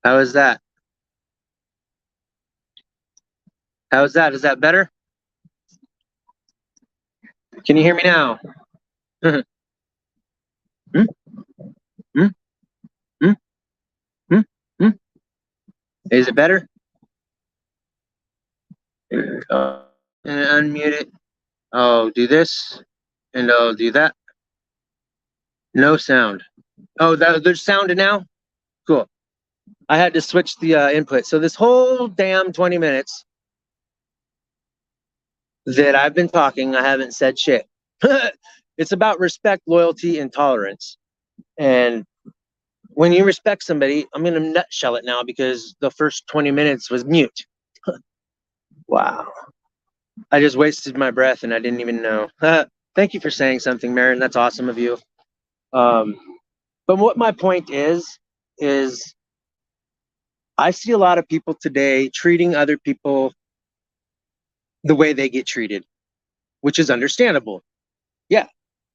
How is that? How is that? Is that better? Can you hear me now? Hmm? Hmm? Hmm? Hmm? Hmm? Is it better? And unmute it. Oh, do this, and I'll do that. No sound. Oh, there's sound now? Cool. I had to switch the input. So this whole damn 20 minutes that I've been talking, I haven't said shit. It's about respect, loyalty, and tolerance. And when you respect somebody, I'm going to nutshell it now because the first 20 minutes was mute. Wow. I just wasted my breath and I didn't even know. Thank you for saying something, Marin. That's awesome of you. Um, but what my point is I see a lot of people today treating other people the way they get treated, which is understandable. Yeah,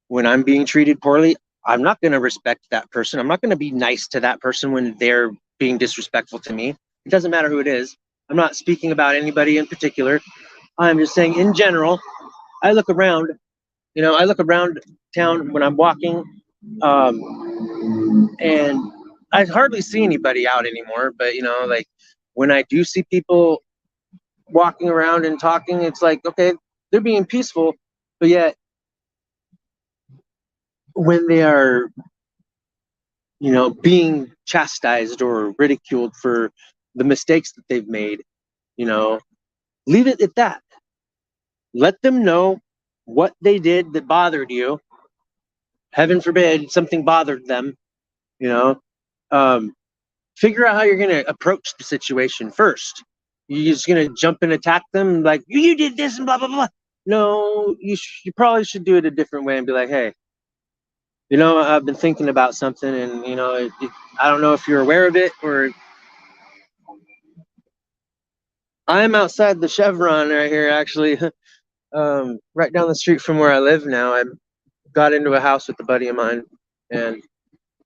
when I'm being treated poorly, I'm not going to respect that person. I'm not going to be nice to that person when they're being disrespectful to me. It doesn't matter who it is. I'm not speaking about anybody in particular. I'm just saying in general, I look around, I look around town when I'm walking, and I hardly see anybody out anymore. But, like when I do see people walking around and talking, it's like, okay, they're being peaceful, but yet when they are being chastised or ridiculed for the mistakes that they've made, you know, leave it at that. Let them know what they did that bothered you. Heaven forbid something bothered them, you know. Um, Figure out how you're going to approach the situation first. You're just going to jump and attack them like, you did this and blah, blah, blah. No, you probably should do it a different way and be like, hey, I've been thinking about something and, I don't know if you're aware of it or I'm outside the Chevron right here, actually, right down the street from where I live now. I got into a house with a buddy of mine, and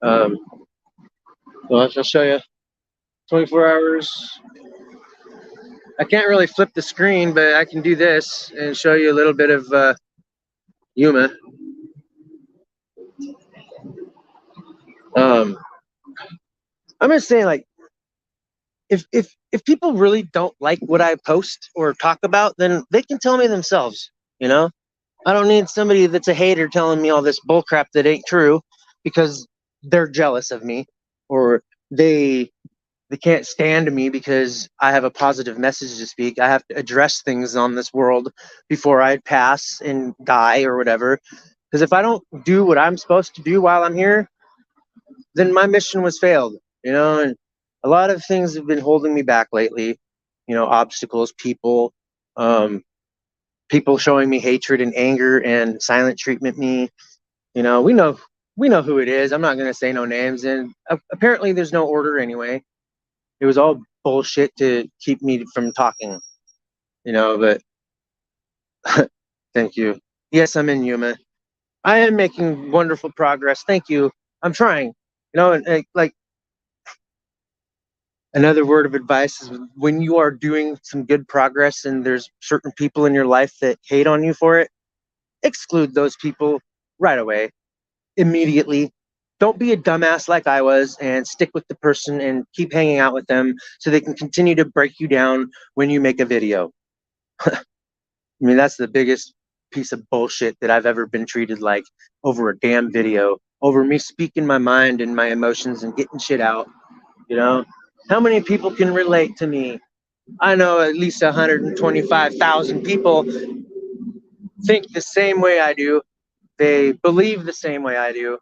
um, well, I'll show you. 24 hours. I can't really flip the screen, but I can do this and show you a little bit of Yuma. Um, I'm just saying, like, if people really don't like what I post or talk about, then they can tell me themselves. You know, I don't need somebody that's a hater telling me all this bullcrap that ain't true because they're jealous of me or they they can't stand me because I have a positive message to speak. I have to address things on this world before I pass and die or whatever. Because if I don't do what I'm supposed to do while I'm here, then my mission was failed. And a lot of things have been holding me back lately. Obstacles, um, people showing me hatred and anger and silent treatment me. We know who it is. I'm not going to say no names, and apparently there's no order anyway. It was all bullshit to keep me from talking. But thank you. Yes, I'm in Yuma. I am making wonderful progress. Thank you. I'm trying. And like another word of advice is when you are doing some good progress and there's certain people in your life that hate on you for it, exclude those people right away, immediately. Don't be a dumbass like I was and stick with the person and keep hanging out with them so they can continue to break you down when you make a video. I mean, that's the biggest piece of bullshit that I've ever been treated like over a damn video, over me speaking my mind and my emotions and getting shit out. You know, how many people can relate to me? I know at least 125,000 people think the same way I do. They believe the same way I do.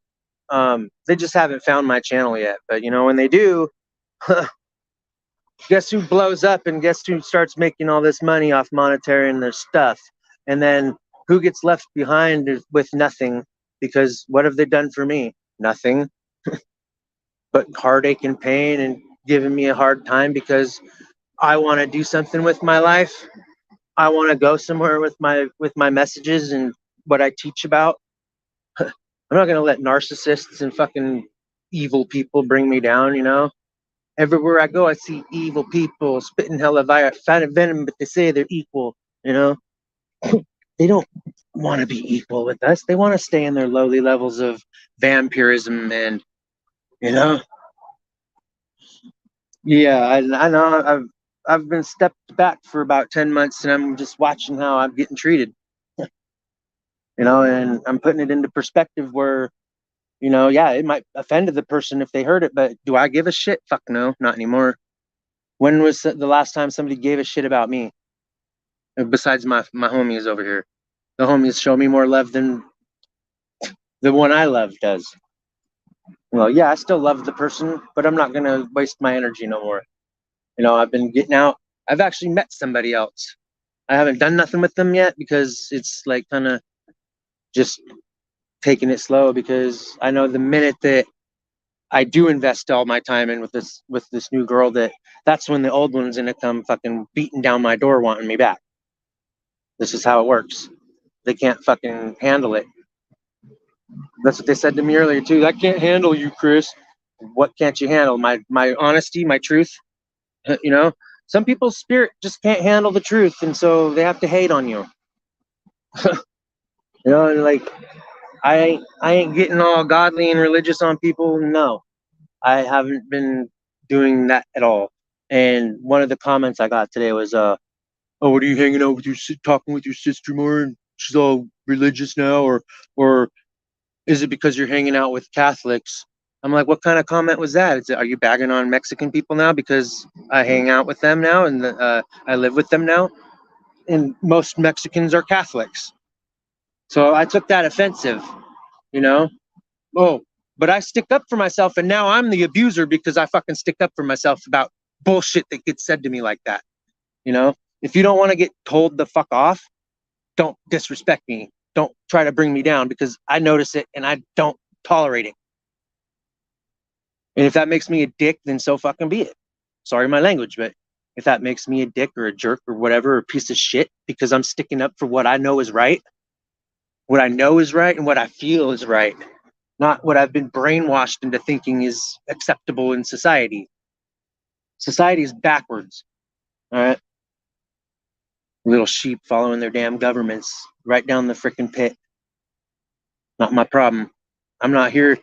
They just haven't found my channel yet. But when they do, guess who blows up and guess who starts making all this money off monetary and their stuff? And then who gets left behind with nothing? Because what have they done for me? Nothing but heartache and pain and giving me a hard time because I want to do something with my life. I want to go somewhere with my messages and what I teach about. I'm not gonna let narcissists and fucking evil people bring me down. Everywhere I go, I see evil people spitting hella venom, but they say they're equal. You know, they don't want to be equal with us. They want to stay in their lowly levels of vampirism, and you know, yeah, I know. I've been stepped back for about 10 months, and I'm just watching how I'm getting treated. You know, and I'm putting it into perspective where, yeah, it might offend the person if they heard it, but do I give a shit? Fuck no, not anymore. When was the last time somebody gave a shit about me? Besides my homies over here, the homies show me more love than the one I love does. Well, yeah, I still love the person, but I'm not gonna waste my energy no more. I've been getting out. I've actually met somebody else. I haven't done nothing with them yet because it's like kind of just taking it slow, because I know the minute that I do invest all my time in with this new girl, that's when the old one's gonna come fucking beating down my door wanting me back. This is how it works. They can't fucking handle it. That's what they said to me earlier too. I can't handle you, Chris. What can't you handle? My honesty, my truth. You know, some people's spirit just can't handle the truth, and so they have to hate on you. And like I ain't getting all godly and religious on people. No, I haven't been doing that at all. And one of the comments I got today was, "Oh, what are you hanging out with talking with your sister more, and she's all religious now, or is it because you're hanging out with Catholics?" I'm like, what kind of comment was that? Are you bagging on Mexican people now because I hang out with them now and I live with them now? And most Mexicans are Catholics. So I took that offensive, you know? Oh, but I stick up for myself, and now I'm the abuser because I fucking stick up for myself about bullshit that gets said to me like that. You know? If you don't want to get told the fuck off, don't disrespect me. Don't try to bring me down, because I notice it and I don't tolerate it. And if that makes me a dick, then so fucking be it. Sorry, my language, but if that makes me a dick or a jerk or whatever, or a piece of shit, because I'm sticking up for what I know is right, and what I feel is right, not what I've been brainwashed into thinking is acceptable in society. Society is backwards. All right. Little sheep following their damn governments right down the freaking pit. Not my problem. I'm not here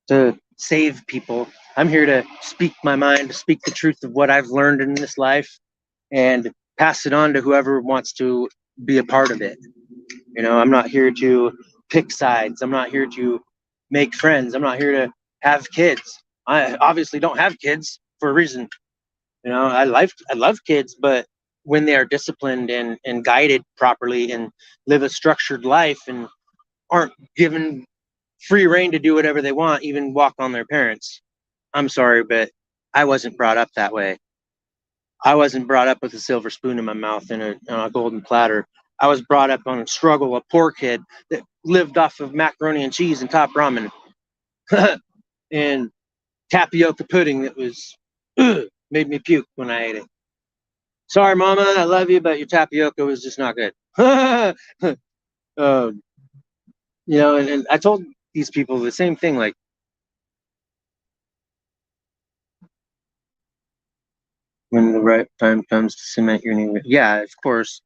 to save people. I'm here to speak my mind, to speak the truth of what I've learned in this life, and pass it on to whoever wants to be a part of it. I'm not here to pick sides. I'm not here to make friends. I'm not here to have kids. I obviously don't have kids for a reason. I love kids, but when they are disciplined and guided properly and live a structured life and aren't given free reign to do whatever they want, even walk on their parents. I'm sorry, but I wasn't brought up that way. I wasn't brought up with a silver spoon in my mouth and a golden platter. I was brought up on a struggle, a poor kid that lived off of macaroni and cheese and top ramen and tapioca pudding that was made me puke when I ate it. Sorry, Mama, I love you, but your tapioca was just not good. um, and I told these people the same thing, like, when the right time comes to cement your name. Yeah, of course.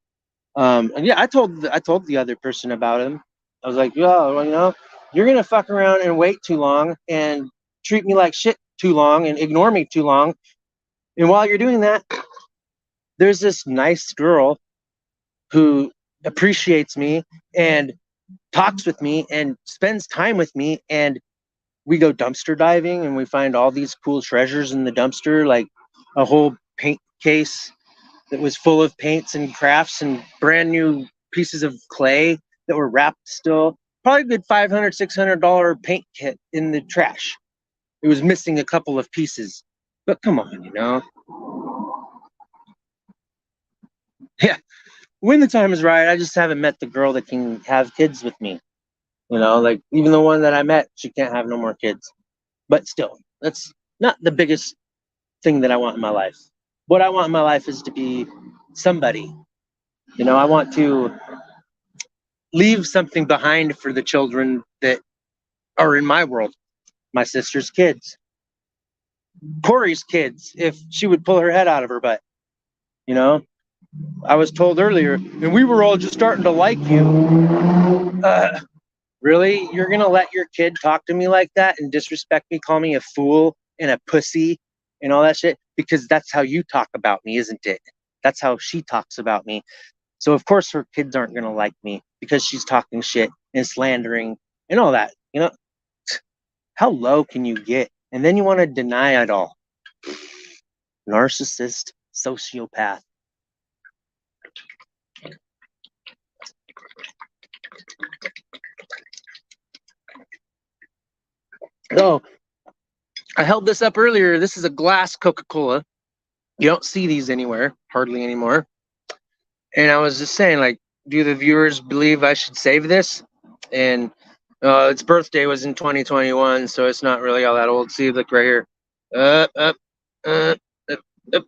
And yeah, I told the other person about him. I was like, yo, well, you're gonna fuck around and wait too long and treat me like shit too long and ignore me too long. And while you're doing that, there's this nice girl who appreciates me and talks with me and spends time with me, and we go dumpster diving and we find all these cool treasures in the dumpster, like a whole paint case that was full of paints and crafts and brand new pieces of clay that were wrapped still. Probably a good $500, $600 paint kit in the trash. It was missing a couple of pieces. But come on. Yeah, when the time is right. I just haven't met the girl that can have kids with me. Like, even the one that I met, she can't have no more kids. But still, that's not the biggest thing that I want in my life. What I want in my life is to be somebody. I want to leave something behind for the children that are in my world, my sister's kids. Corey's kids if she would pull her head out of her butt. You know, I was told earlier, and we were all just starting to like you. Really? You're going to let your kid talk to me like that and disrespect me, call me a fool and a pussy and all that shit? Because that's how you talk about me, isn't it? That's how she talks about me. So, of course, her kids aren't going to like me because she's talking shit and slandering and all that. You know, how low can you get? And then you want to deny it all. Narcissist, sociopath. Oh, I held this up earlier. This is a glass Coca-Cola. You don't see these anywhere, hardly anymore. And I was just saying, like, do the viewers believe I should save this? And its birthday was in 2021, so it's not really all that old. See, look right here. Up, up, up, up, up.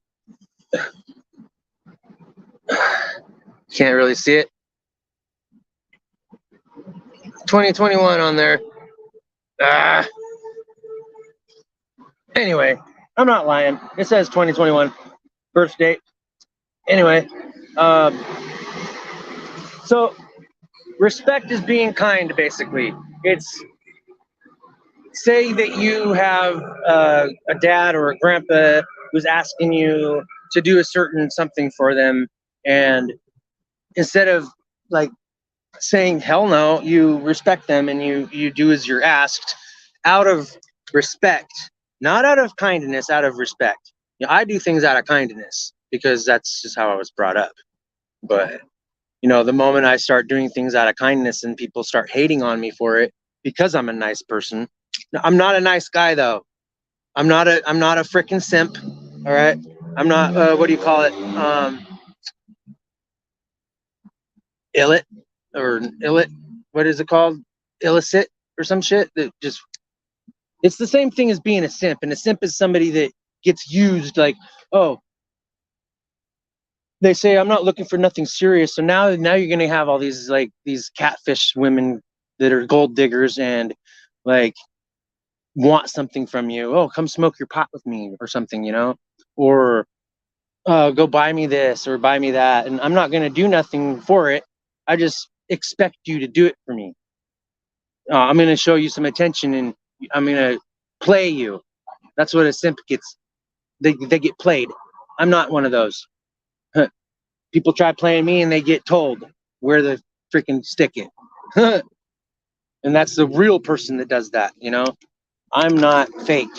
Can't really see it. 2021 on there. Ah. Anyway, I'm not lying. It says 2021 birth date. Anyway, so respect is being kind, basically. It's say that you have a dad or a grandpa who's asking you to do a certain something for them, and instead of like saying hell no, you respect them and you do as you're asked out of respect, not out of kindness, out of respect. You know, I do things out of kindness because that's just how I was brought up. But you know, the moment I start doing things out of kindness and people start hating on me for it because I'm a nice person. I'm not a nice guy though. I'm not a freaking simp. All right. I'm not what do you call it? Illit or illit. What is it called? Illicit or some shit that just it's the same thing as being a simp. And a simp is somebody that gets used like, oh, they say I'm not looking for nothing serious. So now you're gonna have all these like these catfish women that are gold diggers and like want something from you. Oh, come smoke your pot with me or something, you know? Or go buy me this or buy me that. And I'm not gonna do nothing for it. I just expect you to do it for me. I'm gonna show you some attention and I'm gonna play you. That's what a simp gets. They get played. I'm not one of those. People try playing me and they get told where to freaking stick it. And that's the real person that does that, you know? I'm not fake.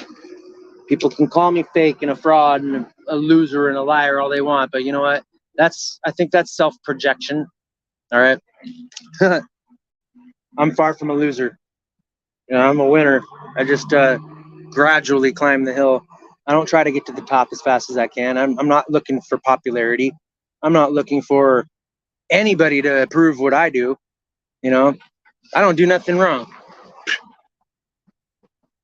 People can call me fake and a fraud and a loser and a liar all they want, but you know what? I think that's self-projection. All right. I'm far from a loser. You know, I'm a winner. I just gradually climb the hill. I don't try to get to the top as fast as I can. I'm not looking for popularity. I'm not looking for anybody to approve what I do. You know, I don't do nothing wrong.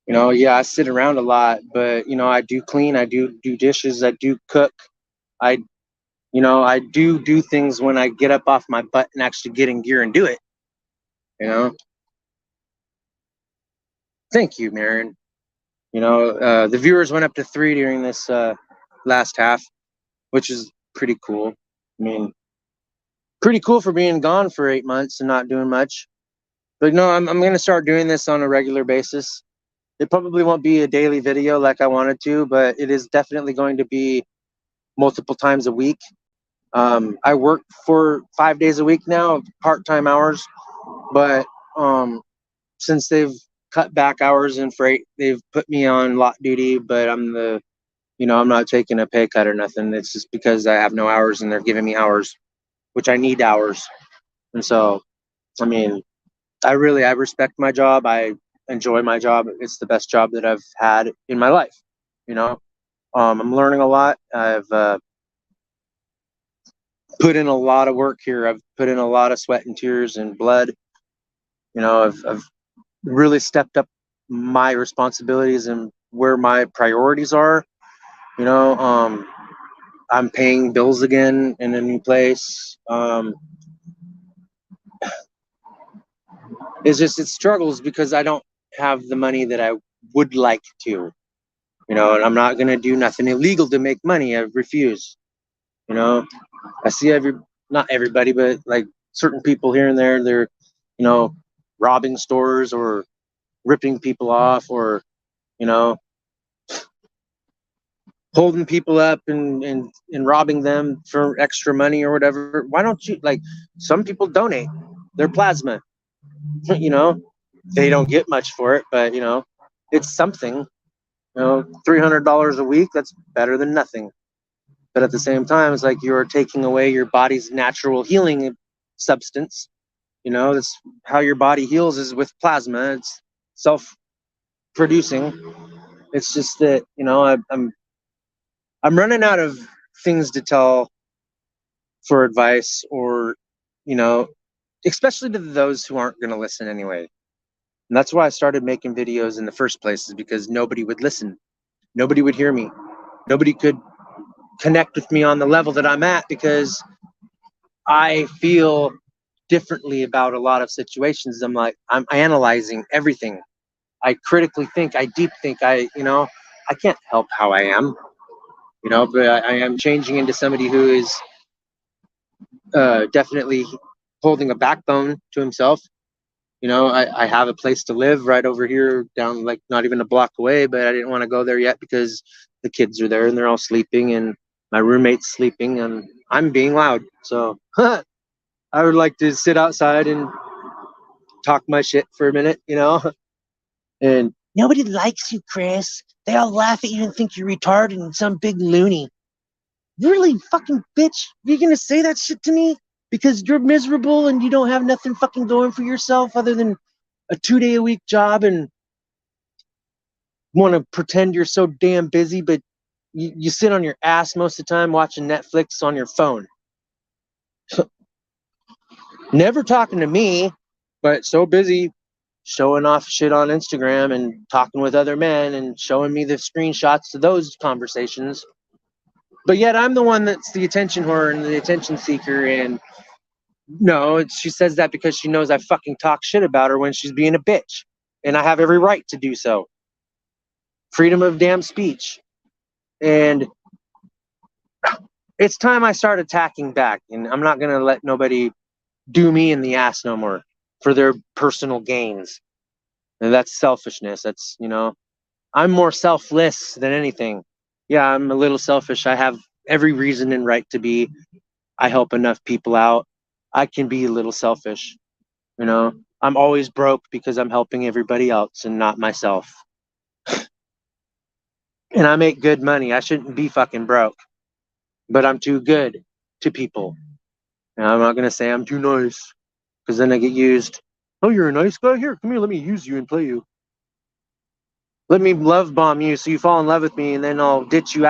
You know, yeah, I sit around a lot, but you know, I do clean, I do dishes, I do cook. I, I do things when I get up off my butt and actually get in gear and do it. You know, thank you, Marin. You know, the viewers went up to 3 during this last half, which is pretty cool. I mean, pretty cool for being gone for 8 months and not doing much. But no, I'm going to start doing this on a regular basis. It probably won't be a daily video like I wanted to, but it is definitely going to be multiple times a week. I work for 5 days a week now, part-time hours, but since they've cut back hours and freight, they've put me on lot duty, but I'm not taking a pay cut or nothing. It's just because I have no hours and they're giving me hours, which I need hours. And so, I mean, I respect my job. I enjoy my job. It's the best job that I've had in my life. You know, I'm learning a lot. I've put in a lot of work here. I've put in a lot of sweat and tears and blood. You know, I've really stepped up my responsibilities and where my priorities are. You know, I'm paying bills again in a new place. It struggles because I don't have the money that I would like to. You And I'm not gonna do nothing illegal to make money. I refuse. You know, I see not everybody, but like certain people here and there, they're, you know, robbing stores or ripping people off or, you know, holding people up and robbing them for extra money or whatever. Why don't you like some people donate their plasma, you know, they don't get much for it, but it's something, $300 a week, that's better than nothing. But at the same time, it's like you're taking away your body's natural healing substance. That's how your body heals, is with plasma. It's self producing. It's just that, I'm running out of things to tell for advice, or, you know, especially to those who aren't going to listen anyway. And that's why I started making videos in the first place, is because nobody would listen. Nobody would hear me. Nobody could connect with me on the level that I'm at, because I feel differently about a lot of situations. I'm analyzing everything. I critically think, I deep think, I can't help how I am, but I am changing into somebody who is definitely holding a backbone to himself. I have a place to live right over here, down like not even a block away, but I didn't want to go there yet because the kids are there and they're all sleeping, and my roommate's sleeping and I'm being loud. So I would like to sit outside and talk my shit for a minute, and nobody likes you, Chris. They all laugh at you and think you're retarded and some big loony. Really, fucking bitch? You're gonna say that shit to me because you're miserable and you don't have nothing fucking going for yourself other than a 2 day a week job, and want to pretend you're so damn busy, but you sit on your ass most of the time watching Netflix on your phone. Never talking to me, but so busy showing off shit on Instagram and talking with other men and showing me the screenshots to those conversations. But yet I'm the one that's the attention whore and the attention seeker. And no, she says that because she knows I fucking talk shit about her when she's being a bitch. And I have every right to do so. Freedom of damn speech. And it's time I start attacking back. And I'm not going to let nobody do me in the ass no more for their personal gains. And that's selfishness. That's, I'm more selfless than anything. Yeah, I'm a little selfish. I have every reason and right to be. I help enough people out. I can be a little selfish. I'm always broke because I'm helping everybody else and not myself. And I make good money. I shouldn't be fucking broke, but I'm too good to people. And I'm not going to say I'm too nice, because then I get used. Oh, you're a nice guy? Here, come here. Let me use you and play you. Let me love bomb you so you fall in love with me, and then I'll ditch you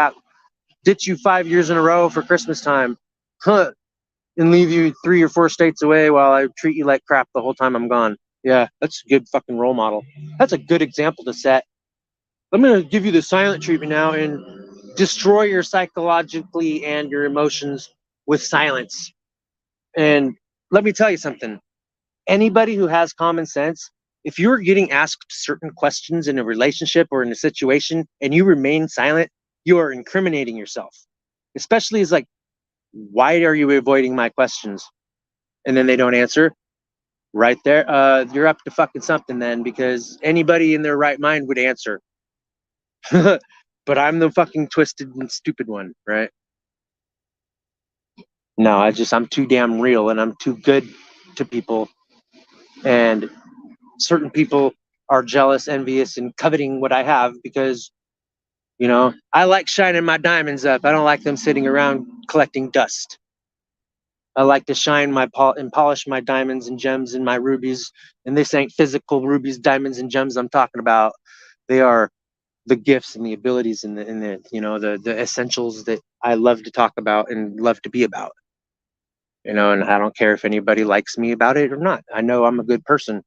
5 years in a row for Christmas time. Huh. And leave you 3 or 4 states away while I treat you like crap the whole time I'm gone. Yeah, that's a good fucking role model. That's a good example to set. I'm going to give you the silent treatment now and destroy your psychologically and your emotions with silence. And let me tell you something. Anybody who has common sense, if you're getting asked certain questions in a relationship or in a situation and you remain silent, you are incriminating yourself. Especially as like, why are you avoiding my questions? And then they don't answer. Right there, you're up to fucking something then, because anybody in their right mind would answer. But I'm the fucking twisted and stupid one, right? No, I'm too damn real and I'm too good to people. And certain people are jealous, envious, and coveting what I have because, I like shining my diamonds up. I don't like them sitting around collecting dust. I like to shine and polish my diamonds and gems and my rubies. And this ain't physical rubies, diamonds, and gems I'm talking about. They are the gifts and the abilities and the essentials that I love to talk about and love to be about. And I don't care if anybody likes me about it or not. I know I'm a good person.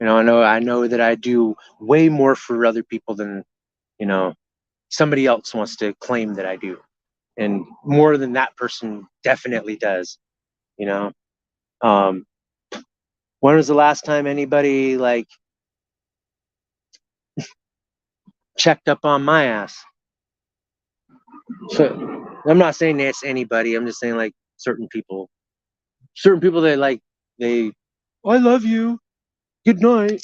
I know that I do way more for other people than, you know, somebody else wants to claim that I do. And more than that person definitely does, you know. Um, when was the last time anybody like checked up on my ass. So I'm not saying that's anybody. I'm just saying like certain people. Certain people that like they I love you. Good night.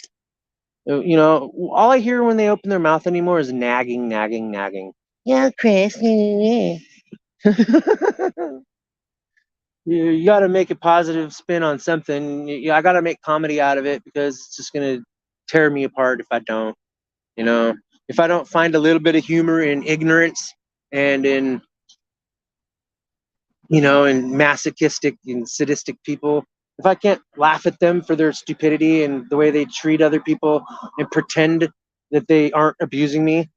You know, all I hear when they open their mouth anymore is nagging, nagging, nagging. Yeah, Chris. You got to make a positive spin on something. I got to make comedy out of it because it's just going to tear me apart if I don't. You know, if I don't find a little bit of humor in ignorance and in, you know, in masochistic and sadistic people, if I can't laugh at them for their stupidity and the way they treat other people and pretend that they aren't abusing me,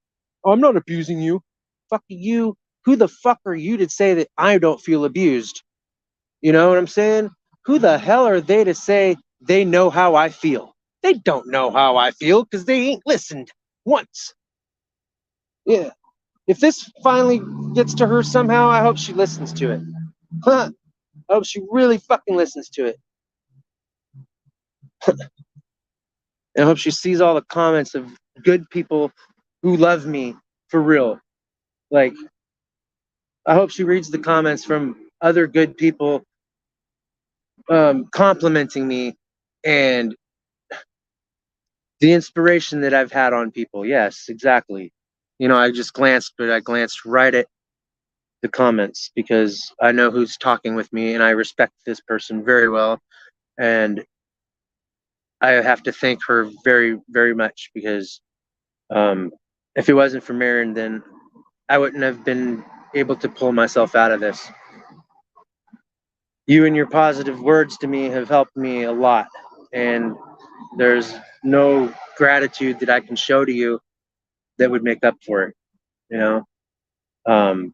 oh, I'm not abusing you. Fuck you. Who the fuck are you to say that I don't feel abused? You know what I'm saying? Who the hell are they to say they know how I feel? They don't know how I feel because they ain't listened once. Yeah. If this finally gets to her somehow, I hope she listens to it. Huh. I hope she really fucking listens to it. And I hope she sees all the comments of good people who love me for real. Like, I hope she reads the comments from other good people complimenting me and the inspiration that I've had on people. Yes, exactly. You know, I just glanced, but I glanced right at the comments because I know who's talking with me and I respect this person very well. And I have to thank her very, very much because um, if it wasn't for Marin, then I wouldn't have been able to pull myself out of this. You and your positive words to me have helped me a lot. And there's no gratitude that I can show to you that would make up for it, you know? Um,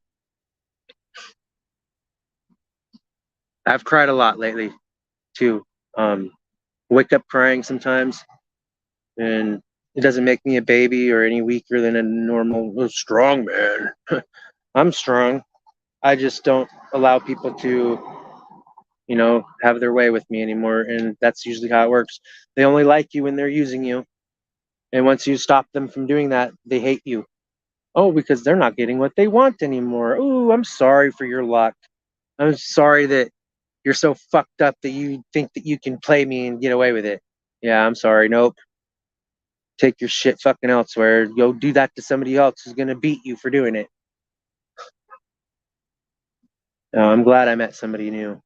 I've cried a lot lately too. Um, wake up crying sometimes, and it doesn't make me a baby or any weaker than a normal strong man. I'm strong. I just don't allow people to, you know, have their way with me anymore, and that's usually how it works. They only like you when they're using you, and once you stop them from doing that, they hate you. Oh, because they're not getting what they want anymore. Ooh, I'm sorry for your luck. I'm sorry that you're so fucked up that you think that you can play me and get away with it. Yeah, I'm sorry. Nope. Take your shit fucking elsewhere. Go do that to somebody else who's gonna beat you for doing it. I'm glad I met somebody new.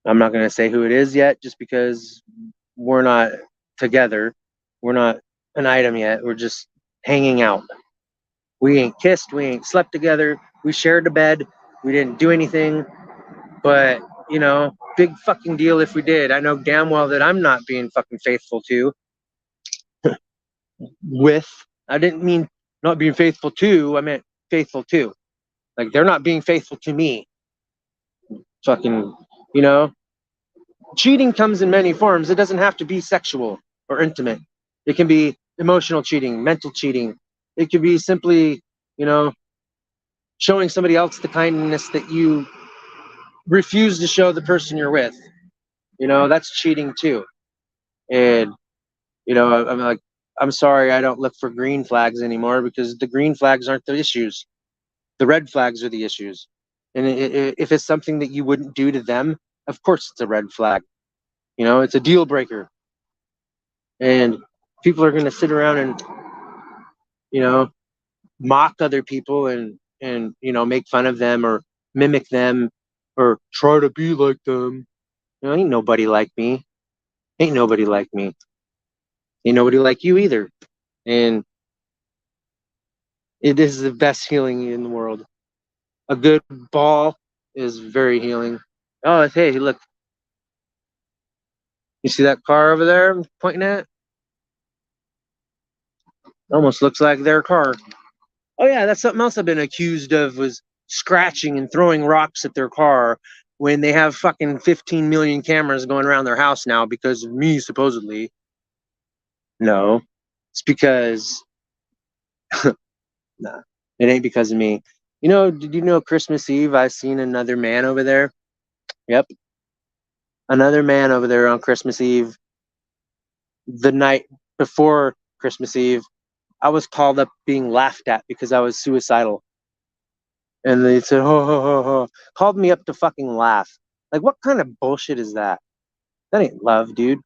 I'm not gonna say who it is yet, just because we're not together. We're not an item yet. We're just hanging out. We ain't kissed. We ain't slept together. We shared a bed. We didn't do anything. But, you know, big fucking deal if we did. I know damn well that I'm not being fucking faithful to. With. I didn't mean not being faithful to. I meant faithful to. Like they're not being faithful to me. Fucking, you know, cheating comes in many forms. It doesn't have to be sexual or intimate. It can be emotional cheating, mental cheating. It could be simply, you know, showing somebody else the kindness that you refuse to show the person you're with. You know, that's cheating too. And, you know, I'm like, I'm sorry I don't look for green flags anymore because the green flags aren't the issues. The red flags are the issues. And if it's something that you wouldn't do to them, of course it's a red flag. You know, it's a deal breaker. And people are going to sit around and, you know, mock other people and, you know, make fun of them or mimic them or try to be like them. You know, ain't nobody like me. Ain't nobody like me. Ain't nobody like you either. And it is the best healing in the world. A good ball is very healing. Oh, hey, look, you see that car over there I'm pointing at? Almost looks like their car. Oh yeah, that's something else I've been accused of was scratching and throwing rocks at their car when they have fucking 15 million cameras going around their house now because of me supposedly. No. It's because nah, it ain't because of me. You know, did you know Christmas Eve I seen another man over there? Yep. Another man over there on Christmas Eve the night before Christmas Eve, I was called up being laughed at because I was suicidal. And they said, ho, ho, ho, ho. Called me up to fucking laugh. Like, what kind of bullshit is that? That ain't love, dude.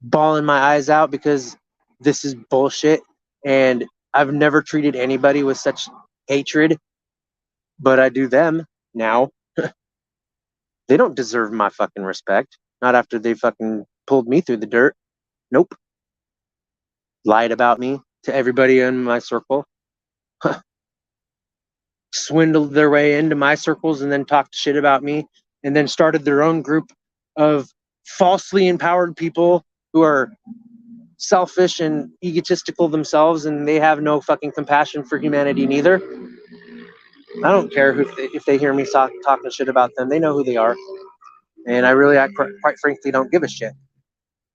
Bawling my eyes out because this is bullshit. And I've never treated anybody with such hatred, but I do them now. They don't deserve my fucking respect. Not after they fucking pulled me through the dirt. Nope. Lied about me to everybody in my circle. Swindled their way into my circles and then talked shit about me and then started their own group of falsely empowered people who are selfish and egotistical themselves, and they have no fucking compassion for humanity neither. I don't care if they hear me talking shit about them. They know who they are. And I quite frankly don't give a shit.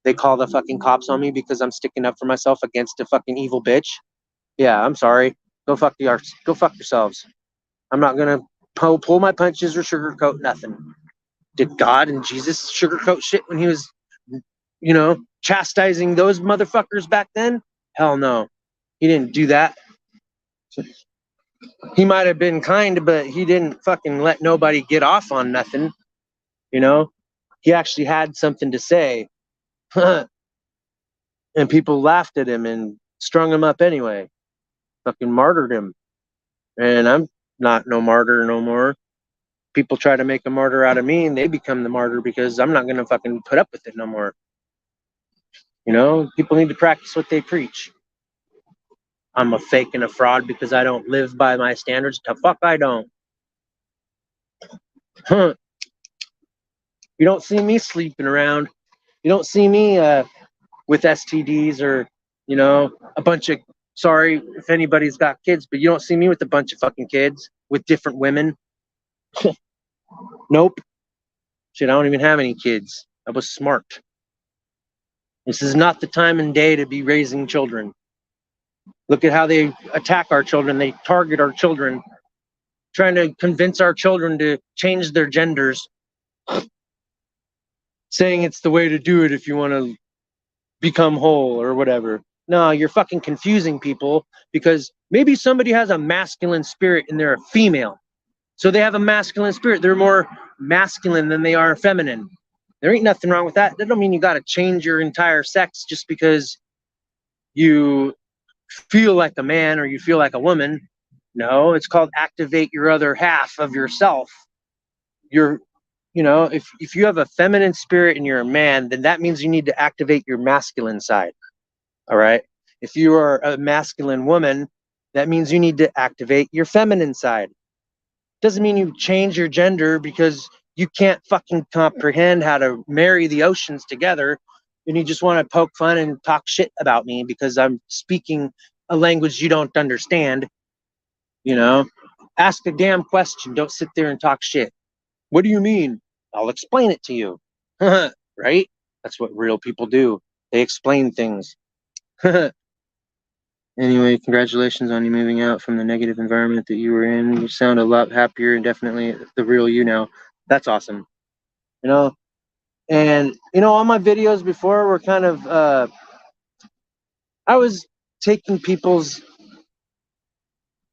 They call the fucking cops on me because I'm sticking up for myself against a fucking evil bitch. Yeah, I'm sorry. Go fuck yourselves. I'm not gonna pull my punches or sugarcoat nothing. Did God and Jesus sugarcoat shit when he was, chastising those motherfuckers back then? Hell no. He didn't do that. He might have been kind, but he didn't fucking let nobody get off on nothing. You know, he actually had something to say. And people laughed at him and strung him up anyway. Fucking martyred him. And I'm not no martyr no more. People try to make a martyr out of me and they become the martyr because I'm not going to fucking put up with it no more. People need to practice what they preach. I'm a fake and a fraud because I don't live by my standards. The fuck I don't. Huh. You don't see me sleeping around. You don't see me with STDs or, a bunch of, sorry if anybody's got kids, but you don't see me with a bunch of fucking kids with different women. Nope. Shit, I don't even have any kids. I was smart. This is not the time and day to be raising children. Look at how they attack our children. They target our children, trying to convince our children to change their genders, saying it's the way to do it if you want to become whole or whatever. No, you're fucking confusing people because maybe somebody has a masculine spirit and they're a female. So they have a masculine spirit. They're more masculine than they are feminine. There ain't nothing wrong with that. That don't mean you got to change your entire sex just because you feel like a man or you feel like a woman. No, it's called activate your other half of yourself. If you have a feminine spirit and you're a man, then that means you need to activate your masculine side. All right. If you are a masculine woman, that means you need to activate your feminine side. Doesn't mean you change your gender because you can't fucking comprehend how to marry the oceans together and you just want to poke fun and talk shit about me because I'm speaking a language you don't understand. Ask a damn question. Don't sit there and talk shit. What do you mean? I'll explain it to you. Right? That's what real people do. They explain things. Anyway, congratulations on you moving out from the negative environment that you were in. You sound a lot happier and definitely the real you now. That's awesome. And all my videos before were kind of I was taking people's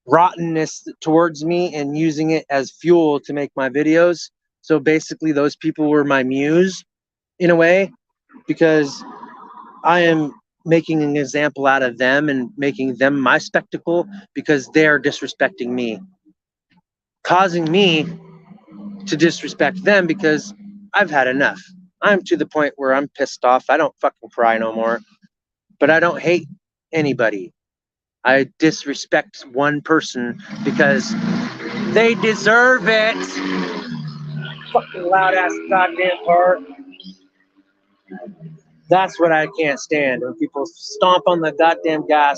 rottenness towards me and using it as fuel to make my videos. So basically those people were my muse in a way because I am making an example out of them and making them my spectacle because they're disrespecting me, causing me to disrespect them because I've had enough. I'm to the point where I'm pissed off. I don't fucking cry no more, but I don't hate anybody. I disrespect one person because they deserve it. Fucking loud ass goddamn car. That's what I can't stand, when people stomp on the goddamn gas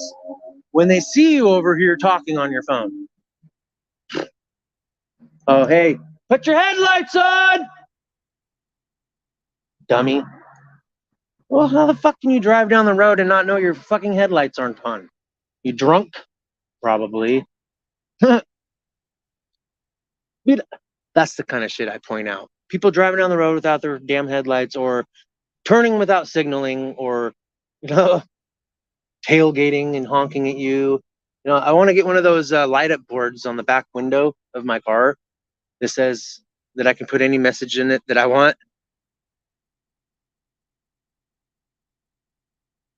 when they see you over here talking on your phone. Oh, hey, put your headlights on, dummy. Well, how the fuck can you drive down the road and not know your fucking headlights aren't on? You drunk? Probably. Dude, that's the kind of shit I point out. People driving down the road without their damn headlights or turning without signaling or, tailgating and honking at you. You know, I want to get one of those light up boards on the back window of my car that says that I can put any message in it that I want.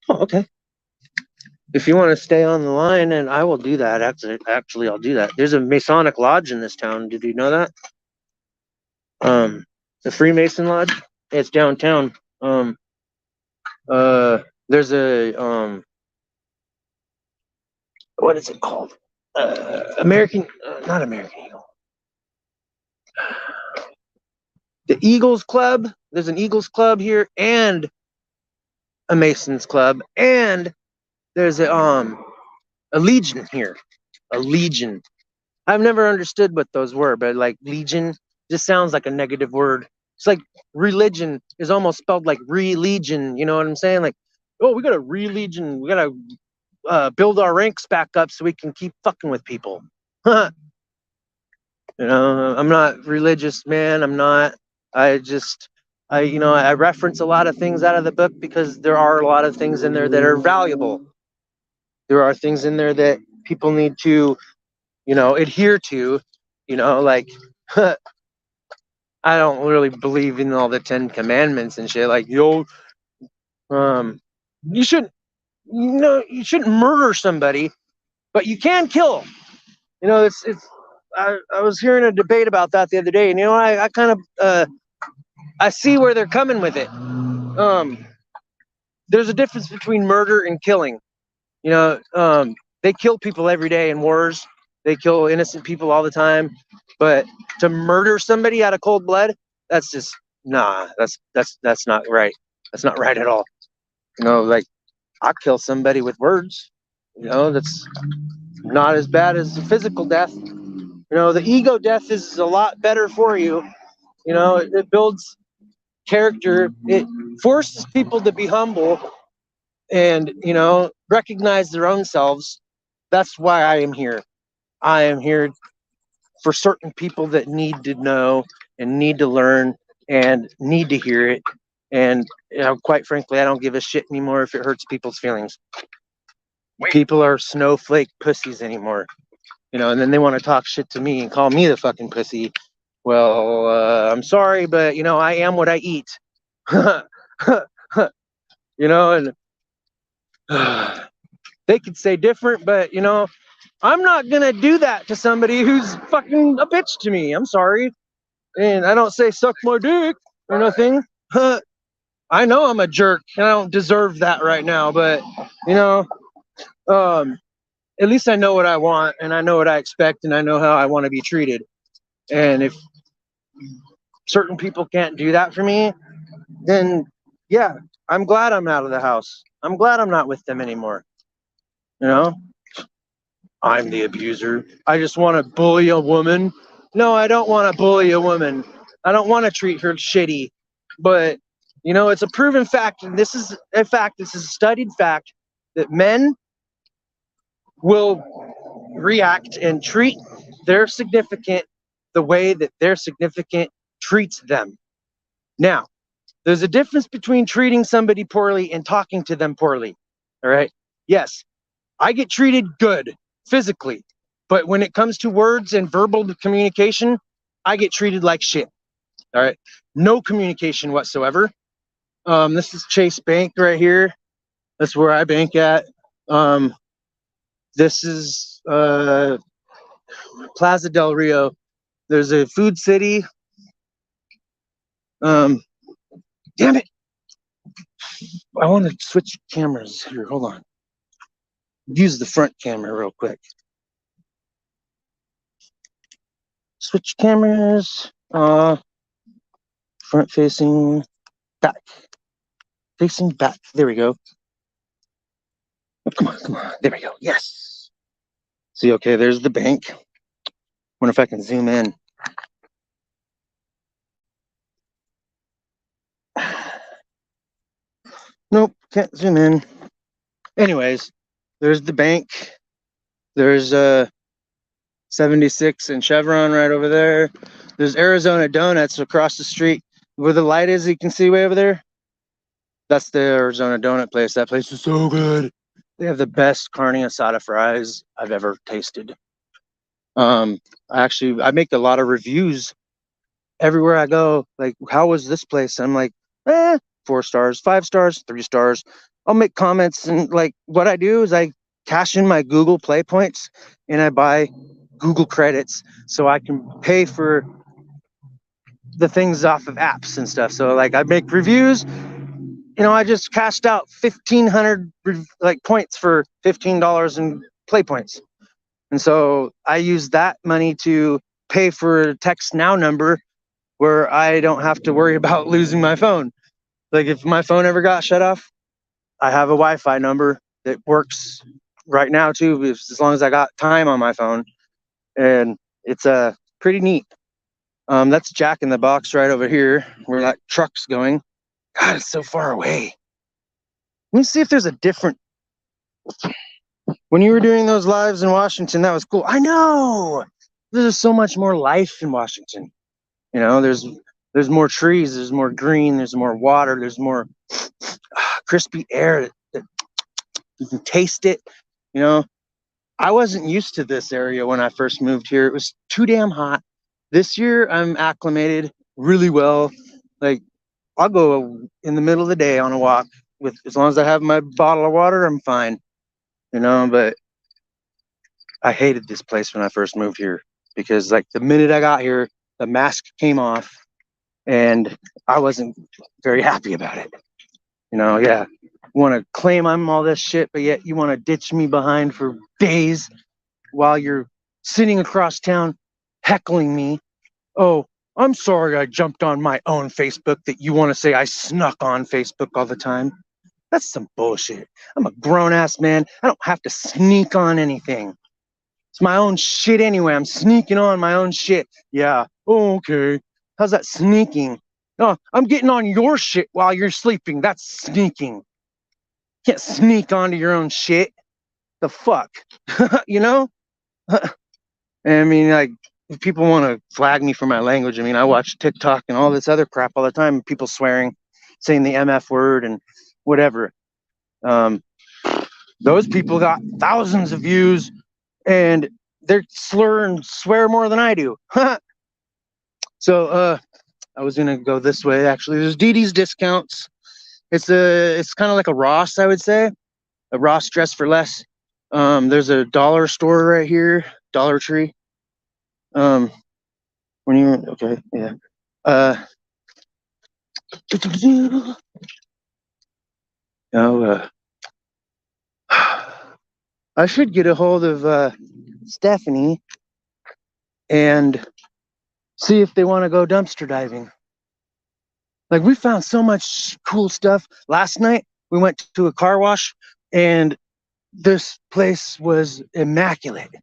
Oh, okay. If you want to stay on the line, and I will do that. Actually, I'll do that. There's a Masonic lodge in this town. Did you know that? The Freemason Lodge. It's downtown. Um, there's a what is it called? American, not American Eagle. The Eagles Club. There's an Eagles Club here and a Masons Club, and there's a Legion here. A Legion. I've never understood what those were, but like Legion just sounds like a negative word. It's like religion is almost spelled like religion. You know what I'm saying? Like, oh, we got a religion. We got to build our ranks back up so we can keep fucking with people. You know, I'm not religious, man. I'm not. I just, I reference a lot of things out of the book because there are a lot of things in there that are valuable. There are things in there that people need to, adhere to. Like, I don't really believe in all the 10 Commandments and shit. Like, you shouldn't, you shouldn't murder somebody, but you can kill. It's. I was hearing a debate about that the other day, and I kind of I see where they're coming with it. There's a difference between murder and killing. They kill people every day in wars. They kill innocent people all the time. But to murder somebody out of cold blood, that's just nah. That's not right. That's not right at all. Like I kill somebody with words. That's not as bad as the physical death. The ego death is a lot better for you. It builds character. It forces people to be humble and recognize their own selves. That's why I am here. I am here for certain people that need to know and need to learn and need to hear it. And quite frankly, I don't give a shit anymore if it hurts people's feelings. People are snowflake pussies anymore. And then they want to talk shit to me and call me the fucking pussy. Well, I'm sorry, but I am what I eat. And they could say different, but I'm not gonna do that to somebody who's fucking a bitch to me. I'm sorry. And I don't say suck my dick or nothing. I know I'm a jerk and I don't deserve that right now, but at least I know what I want and I know what I expect and I know how I want to be treated. And if certain people can't do that for me, then yeah, I'm glad I'm out of the house. I'm glad I'm not with them anymore. I'm the abuser. I just want to bully a woman. No, I don't want to bully a woman. I don't want to treat her shitty. But, it's a proven fact, and this is a fact, this is a studied fact, that men will react and treat their significant the way that their significant treats them. Now, there's a difference between treating somebody poorly and talking to them poorly. All right? Yes, I get treated good physically, but when it comes to words and verbal communication, I get treated like shit. All right? No communication whatsoever. This is Chase Bank right here. That's where I bank at. This is Plaza del Rio. There's a Food City. Damn it. I want to switch cameras here. Hold on. Use the front camera real quick. Switch cameras. Front facing back. Facing back. There we go. Oh, come on. There we go. Yes. See, okay, there's the bank. Wonder if I can zoom in. Nope, can't zoom in. Anyways, there's the bank. There's 76 and Chevron right over there. There's Arizona Donuts across the street. Where the light is, you can see way over there. That's the Arizona Donut place. That place is so good. They have the best carne asada fries I've ever tasted. Um, I make a lot of reviews everywhere I go. Like, how was this place? I'm like, 4 stars, 5 stars, 3 stars. I'll make comments, and like what I do is I cash in my Google Play points and I buy Google credits so I can pay for the things off of apps and stuff. So like I make reviews. I just cashed out 1,500 like points for $15 in play points. And so I use that money to pay for a text now number where I don't have to worry about losing my phone. Like if my phone ever got shut off, I have a Wi-Fi number that works right now too, as long as I got time on my phone. And it's pretty neat. That's Jack in the Box right over here where that truck's going. God, it's so far away. Let me see if there's a different. When you were doing those lives in Washington, that was cool. I know. There's so much more life in Washington. There's more trees, there's more green, there's more water, there's more crispy air that you can taste it. I wasn't used to this area when I first moved here. It was too damn hot. This year I'm acclimated really well. Like I'll go in the middle of the day on a walk with, as long as I have my bottle of water, I'm fine. But I hated this place when I first moved here because like the minute I got here, the mask came off and I wasn't very happy about it. Yeah. Want to claim I'm all this shit, but yet you want to ditch me behind for days while you're sitting across town heckling me. Oh, I'm sorry I jumped on my own Facebook that you want to say I snuck on Facebook all the time. That's some bullshit. I'm a grown ass man. I don't have to sneak on anything. It's my own shit anyway. I'm sneaking on my own shit. Yeah. Oh, okay. How's that sneaking? No, I'm getting on your shit while you're sleeping. That's sneaking. Can't sneak onto your own shit. The fuck? you know? I mean, like, if people want to flag me for my language, I mean, I watch TikTok and all this other crap all the time. People swearing, saying the MF word and whatever. Those people got thousands of views and they slur and swear more than I do. So I was gonna go this way actually. There's DD's discounts. It's kind of like a Ross, I would say. A Ross Dress for Less. There's a dollar store right here, Dollar Tree. When you okay, yeah. Uh no, I should get a hold of Stephanie and see if they want to go dumpster diving. Like we found so much cool stuff. Last night we went to a car wash and this place was immaculate.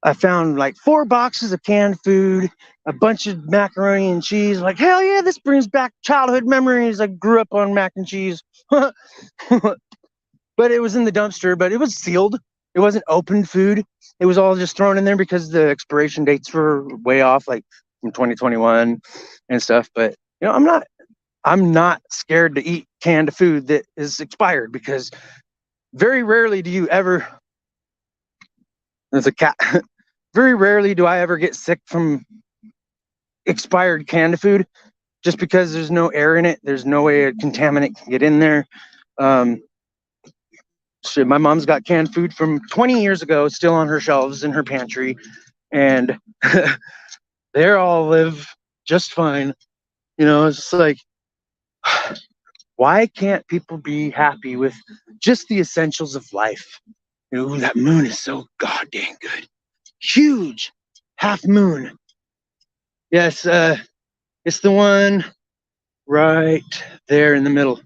I found like 4 boxes of canned food, a bunch of macaroni and cheese. Like, hell yeah, this brings back childhood memories. I grew up on mac and cheese. But it was in the dumpster, but it was sealed. It wasn't open food. It was all just thrown in there because the expiration dates were way off, like from 2021 and stuff. But I'm not scared to eat canned food that is expired because very rarely do you ever. There's a cat. Very rarely do I ever get sick from expired canned food just because there's no air in it. There's no way a contaminant can get in there. Shit, my mom's got canned food from 20 years ago still on her shelves in her pantry, and they all live just fine. It's just like, why can't people be happy with just the essentials of life? That moon is so goddamn good. Huge half moon. Yes, it's the one right there in the middle.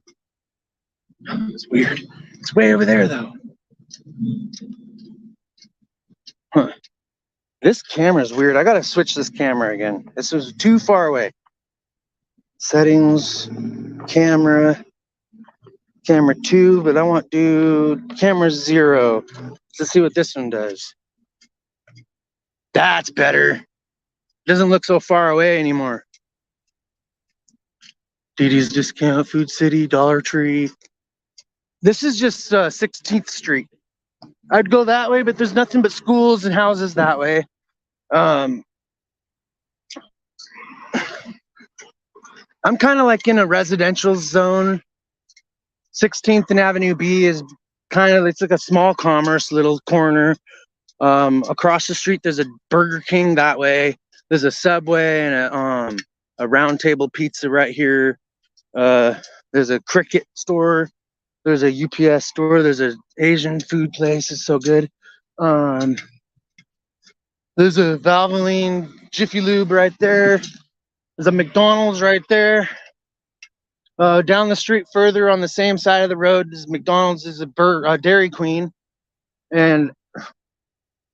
It's weird. It's way over there, though. Huh. This camera's weird. I gotta switch this camera again. This was too far away. Settings, camera 2, but I want to do camera 0. Let's see what this one does. That's better. Doesn't look so far away anymore. DD's Discount, Food City, Dollar Tree. This is just 16th Street. I'd go that way, but there's nothing but schools and houses that way. Um, I'm kind of like in a residential zone. 16th and Avenue B is it's like a small commerce little corner. Across the street, there's a Burger King that way. There's a Subway and a Round Table Pizza right here. There's a Cricket store. There's a UPS store. There's an Asian food place. It's so good. There's a Valvoline Jiffy Lube right there. There's a McDonald's right there. Down the street further on the same side of the road, is McDonald's, is a Dairy Queen. And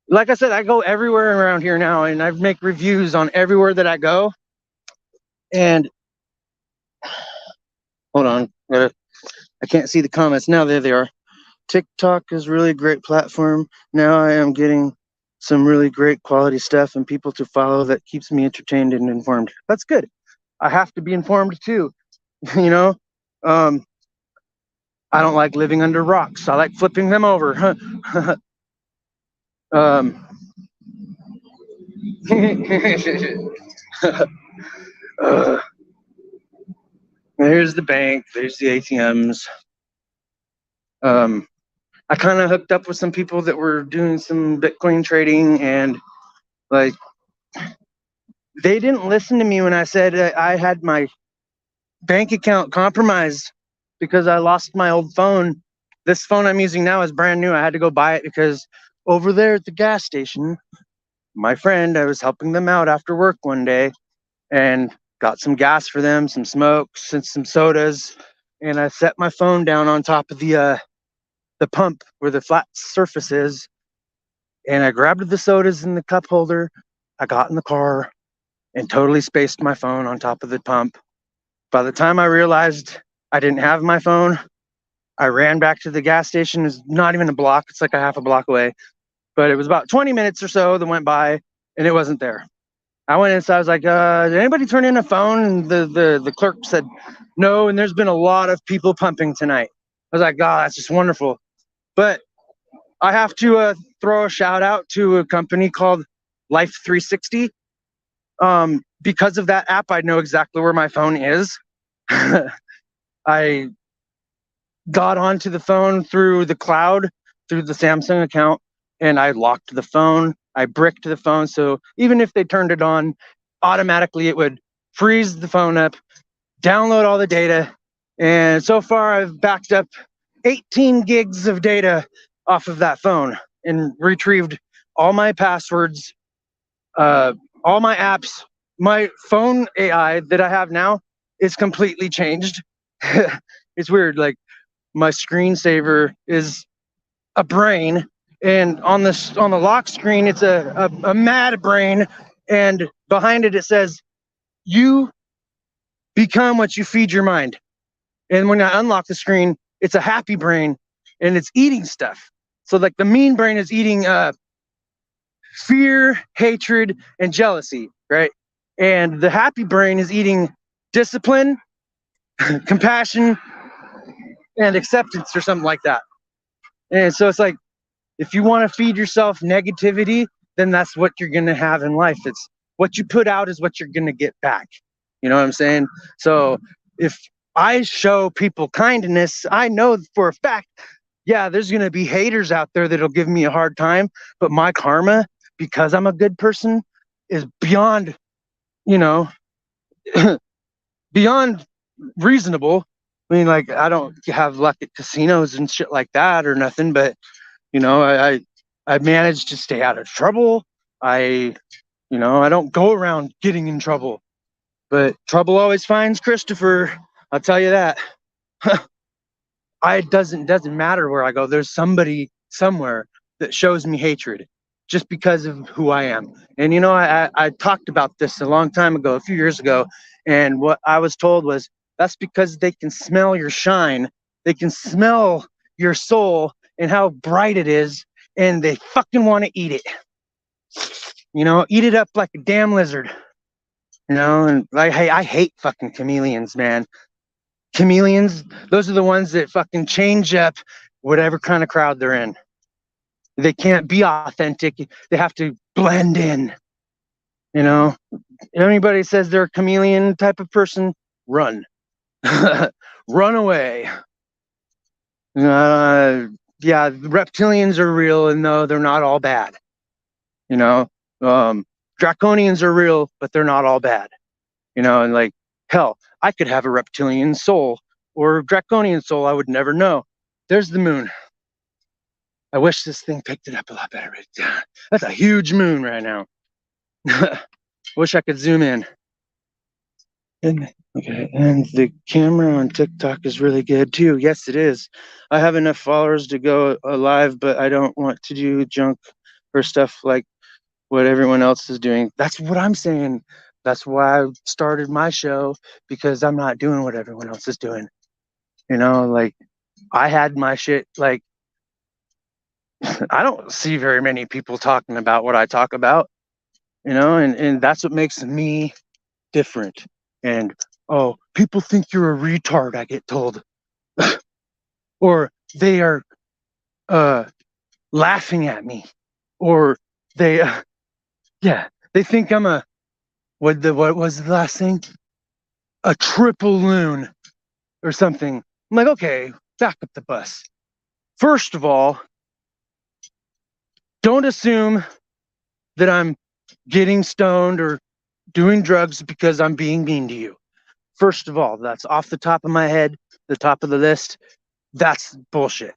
like I said, I go everywhere around here now, and I make reviews on everywhere that I go. And hold on, I can't see the comments now. There they are. TikTok is really a great platform. Now I am getting some really great quality stuff and people to follow that keeps me entertained and informed. That's good. I have to be informed too. You know, I don't like living under rocks. I like flipping them over. There's the bank. There's the ATMs. I kind of hooked up with some people that were doing some Bitcoin trading, and like they didn't listen to me when I said I had my bank account compromised because I lost my old phone. This phone I'm using now is brand new. I had to go buy it because over there at the gas station, my friend, I was helping them out after work one day and got some gas for them, some smokes and some sodas. And I set my phone down on top of the pump where the flat surface is. And I grabbed the sodas in the cup holder. I got in the car and totally spaced my phone on top of the pump. By the time I realized I didn't have my phone, I ran back to the gas station. It's not even a block. It's like a half a block away. But it was about 20 minutes or so that went by, and it wasn't there. I went inside. I was like, did anybody turn in a phone? And the clerk said, no, and there's been a lot of people pumping tonight. I was like, God, that's just wonderful. But I have to throw a shout out to a company called Life 360. Because of that app, I know exactly where my phone is. I got onto the phone through the cloud, through the Samsung account, and I locked the phone. I bricked the phone, so even if they turned it on, automatically it would freeze the phone up, download all the data, and so far I've backed up 18 gigs of data off of that phone and retrieved all my passwords, all my apps. My phone AI that I have now is completely changed. It's weird, like my screensaver is a brain, and on the lock screen it's a mad brain, and behind it says you become what you feed your mind. And when I unlock the screen, it's a happy brain and it's eating stuff. So like the mean brain is eating fear, hatred, and jealousy, right? And the happy brain is eating discipline, compassion, and acceptance, or something like that. And so it's like, if you want to feed yourself negativity, then that's what you're going to have in life. It's what you put out is what you're going to get back. You know what I'm saying? So if I show people kindness, I know for a fact, yeah, there's going to be haters out there that'll give me a hard time, but my karma, because I'm a good person, is beyond, you know, beyond reasonable. I mean, like, I don't have luck at casinos and shit like that or nothing, but you know, I managed to stay out of trouble. I don't go around getting in trouble, but trouble always finds Christopher. I'll tell you that. It doesn't matter where I go. There's somebody somewhere that shows me hatred just because of who I am. And you know, I talked about this a long time ago, a few years ago, and what I was told was that's because they can smell your shine. They can smell your soul and how bright it is, and they fucking want to eat it. You know, eat it up like a damn lizard. You know, and I hate fucking chameleons, man. Chameleons, those are the ones that fucking change up whatever kind of crowd they're in. They can't be authentic. They have to blend in. You know, if anybody says they're a chameleon type of person, run. Run away. Yeah, reptilians are real, and no, they're not all bad. You know, draconians are real, but they're not all bad. You know, and like, hell, I could have a reptilian soul or a draconian soul. I would never know. There's the moon. I wish this thing picked it up a lot better. That's a huge moon right now. Wish I could zoom in. Okay, and the camera on TikTok is really good too. Yes, it is. I have enough followers to go live, but I don't want to do junk or stuff like what everyone else is doing. That's what I'm saying. That's why I started my show, because I'm not doing what everyone else is doing. You know, like I had my shit, like I don't see very many people talking about what I talk about, you know, and that's what makes me different. And oh, people think you're a retard, I get told. Or they are laughing at me. Or they yeah, they think I'm a what was the last thing? A triple loon or something. I'm like, okay, back up the bus. First of all, don't assume that I'm getting stoned or doing drugs because I'm being mean to you. First of all, that's off the top of my head, the top of the list. That's bullshit.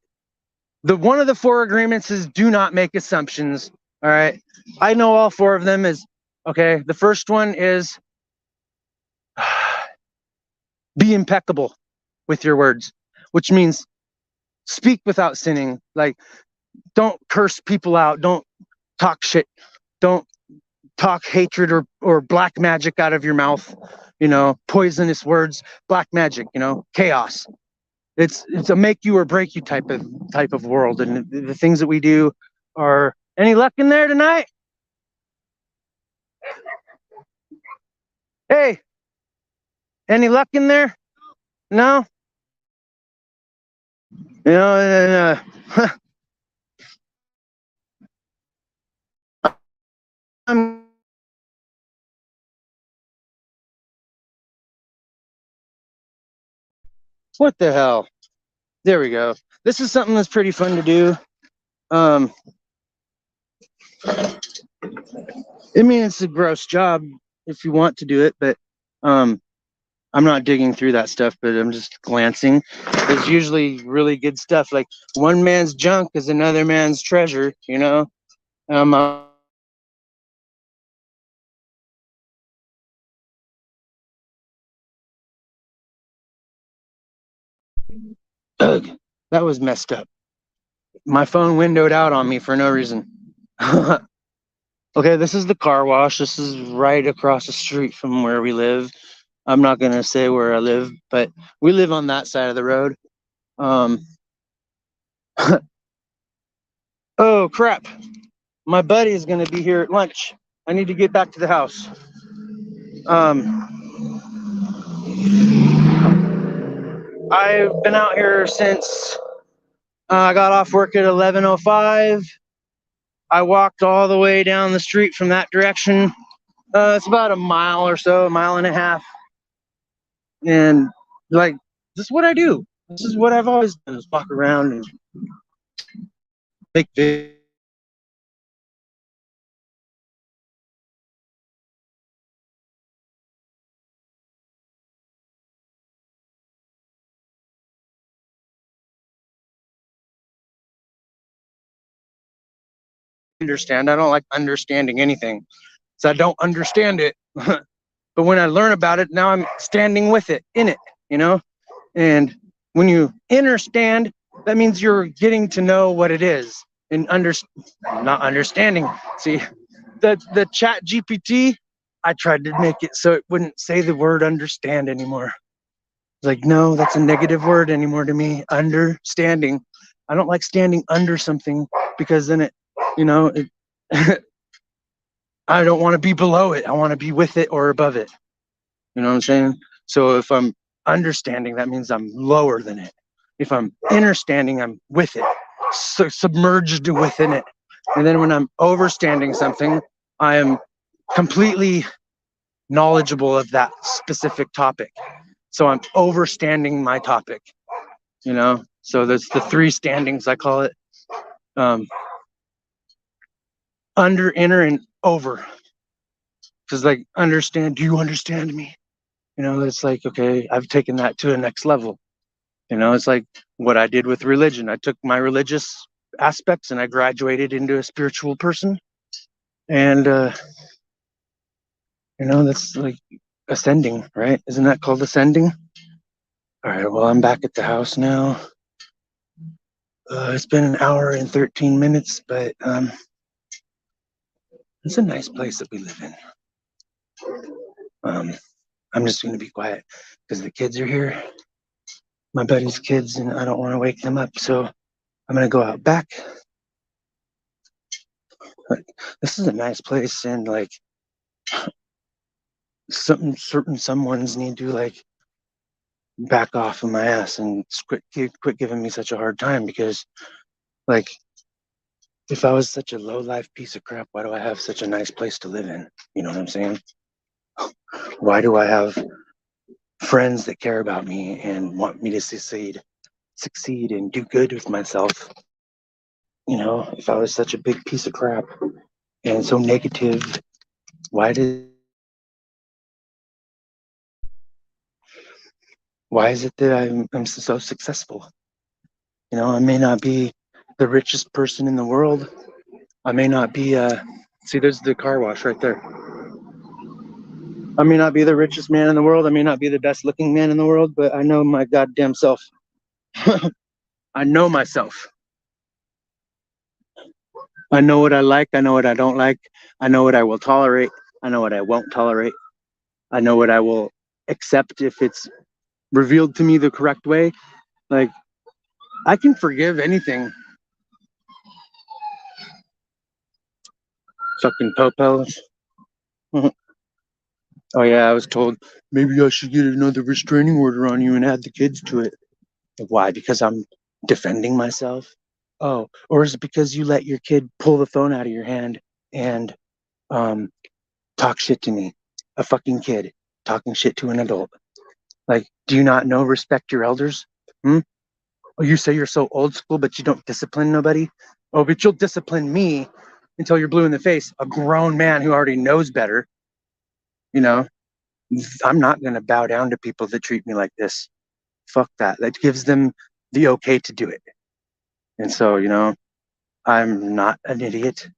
The one of the 4 agreements is do not make assumptions. All right. I know all 4 of them is okay. The first one is be impeccable with your words, which means speak without sinning. Like, don't curse people out. Don't talk shit. Don't talk hatred or black magic out of your mouth. You know, poisonous words, black magic, you know, chaos. It's a make you or break you type of world. And the things that we do are, any luck in there tonight? Hey, any luck in there? No? You know, I'm what the hell? There we go. This is something that's pretty fun to do. I mean, it's a gross job if you want to do it, but I'm not digging through that stuff, but I'm just glancing. There's usually really good stuff. Like one man's junk is another man's treasure, you know? Ugh, that was messed up. My phone windowed out on me for no reason. Okay, this is the car wash. This is right across the street from where we live. I'm not gonna say where I live, but we live on that side of the road. Oh crap! My buddy is gonna be here at lunch. I need to get back to the house. I've been out here since I got off work at 11:05. I walked all the way down the street from that direction. It's about a mile or so, a mile and a half. And like, this is what I do. This is what I've always done, is walk around and make videos. Understand. I don't like understanding anything. So I don't understand it. But when I learn about it, now I'm standing with it, in it, you know? And when you innerstand, that means you're getting to know what it is and not understanding. See, the chat GPT, I tried to make it so it wouldn't say the word understand anymore. It's like, no, that's a negative word anymore to me. Understanding. I don't like standing under something, because then it, you know, it, I don't want to be below it. I want to be with it or above it. You know what I'm saying? So if I'm understanding, that means I'm lower than it. If I'm understanding, I'm with it, submerged within it. And then when I'm overstanding something, I am completely knowledgeable of that specific topic. So I'm overstanding my topic, you know? So there's the three standings, I call it. Under, inner, and over. Because like, understand, do you understand me? You know, it's like, okay, I've taken that to a next level. You know, it's like what I did with religion. I took my religious aspects and I graduated into a spiritual person. And, you know, that's like ascending, right? Isn't that called ascending? All right, well, I'm back at the house now. It's been an hour and 13 minutes, but it's a nice place that we live in. I'm just going to be quiet because the kids are here, my buddy's kids, and I don't want to wake them up. So I'm going to go out back. But this is a nice place, and like certain someones need to like back off of my ass and quit giving me such a hard time, because like if I was such a low life piece of crap, why do I have such a nice place to live in? You know what I'm saying? Why do I have friends that care about me and want me to succeed and do good with myself? You know, if I was such a big piece of crap and so negative, why is it that I'm so successful? You know, I may not be the richest person in the world. I may not be see, there's the car wash right there. I may not be the richest man in the world. I may not be the best looking man in the world, but I know my goddamn self. I know myself. I know what I like. I know what I don't like. I know what I will tolerate. I know what I won't tolerate. I know what I will accept if it's revealed to me the correct way. Like, I can forgive anything. Fucking popos. Oh yeah, I was told maybe I should get another restraining order on you and add the kids to it. Why? Because I'm defending myself? Oh, or is it because you let your kid pull the phone out of your hand and um, talk shit to me? A fucking kid talking shit to an adult. Like, do you not know respect your elders? Hmm? Oh, you say you're so old school, but you don't discipline nobody? Oh, but you'll discipline me until you're blue in the face. A grown man who already knows better. You know, I'm not going to bow down to people that treat me like this. Fuck that. That gives them the okay to do it. And so, you know, I'm not an idiot.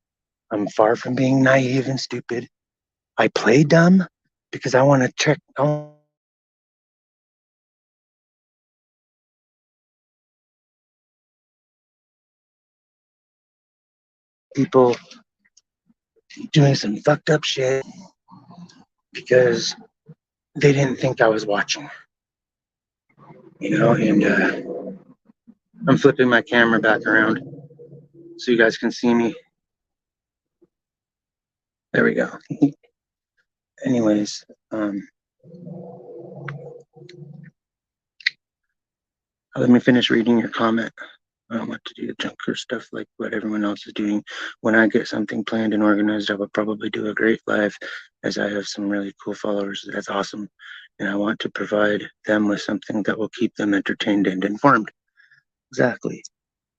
I'm far from being naive and stupid. I play dumb because I want to check. People doing some fucked up shit because they didn't think I was watching, you know. And I'm flipping my camera back around so you guys can see me. There we go. Anyways, let me finish reading your comment. I don't want to do the junker stuff like what everyone else is doing. When I get something planned and organized, I will probably do a great live, as I have some really cool followers. That's awesome. And I want to provide them with something that will keep them entertained and informed. Exactly.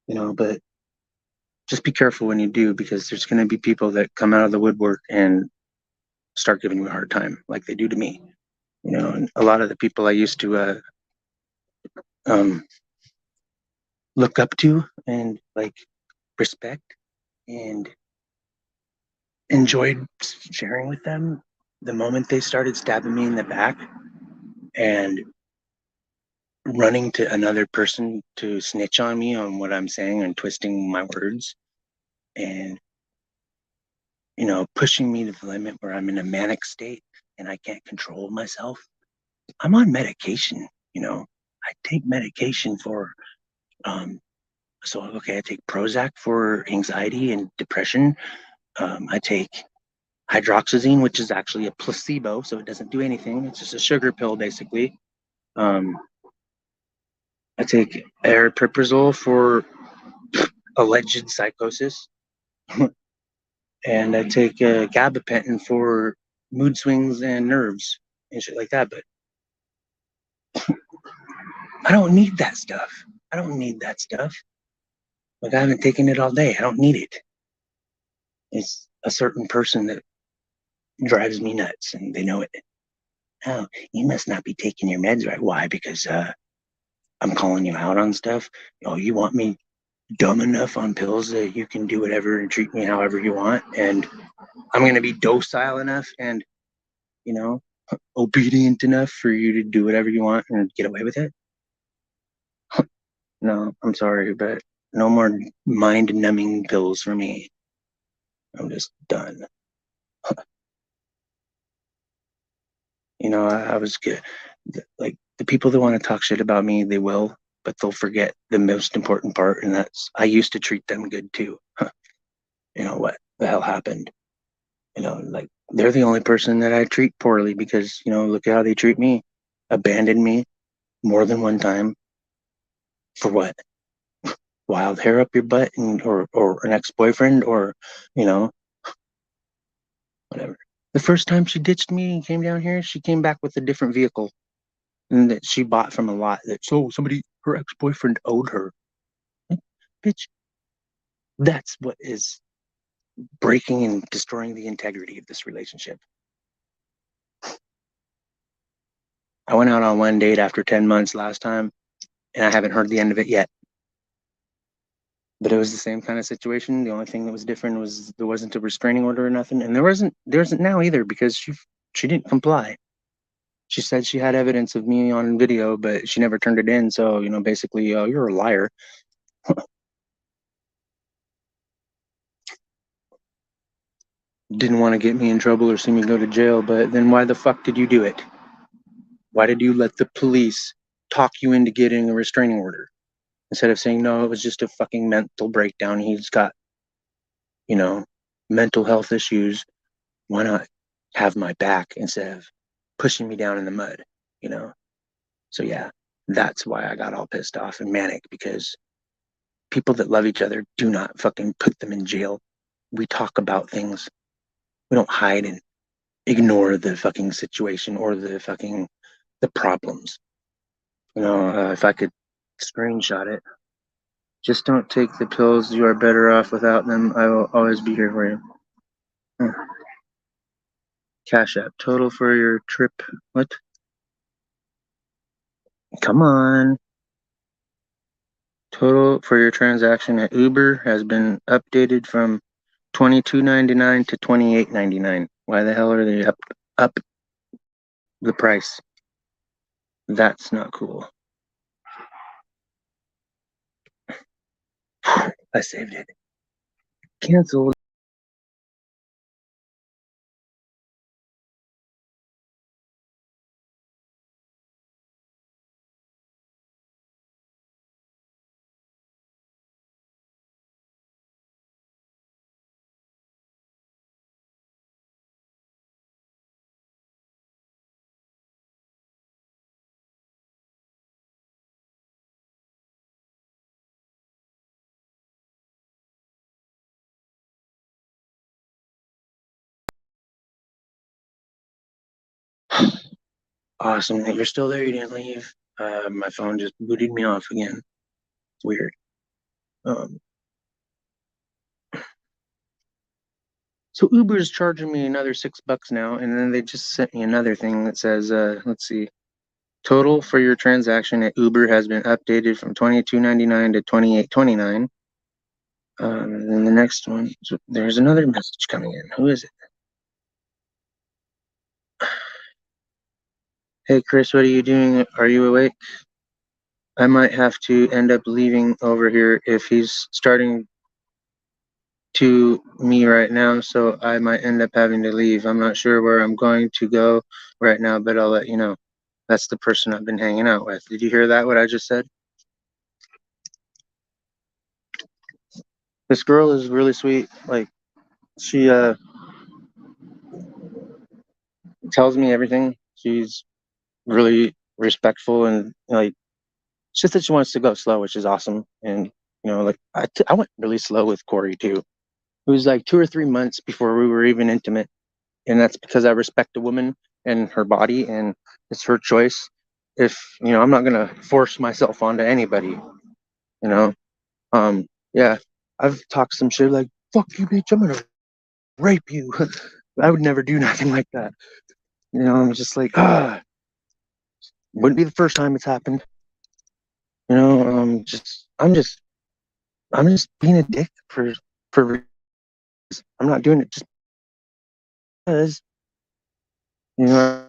You know, but just be careful when you do, because there's going to be people that come out of the woodwork and start giving you a hard time like they do to me. You know, and a lot of the people I used to um, look up to and like respect and enjoyed sharing with them, the moment they started stabbing me in the back and running to another person to snitch on me on what I'm saying and twisting my words and, you know, pushing me to the limit where I'm in a manic state and I can't control myself. I'm on medication, you know. I take medication for so okay, I take Prozac for anxiety and depression. I take hydroxyzine, which is actually a placebo, so it doesn't do anything. It's just a sugar pill, basically. I take aripiprazole for alleged psychosis, and I take gabapentin for mood swings and nerves and shit like that. But I don't need that stuff. I don't need that stuff. Like, I haven't taken it all day. I don't need it. It's a certain person that drives me nuts, and they know it. Oh, you must not be taking your meds right. Why? Because I'm calling you out on stuff. Oh, you want me dumb enough on pills that you can do whatever and treat me however you want, and I'm gonna be docile enough and, you know, obedient enough for you to do whatever you want and get away with it. No, I'm sorry, but no more mind numbing pills for me. I'm just done. I was good. Like, the people that want to talk shit about me, they will, but they'll forget the most important part, and that's I used to treat them good too. What the hell happened? Like, they're the only person that I treat poorly because, look at how they treat me. Abandoned me more than one time. For what? Wild hair up your butt, or an ex-boyfriend, or, you know, whatever. The first time she ditched me and came down here, she came back with a different vehicle, and that she bought from a lot that, so somebody, her ex-boyfriend owed her. Like, bitch, that's what is breaking and destroying the integrity of this relationship. I went out on one date after 10 months last time, and I haven't heard the end of it yet. But it was the same kind of situation. The only thing that was different was there wasn't a restraining order or nothing, and there isn't now either, because she didn't comply. She said she had evidence of me on video, but she never turned it in. So, basically, you're a liar. Didn't want to get me in trouble or see me go to jail, but then why the fuck did you do it? Why did you let the police talk you into getting a restraining order instead of saying, no, it was just a fucking mental breakdown? He's got, mental health issues. Why not have my back instead of pushing me down in the mud, you know? So, yeah, that's why I got all pissed off and manic, because people that love each other do not fucking put them in jail. We talk about things. We don't hide and ignore the fucking situation or the problems. If I could screenshot it, just don't take the pills. You are better off without them. I will always be here for you. Cash App total for your trip. What? Come on. Total for your transaction at Uber has been updated from $22.99 to $28.99. Why the hell are they up the price? That's not cool. I saved it. Canceled. Awesome that you're still there. You didn't leave. My phone just booted me off again. It's weird. Um, so Uber's charging me another $6 now, and then they just sent me another thing that says, let's see, total for your transaction at Uber has been updated from $22.99 to $28.29. And then the next one, so there's another message coming in. Who is it? Hey, Chris, what are you doing? Are you awake? I might have to end up leaving over here if he's starting to me right now, so I might end up having to leave. I'm not sure where I'm going to go right now, but I'll let you know. That's the person I've been hanging out with. Did you hear that, what I just said? This girl is really sweet. Like, she tells me everything. She's really respectful, and like it's just that she wants to go slow, which is awesome. And like I went really slow with Corey too. It was like 2 or 3 months before we were even intimate, and that's because I respect a woman and her body, and it's her choice. If I'm not gonna force myself onto anybody. You know, yeah, I've talked some shit like "fuck you, bitch, I'm gonna rape you." I would never do nothing like that. I'm just like, wouldn't be the first time it's happened. I'm just being a dick for. I'm not doing it just because. You know,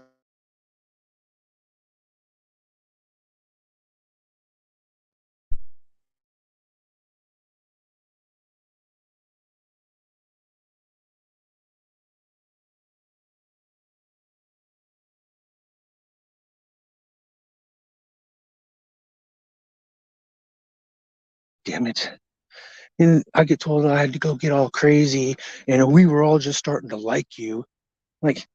damn it. And I get told I had to go get all crazy, and we were all just starting to like you. Like,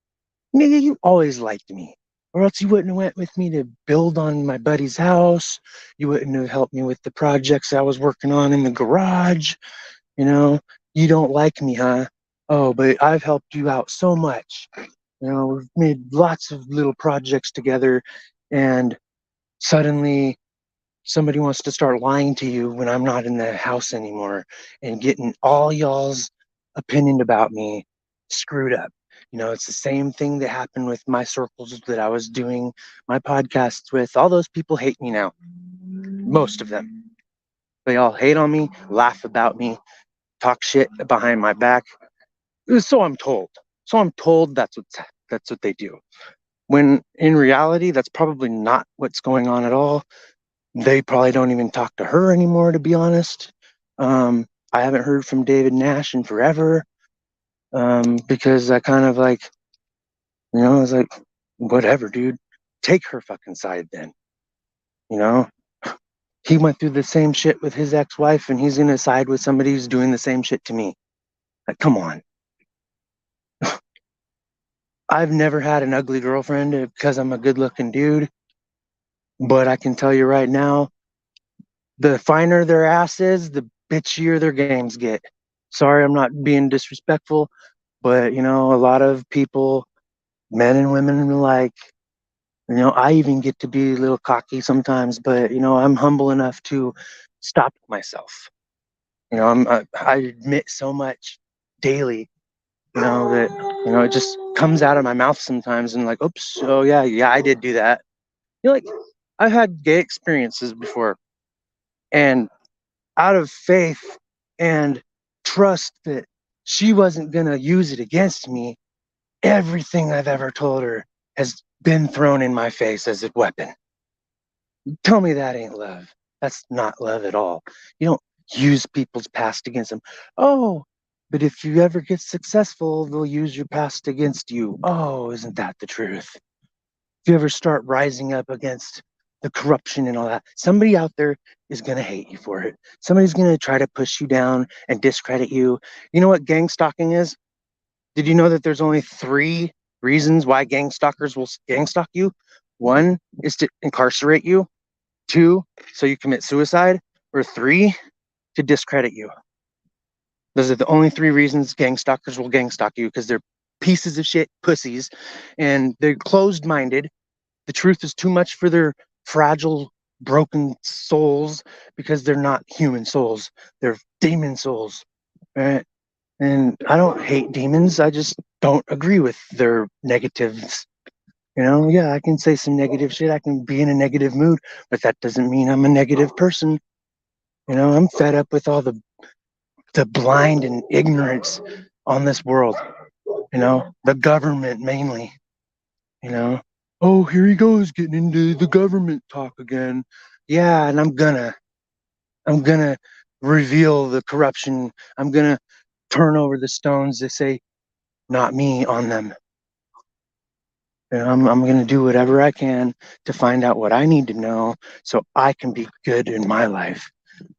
nigga, you always liked me. Or else you wouldn't have went with me to build on my buddy's house. You wouldn't have helped me with the projects I was working on in the garage. You know, you don't like me, huh? Oh, but I've helped you out so much. We've made lots of little projects together, and suddenly somebody wants to start lying to you when I'm not in the house anymore and getting all y'all's opinion about me screwed up. It's the same thing that happened with my circles that I was doing my podcasts with. All those people hate me now. Most of them. They all hate on me, laugh about me, talk shit behind my back. So I'm told. So I'm told that's what they do. When in reality, that's probably not what's going on at all. They probably don't even talk to her anymore, to be honest. I haven't heard from David Nash in forever, because I kind of like, I was like, whatever, dude. Take her fucking side then. You know, he went through the same shit with his ex-wife, and he's gonna side with somebody who's doing the same shit to me. Like, come on. I've never had an ugly girlfriend because I'm a good-looking dude, but I can tell you right now, the finer their ass is, the bitchier their games get. Sorry, I'm not being disrespectful, but a lot of people, men and women alike, I even get to be a little cocky sometimes, but I'm humble enough to stop myself. I admit so much daily, that it just comes out of my mouth sometimes, and like, oops, oh yeah, I did do that. Like, I've had gay experiences before, and out of faith and trust that she wasn't gonna use it against me, everything I've ever told her has been thrown in my face as a weapon. Tell me that ain't love. That's not love at all. You don't use people's past against them. Oh, but if you ever get successful, they'll use your past against you. Oh, isn't that the truth? If you ever start rising up against the corruption and all that, somebody out there is going to hate you for it. Somebody's going to try to push you down and discredit you. You know what gang stalking is? Did you know that there's only 3 reasons why gang stalkers will gang stalk you? One is to incarcerate you. 2, so you commit suicide. Or 3, to discredit you. Those are the only 3 reasons gang stalkers will gang stalk you, because they're pieces of shit pussies, and they're closed minded. The truth is too much for their fragile, broken souls, because they're not human souls. They're demon souls. Right? And I don't hate demons. I just don't agree with their negatives. Yeah, I can say some negative shit. I can be in a negative mood, but that doesn't mean I'm a negative person. I'm fed up with all the blind and ignorance on this world. The government mainly. You know, oh, here he goes getting into the government talk again. Yeah, and I'm gonna reveal the corruption. I'm gonna turn over the stones that say not me on them. I'm gonna do whatever I can to find out what I need to know so I can be good in my life.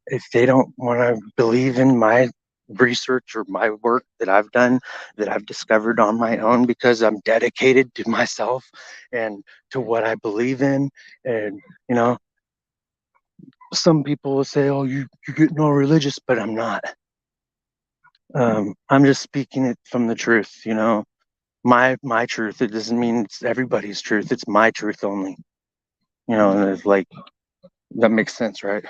If they don't want to believe in my research or my work that I've done, that I've discovered on my own, because I'm dedicated to myself and to what I believe in. And, you know, some people will say, oh, you're getting all religious, but I'm not. I'm just speaking it from the truth, you know. My truth. It doesn't mean it's everybody's truth. It's my truth only. You know, and it's like that makes sense, right?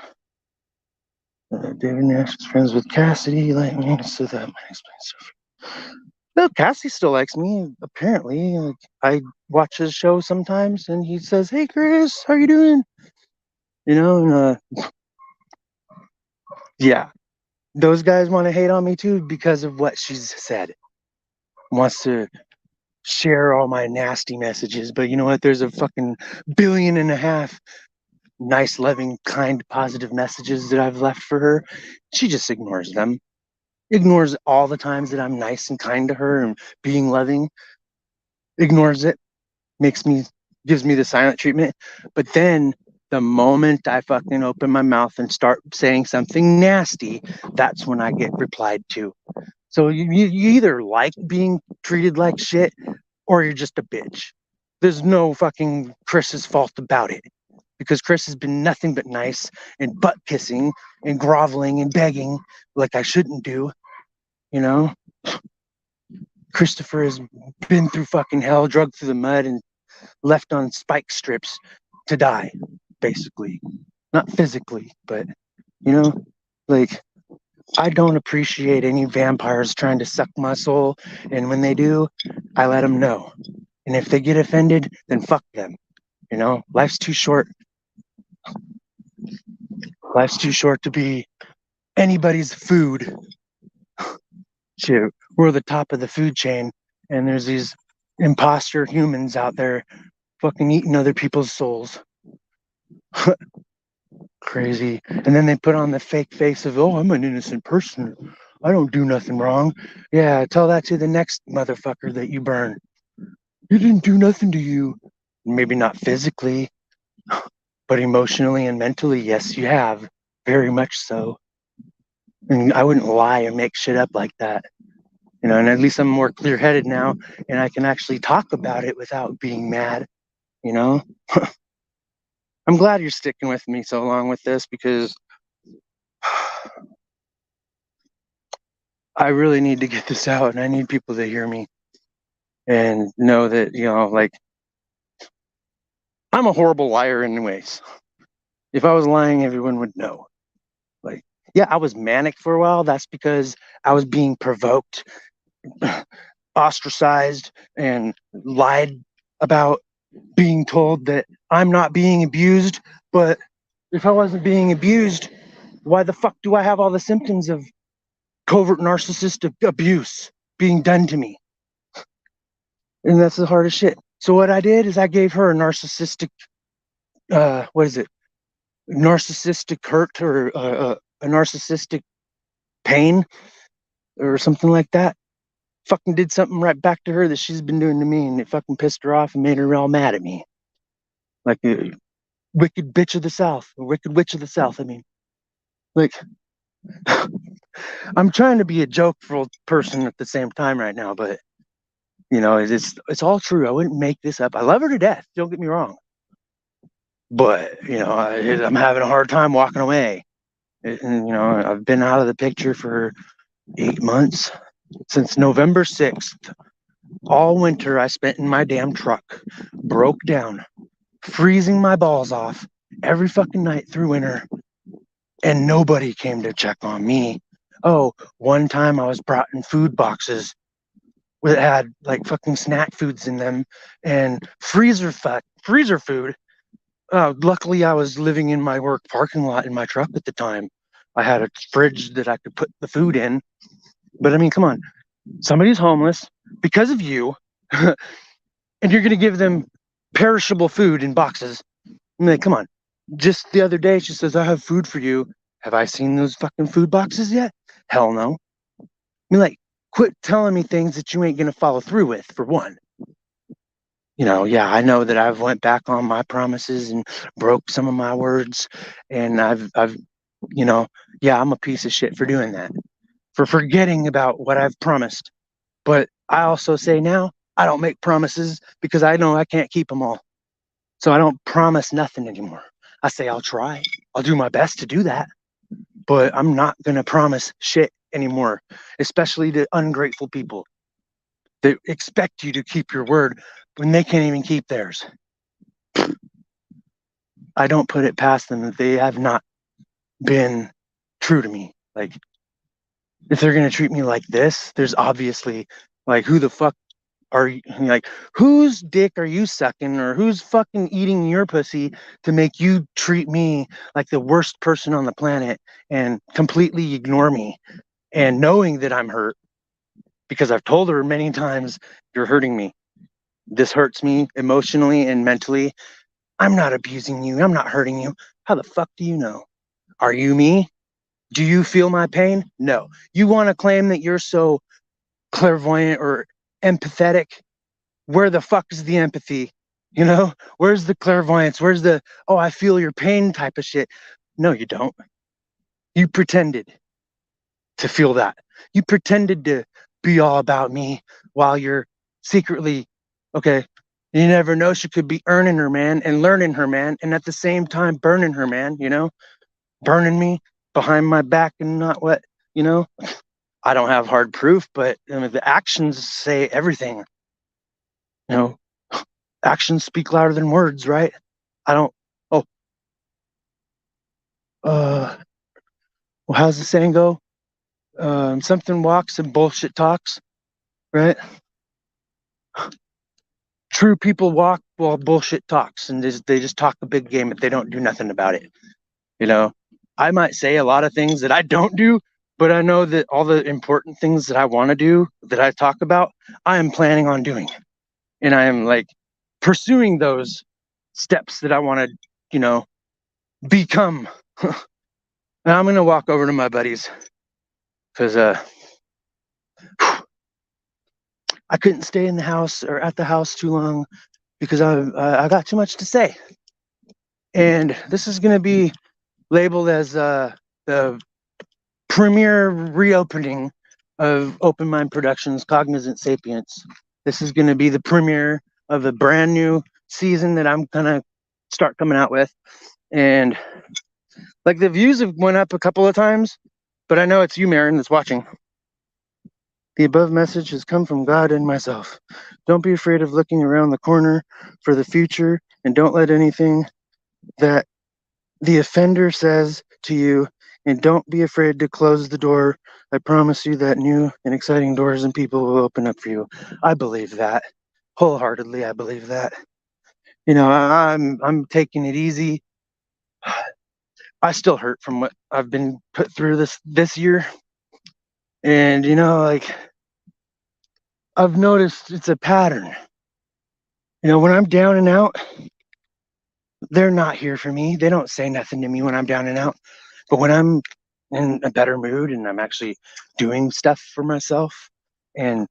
David Nash is friends with Cassidy, like me, so that might explain stuff. No, Cassie still likes me. Apparently, like, I watch his show sometimes, and he says, "Hey, Chris, how you doing?" You know, and yeah, those guys want to hate on me too because of what she's said. Wants to share all my nasty messages, but you know what? There's a fucking 1.5 billion nice, loving, kind, positive messages that I've left for her. She just ignores them. Ignores all the times that I'm nice and kind to her and being loving. Ignores it. Makes me, gives me the silent treatment. But then the moment I fucking open my mouth and start saying something nasty, that's when I get replied to. So you either like being treated like shit or you're just a bitch. There's no fucking Chris's fault about it, because Chris has been nothing but nice and butt kissing and groveling and begging like I shouldn't do, you know? Christopher has been through fucking hell, drugged through the mud, and left on spike strips to die, basically. Not physically, but, you know, like, I don't appreciate any vampires trying to suck my soul. And when they do, I let them know. And if they get offended, then fuck them. You know, life's too short. Life's too short to be anybody's food. Shit, we're the top of the food chain, and there's these imposter humans out there fucking eating other people's souls. Crazy. And then they put on the fake face of, oh, I'm an innocent person. I don't do nothing wrong. Yeah, tell that to the next motherfucker that you burn. You didn't do nothing to you. Maybe not physically, but emotionally and mentally, yes, you have. Very much so. And I wouldn't lie and make shit up like that. You know, and at least I'm more clear headed now, and I can actually talk about it without being mad, you know? I'm glad you're sticking with me so long with this, because I really need to get this out, and I need people to hear me and know that, you know, like, I'm a horrible liar anyways. If I was lying, everyone would know. Like, yeah, I was manic for a while. That's because I was being provoked, ostracized, and lied about, being told that I'm not being abused. But if I wasn't being abused, why the fuck do I have all the symptoms of covert narcissistic abuse being done to me? And that's the hardest shit. So what I did is I gave her a narcissistic, what is it? Narcissistic hurt, or a narcissistic pain or something like that. Fucking did something right back to her that she's been doing to me, and it fucking pissed her off and made her all mad at me. Like a wicked bitch of the South, a wicked witch of the South. I mean, like, I'm trying to be a jokeful person at the same time right now, but you know, it's all true. I wouldn't make this up. I love her to death. Don't get me wrong, but you know, I'm having a hard time walking away. And you know, I've been out of the picture for 8 months, since November 6th. All winter I spent in my damn truck, broke down, freezing my balls off every fucking night through winter, and nobody came to check on me. Oh, one time I was brought in food boxes that had like fucking snack foods in them and freezer food. Luckily, I was living in my work parking lot in my truck at the time. I had a fridge that I could put the food in. But I mean, come on, somebody's homeless because of you, and you're gonna give them perishable food in boxes. I mean, like, come on. Just the other day, she says, I have food for you. Have I seen those fucking food boxes yet? Hell no. I mean, like, quit telling me things that you ain't gonna follow through with, for one. You know, yeah, I know that I've went back on my promises and broke some of my words, and I've, you know, yeah, I'm a piece of shit for doing that. for forgetting about what I've promised. But I also say now, I don't make promises because I know I can't keep them all. So I don't promise nothing anymore. I say I'll try. I'll do my best to do that. But I'm not going to promise shit anymore, especially to ungrateful people that expect you to keep your word when they can't even keep theirs. I don't put it past them that they have not been true to me. Like, if they're going to treat me like this, there's obviously, like, who the fuck are you, like, whose dick are you sucking, or who's fucking eating your pussy to make you treat me like the worst person on the planet and completely ignore me, and knowing that I'm hurt because I've told her many times, you're hurting me. This hurts me emotionally and mentally. I'm not abusing you. I'm not hurting you. How the fuck do you know? Are you me? Do you feel my pain? No. You want to claim that you're so clairvoyant or empathetic? Where the fuck is the empathy? You know, where's the clairvoyance? Where's the, oh, I feel your pain type of shit? No, you don't. You pretended to feel that. You pretended to be all about me while you're secretly, okay, you never know. She could be earning her man and learning her man, and at the same time burning her man, you know, burning me behind my back and not what, you know. I don't have hard proof, but I mean, the actions say everything. You know, actions speak louder than words, right? I don't. Oh, well, how's the saying go? Something walks and bullshit talks, right? True people walk while bullshit talks, and they just talk a big game, but they don't do nothing about it. You know, I might say a lot of things that I don't do, but I know that all the important things that I want to do, that I talk about, I am planning on doing, and I am like pursuing those steps that I want to, you know, become. And I'm gonna walk over to my buddies because I couldn't stay in the house or at the house too long because I got too much to say. And this is gonna be labeled as the premiere reopening of Open Mind Productions Cognizant Sapience. This is gonna be the premiere of a brand new season that I'm gonna start coming out with. And like, the views have went up a couple of times, but I know it's you, Marin, that's watching. The above message has come from God and myself. Don't be afraid of looking around the corner for the future, and don't let anything that the offender says to you, and don't be afraid to close the door. I promise you that new and exciting doors and people will open up for you. I believe that. Wholeheartedly, I believe that. You know, I'm taking it easy. I still hurt from what I've been put through this year. And you know, like, I've noticed it's a pattern. You know, when I'm down and out, they're not here for me. They don't say nothing to me when I'm down and out. But when I'm in a better mood and I'm actually doing stuff for myself and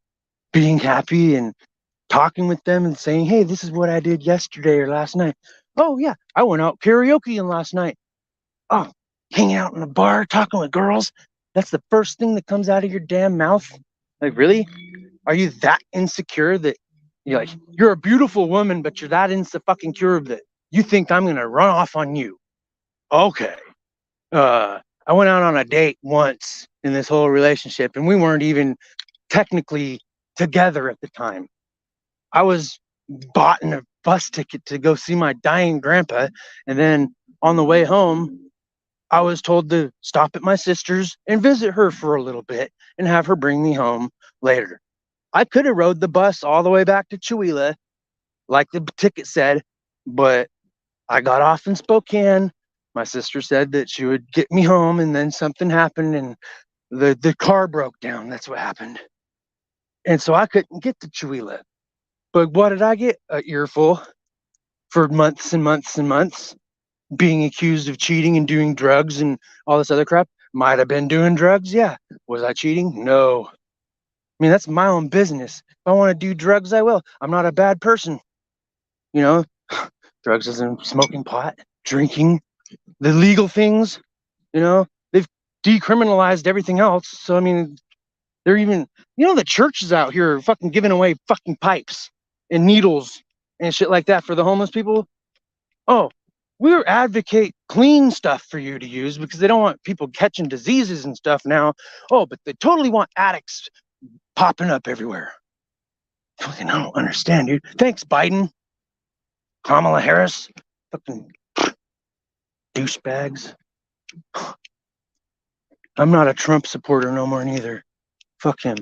being happy and talking with them and saying, hey, this is what I did yesterday or last night. Oh, yeah, I went out karaokeing last night. Oh, hanging out in a bar, talking with girls. That's the first thing that comes out of your damn mouth. Like, really? Are you that insecure that you're like, you're a beautiful woman, but you're that insecure that you think I'm going to run off on you? Okay. I went out on a date once in this whole relationship, and we weren't even technically together at the time. I was bought in a bus ticket to go see my dying grandpa, and then on the way home, I was told to stop at my sister's and visit her for a little bit and have her bring me home later. I could have rode the bus all the way back to Chihuahua, like the ticket said, but I got off in Spokane. My sister said that she would get me home, and then something happened, and the car broke down. That's what happened. And so I couldn't get to Chihuahua. But what did I get? An earful for months and months and months, being accused of cheating and doing drugs and all this other crap. Might have been doing drugs, yeah. Was I cheating? No. I mean, that's my own business. If I want to do drugs, I will. I'm not a bad person. You know, drugs isn't smoking pot, drinking, the legal things, you know, they've decriminalized everything else. So, I mean, they're even, the churches out here are fucking giving away fucking pipes and needles and shit like that for the homeless people. Oh, we advocate clean stuff for you to use because they don't want people catching diseases and stuff now. Oh, but they totally want addicts popping up everywhere. Fucking, I don't understand, dude. Thanks, Biden. Kamala Harris. Fucking douchebags. I'm not a Trump supporter no more neither. Fuck him.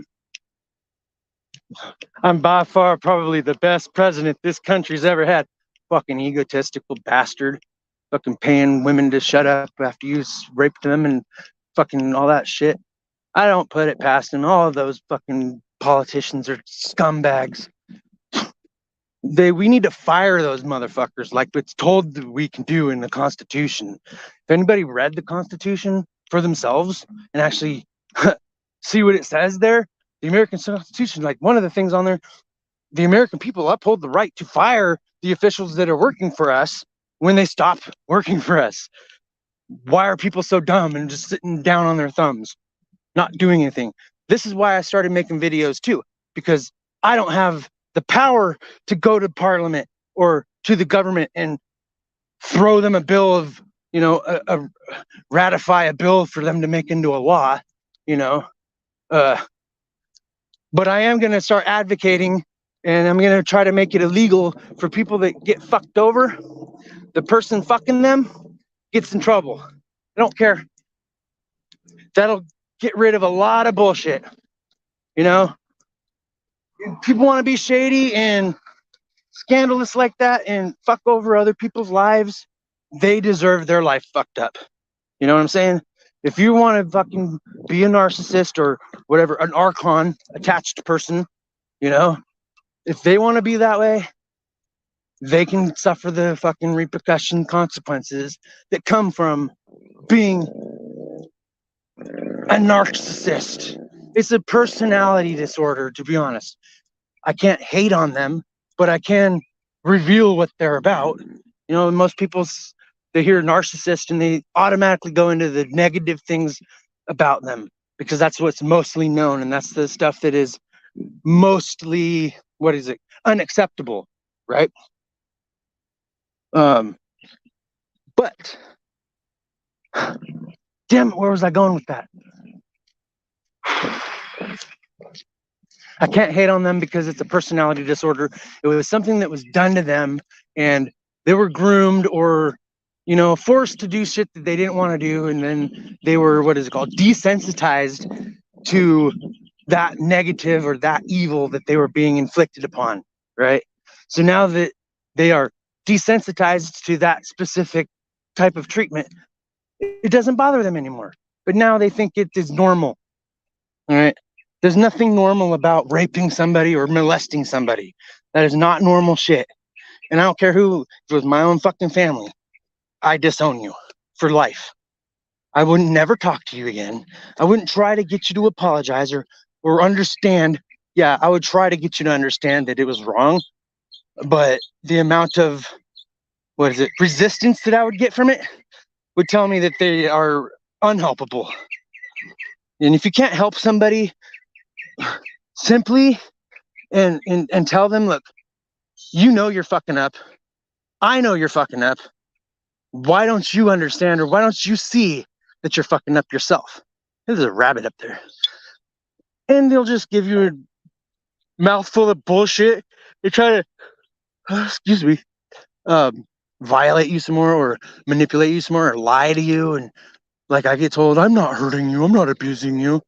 I'm by far probably the best president this country's ever had. Fucking egotistical bastard. Fucking paying women to shut up after you raped them and fucking all that shit. I don't put it past him. All of those fucking politicians are scumbags. We need to fire those motherfuckers like it's told that we can do in the Constitution. If anybody read the Constitution for themselves and actually see what it says there, the American Constitution, like one of the things on there, the American people uphold the right to fire the officials that are working for us when they stop working for us. Why are people so dumb and just sitting down on their thumbs, not doing anything? This is why I started making videos too, because I don't have the power to go to Parliament or to the government and throw them a bill of, ratify a bill for them to make into a law, but I am going to start advocating, and I'm going to try to make it illegal for people that get fucked over. The person fucking them gets in trouble. I don't care. That'll get rid of a lot of bullshit. People want to be shady and scandalous like that and fuck over other people's lives. They deserve their life fucked up. You know what I'm saying? If you want to fucking be a narcissist or whatever, an archon attached person, if they want to be that way, they can suffer the fucking repercussion consequences that come from being a narcissist. It's a personality disorder, to be honest. I can't hate on them, but I can reveal what they're about. Most people, they hear narcissist and they automatically go into the negative things about them because that's what's mostly known, and that's the stuff that is mostly, unacceptable, right? But damn it, where was I going with that? I can't hate on them because it's a personality disorder. It was something that was done to them, and they were groomed or, forced to do shit that they didn't want to do, and then they were, desensitized to that negative or that evil that they were being inflicted upon, right? So now that they are desensitized to that specific type of treatment, it doesn't bother them anymore. But now they think it is normal, all right? There's nothing normal about raping somebody or molesting somebody. That is not normal shit. And I don't care who, if it was my own fucking family, I disown you for life. I wouldn't never talk to you again. I wouldn't try to get you to apologize or understand. Yeah, I would try to get you to understand that it was wrong. But the amount of, resistance that I would get from it would tell me that they are unhelpable. And if you can't help somebody simply and tell them, look, you're fucking up. I know you're fucking up. Why don't you understand, or why don't you see that you're fucking up yourself? There's a rabbit up there. And they'll just give you a mouthful of bullshit. They try to, violate you some more or manipulate you some more or lie to you. And like I get told, I'm not hurting you. I'm not abusing you.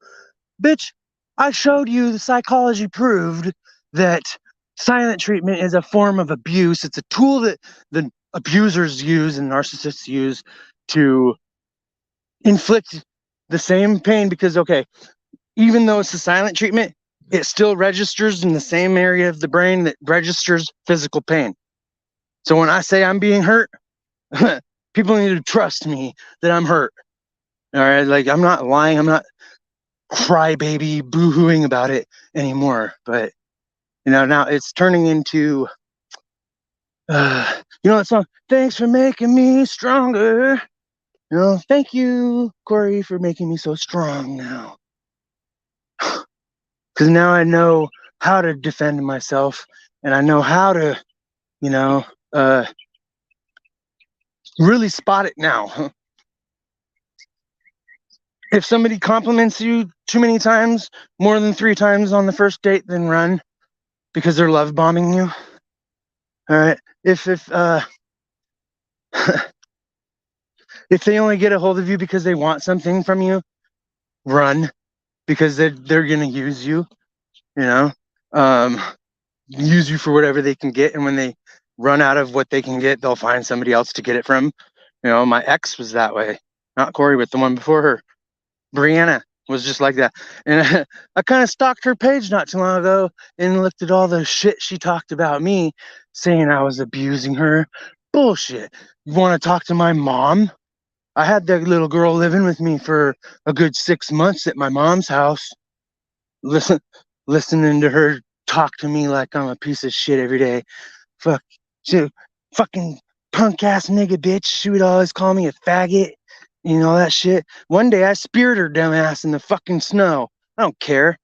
Bitch, I showed you the psychology proved that silent treatment is a form of abuse. It's a tool that the abusers use and narcissists use to inflict the same pain because, even though it's a silent treatment, it still registers in the same area of the brain that registers physical pain. So when I say I'm being hurt, people need to trust me that I'm hurt. All right, like I'm not lying. I'm not crybaby boo-hooing about it anymore. But now it's turning into, that song. Thanks for making me stronger. You know, thank you, Corey, for making me so strong now. Because now I know how to defend myself, and I know how to, you know, uh, really spot it now. If somebody compliments you too many times, more than 3 times on the first date, then run because they're love bombing you. All right. If if they only get a hold of you because they want something from you, run because they're gonna use you. You know, um, use you for whatever they can get, and when they run out of what they can get, they'll find somebody else to get it from. You know, my ex was that way. Not Corey, but the one before her. Brianna was just like that. And I kind of stalked her page not too long ago and looked at all the shit she talked about me, saying I was abusing her. Bullshit. You want to talk to my mom? I had that little girl living with me for a good 6 months at my mom's house. Listen, listening to her talk to me like I'm a piece of shit every day. Fuck, she, fucking punk ass nigga bitch. She would always call me a faggot, you know, that shit. One day I speared her dumb ass in the fucking snow. I don't care.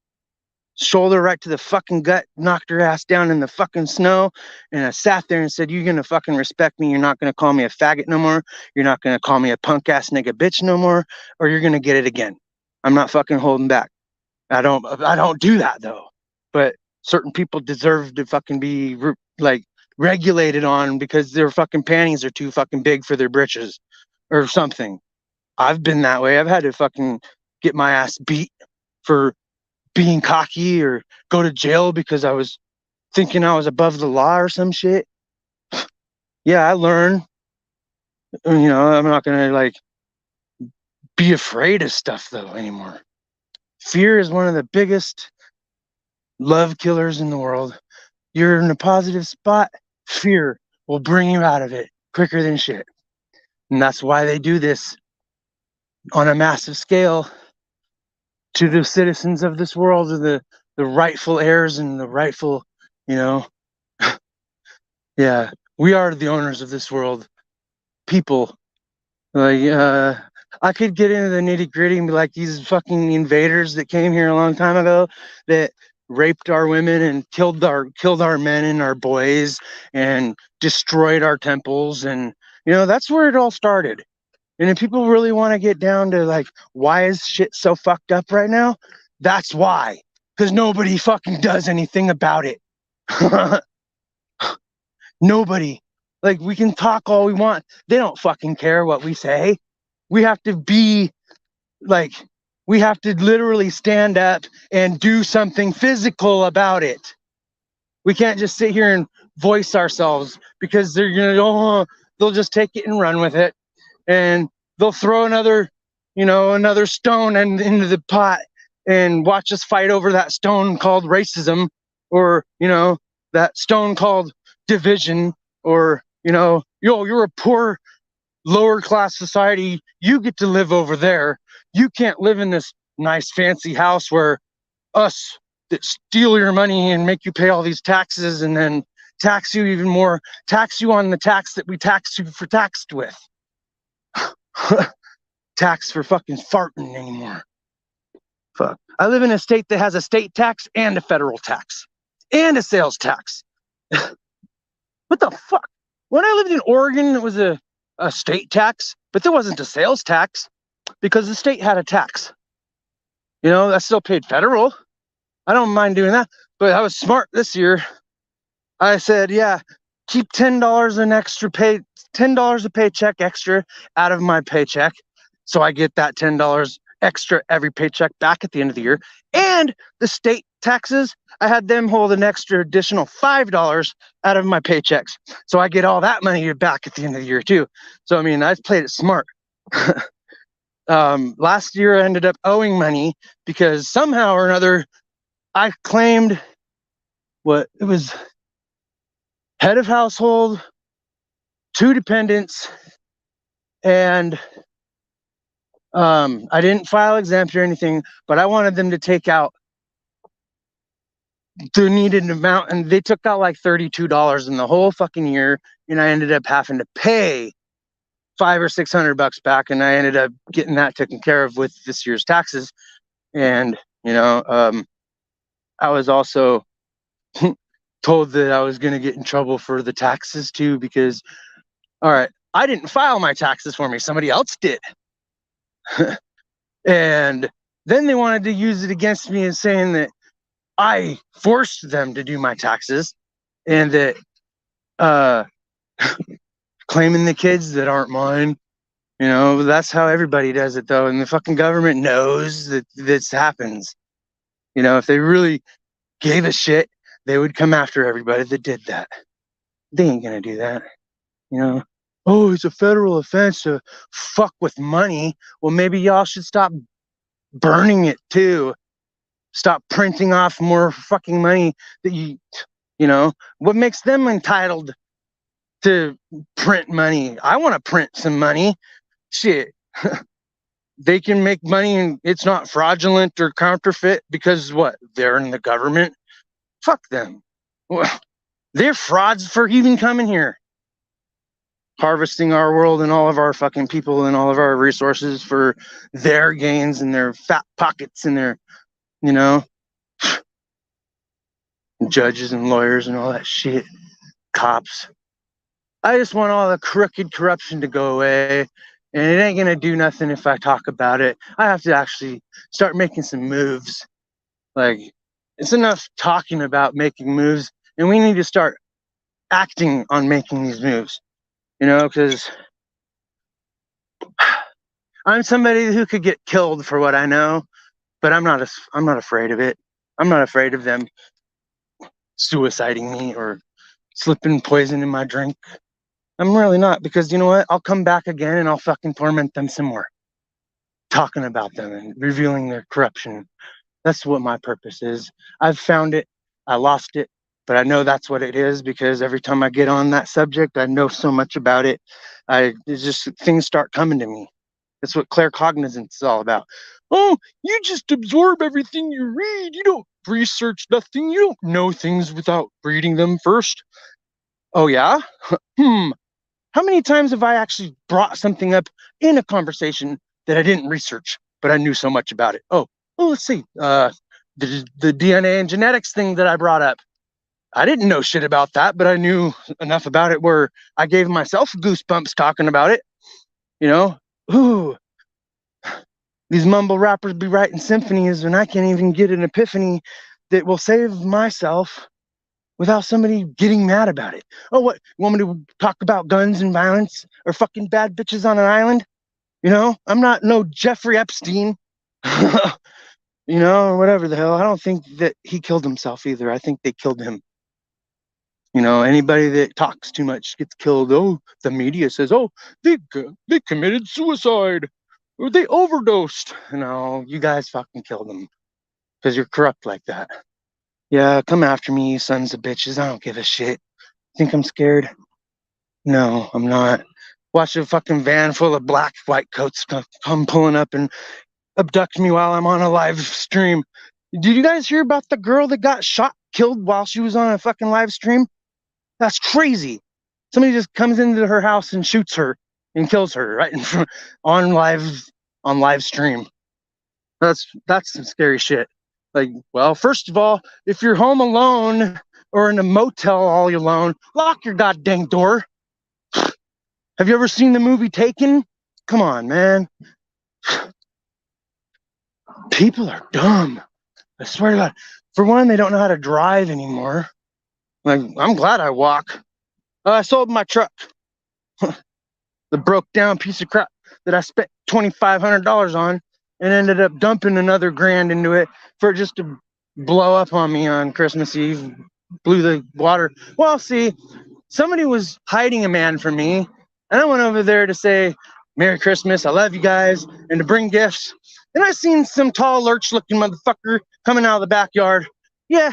Shoulder right to the fucking gut, knocked her ass down in the fucking snow. And I sat there and said, "You're gonna fucking respect me. You're not gonna call me a faggot no more. You're not gonna call me a punk ass nigga bitch no more, or you're gonna get it again. I'm not fucking holding back." I don't do that though. But certain people deserve to fucking be like regulated on because their fucking panties are too fucking big for their britches or something. I've been that way. I've had to fucking get my ass beat for being cocky or go to jail because I was thinking I was above the law or some shit. Yeah, I learned. You know, I'm not gonna like be afraid of stuff though anymore. Fear is one of the biggest love killers in the world. You're in a positive spot, fear will bring you out of it quicker than shit. And that's why they do this on a massive scale to the citizens of this world, or the rightful heirs and the rightful, you know, yeah, we are the owners of this world. People, like, I could get into the nitty gritty and be like these fucking invaders that came here a long time ago that raped our women and killed our men and our boys and destroyed our temples, and you know that's where it all started. And if people really want to get down to like why is shit so fucked up right now, that's why, because nobody fucking does anything about it. Nobody. Like we can talk all we want, they don't fucking care what we say. We have to be like, we have to literally stand up and do something physical about it. We can't just sit here and voice ourselves because they're gonna oh, they'll just take it and run with it, and they'll throw another stone into the pot and watch us fight over that stone called racism, or that stone called division, or yo, you're a poor lower class society, you get to live over there. You can't live in this nice fancy house where us that steal your money and make you pay all these taxes and then tax you even more, tax you on the tax that we tax you for taxed with. Tax for fucking farting anymore. Fuck. I live in a state that has a state tax and a federal tax and a sales tax. What the fuck? When I lived in Oregon, it was a state tax, but there wasn't a sales tax because the state had a tax. I still paid federal. I don't mind doing that, but I was smart this year. I said, yeah, keep $10 an extra pay, $10 a paycheck extra out of my paycheck. So I get that $10 extra every paycheck back at the end of the year. And the state taxes, I had them hold an extra additional $5 out of my paychecks. So I get all that money back at the end of the year too. So, I mean, I played it smart. Last year I ended up owing money because somehow or another I claimed what it was: head of household, 2 dependents, and I didn't file exempt or anything, but I wanted them to take out the needed amount, and they took out like $32 in the whole fucking year, and I ended up having to pay $500 or $600 back, and I ended up getting that taken care of with this year's taxes. And I was also told that I was going to get in trouble for the taxes too, because, all right, I didn't file my taxes for me, somebody else did. And then they wanted to use it against me and saying that I forced them to do my taxes, and that claiming the kids that aren't mine. That's how everybody does it though, and the fucking government knows that this happens. If they really gave a shit, they would come after everybody that did that. They ain't gonna do that. Oh, it's a federal offense to fuck with money. Well, maybe y'all should stop burning it too. Stop printing off more fucking money that what makes them entitled to print money? I want to print some money. Shit. They can make money and it's not fraudulent or counterfeit because what? They're in the government. Fuck them. Well, they're frauds for even coming here. Harvesting our world and all of our fucking people and all of our resources for their gains and their fat pockets and their, judges and lawyers and all that shit. Cops. I just want all the crooked corruption to go away. And it ain't gonna do nothing if I talk about it. I have to actually start making some moves. Like, it's enough talking about making moves, and we need to start acting on making these moves. Because I'm somebody who could get killed for what I know, but I'm not afraid of it. I'm not afraid of them suiciding me or slipping poison in my drink. I'm really not, because you know what? I'll come back again and I'll fucking torment them some more. Talking about them and revealing their corruption. That's what my purpose is. I've found it. I lost it, but I know that's what it is, because every time I get on that subject, I know so much about it. It's just things start coming to me. That's what claircognizance is all about. Oh, you just absorb everything you read. You don't research nothing. You don't know things without reading them first. Oh, yeah? How many times have I actually brought something up in a conversation that I didn't research, but I knew so much about it? Oh, let's see. The DNA and genetics thing that I brought up. I didn't know shit about that, but I knew enough about it where I gave myself goosebumps talking about it. Ooh, these mumble rappers be writing symphonies and I can't even get an epiphany that will save myself without somebody getting mad about it. Oh, what? You want me to talk about guns and violence or fucking bad bitches on an island? I'm not no Jeffrey Epstein, or whatever the hell. I don't think that he killed himself either. I think they killed him. Anybody that talks too much gets killed. Oh, the media says, oh, they committed suicide or they overdosed. No, you guys fucking killed them because you're corrupt like that. Yeah, come after me, you sons of bitches. I don't give a shit. Think I'm scared? No, I'm not. Watch a fucking van full of black white coats come pulling up and abduct me while I'm on a live stream. Did you guys hear about the girl that got killed while she was on a fucking live stream? That's crazy. Somebody just comes into her house and shoots her and kills her right in front on live stream. That's some scary shit. Like, well, first of all, if you're home alone or in a motel all alone, lock your goddamn door. Have you ever seen the movie Taken? Come on, man. People are dumb. I swear to God. For one, they don't know how to drive anymore. Like, I'm glad I walk. I sold my truck. The broke down piece of crap that I spent $2,500 on and ended up dumping another grand into it for it just to blow up on me on Christmas Eve. Blew the water. Well, see, somebody was hiding a man from me, and I went over there to say, Merry Christmas, I love you guys, and to bring gifts. And I seen some tall lurch-looking motherfucker coming out of the backyard. Yeah,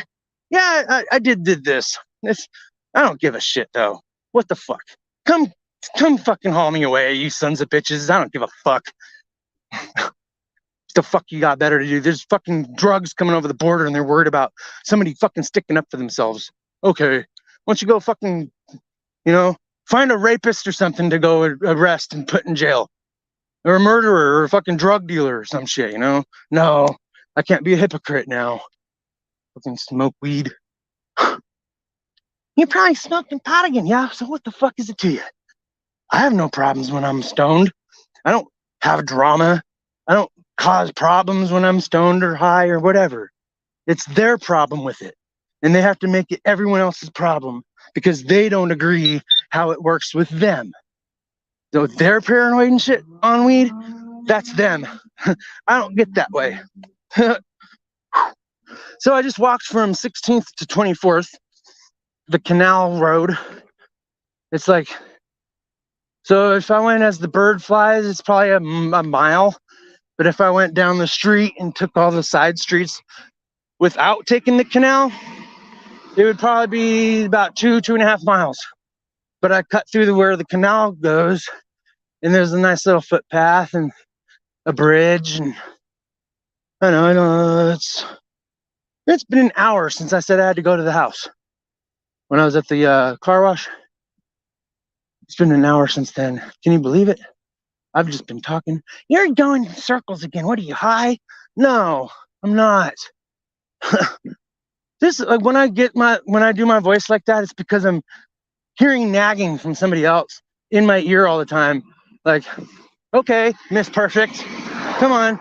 I did this. I don't give a shit, though. What the fuck? Come fucking haul me away, you sons of bitches. I don't give a fuck. What the fuck you got better to do? There's fucking drugs coming over the border and they're worried about somebody fucking sticking up for themselves. Okay, why don't you go fucking, Find a rapist or something to go arrest and put in jail. Or a murderer or a fucking drug dealer or some shit, you know? No, I can't be a hypocrite now. Fucking smoke weed. You're probably smoking pot again, yeah? So what the fuck is it to you? I have no problems when I'm stoned. I don't have drama. I don't cause problems when I'm stoned or high or whatever. It's their problem with it. And they have to make it everyone else's problem because they don't agree how it works with them. So they're paranoid and shit on weed, that's them. I don't get that way. So I just walked from 16th to 24th, the canal road. It's like, so if I went as the bird flies, it's probably a mile. But if I went down the street and took all the side streets without taking the canal, it would probably be about 2.5 miles. But I cut through where the canal goes, and there's a nice little footpath and a bridge, and I know it's been an hour since I said I had to go to the house. When I was at the car wash, it's been an hour since then. Can you believe it? I've just been talking. You're going in circles again. What are you, high? No, I'm not. This like when I do my voice like that, it's because I'm hearing nagging from somebody else in my ear all the time. Like, okay, Miss Perfect, come on.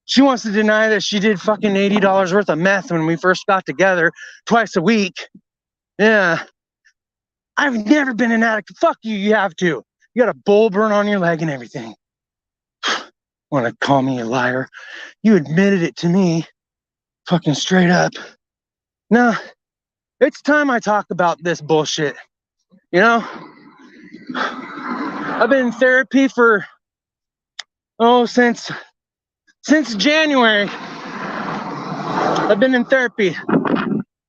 She wants to deny that she did fucking $80 worth of meth when we first got together twice a week. Yeah. I've never been an addict. Fuck you, you have to. You got a bull burn on your leg and everything. Want to call me a liar? You admitted it to me. Fucking straight up. Nah, it's time I talk about this bullshit. You know? I've been in therapy for, since January. I've been in therapy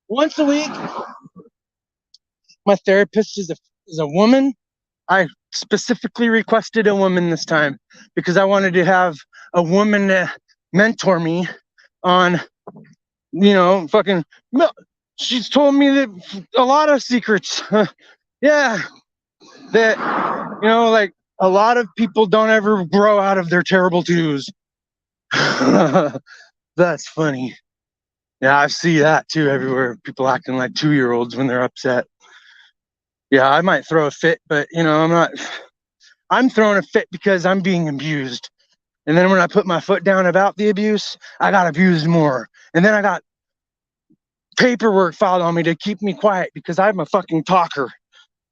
once a week. My therapist is a woman. I specifically requested a woman this time because I wanted to have a woman mentor me on, fucking. She's told me that a lot of secrets. Yeah, that like a lot of people don't ever grow out of their terrible twos. That's funny. Yeah, I see that too everywhere. People acting like 2-year-olds when they're upset. Yeah, I might throw a fit, but I'm not. I'm throwing a fit because I'm being abused. And then when I put my foot down about the abuse, I got abused more. And then I got paperwork filed on me to keep me quiet because I'm a fucking talker,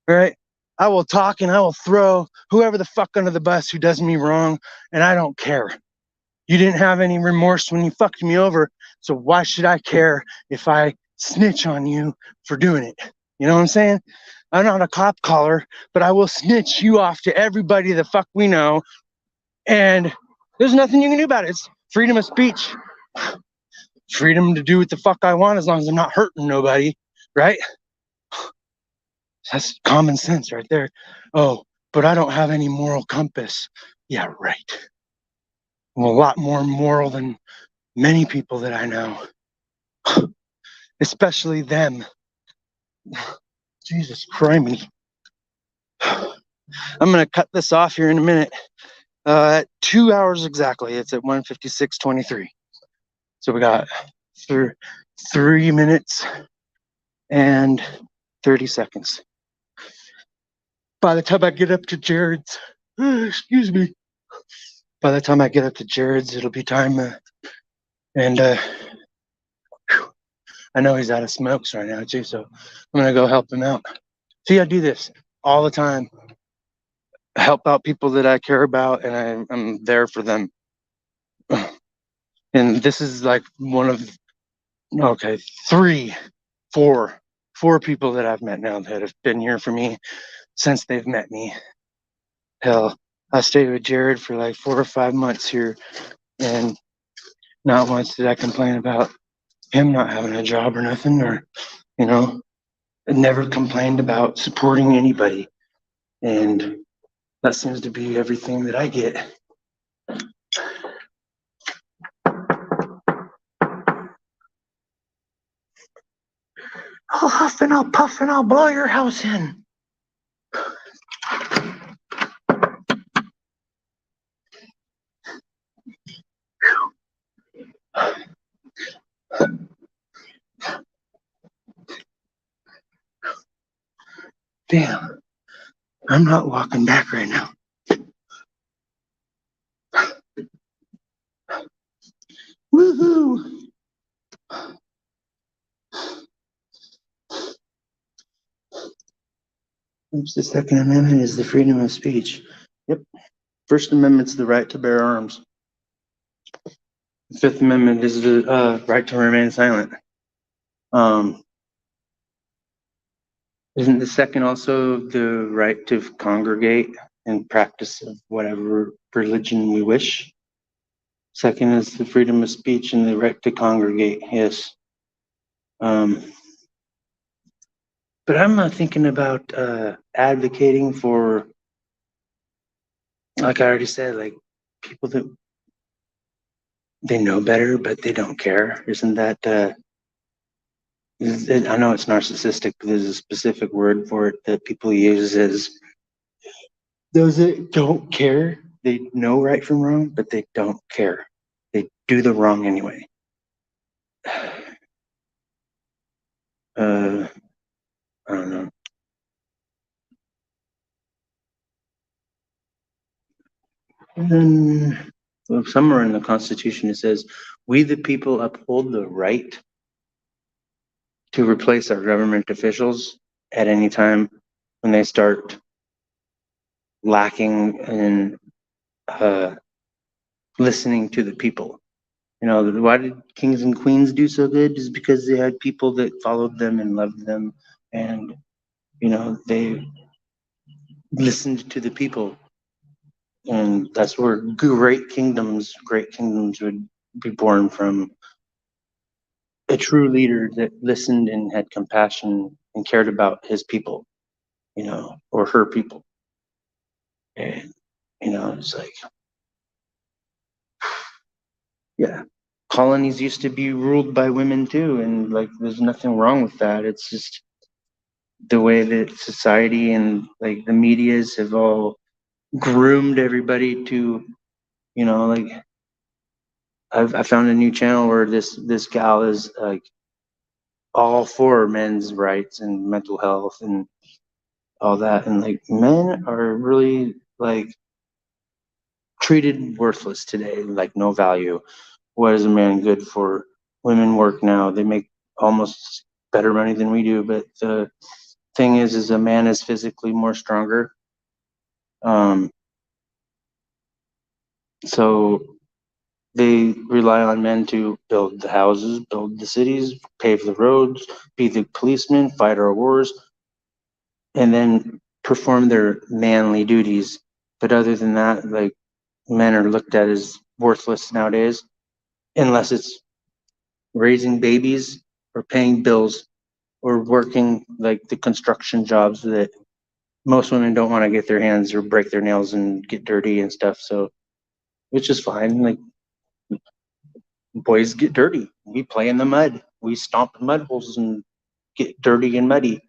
right? I will talk and I will throw whoever the fuck under the bus who does me wrong, and I don't care. You didn't have any remorse when you fucked me over, so why should I care if I snitch on you for doing it? You know what I'm saying? I'm not a cop caller, but I will snitch you off to everybody the fuck we know, and there's nothing you can do about it. It's freedom of speech. Freedom to do what the fuck I want as long as I'm not hurting nobody, right? That's common sense right there. Oh, but I don't have any moral compass. Yeah, right. I'm a lot more moral than many people that I know, especially them. Jesus Christ. I'm going to cut this off here in a minute. At 2 hours exactly. It's at 1:56:23. So we got 3 minutes and 30 seconds. By the time I get up to Jared's, excuse me. By the time I get up to Jared's, it'll be time. And I know he's out of smokes right now too, so I'm gonna go help him out. See, I do this all the time. Help out people that I care about, and I'm there for them. And this is like one of, okay, four people that I've met now that have been here for me since they've met me. Hell, I stayed with Jared for like 4 or 5 months here, and not once did I complain about him not having a job or nothing, or, I never complained about supporting anybody. And that seems to be everything that I get. I'll huff and I'll puff and I'll blow your house in. Damn, I'm not walking back right now. Woohoo! Oops, the Second Amendment is the freedom of speech. Yep. First Amendment's the right to bear arms. The Fifth Amendment is the right to remain silent. Isn't the second also the right to congregate and practice of whatever religion we wish? Second is the freedom of speech and the right to congregate, yes. But I'm not thinking about advocating for, like I already said, like people that they know better, but they don't care. Isn't that, I know it's narcissistic, but there's a specific word for it that people use is those that don't care. They know right from wrong, but they don't care. They do the wrong anyway. I don't know. And then somewhere in the Constitution it says, "We the people uphold the right to replace our government officials at any time when they start lacking in listening to the people." You know, why did kings and queens do so good? Is because they had people that followed them and loved them, and you know they listened to the people, and that's where great kingdoms would be born from. A true leader that listened and had compassion and cared about his people, you know, or her people. And, you know, it's like, yeah, colonies used to be ruled by women too. And like, there's nothing wrong with that. It's just the way that society and like the medias have all groomed everybody to, you know, like, I found a new channel where this gal is like all for men's rights and mental health and all that, and like men are really like treated worthless today, like no value. What is a man good for? Women work now; they make almost better money than we do. But the thing is a man is physically more stronger. Um, so they rely on men to build the houses, build the cities, pave the roads, be the policemen, fight our wars, and then perform their manly duties. But other than that, like men are looked at as worthless nowadays, unless it's raising babies or paying bills or working like the construction jobs that most women don't want to get their hands or break their nails and get dirty and stuff. So, which is fine. Like boys get dirty. We play in the mud. We stomp mud holes and get dirty and muddy.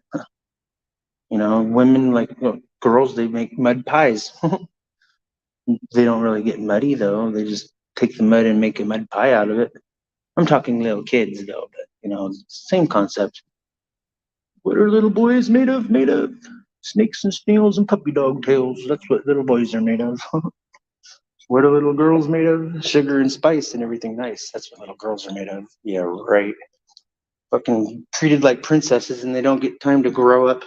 You know, women like girls, they make mud pies. They don't really get muddy though. They just take the mud and make a mud pie out of it. I'm talking little kids though, but you know, same concept. What are little boys made of? Made of snakes and snails and puppy dog tails. That's what little boys are made of. What are little girls made of? Sugar and spice and everything nice. That's what little girls are made of. Yeah, right. Fucking treated like princesses and they don't get time to grow up.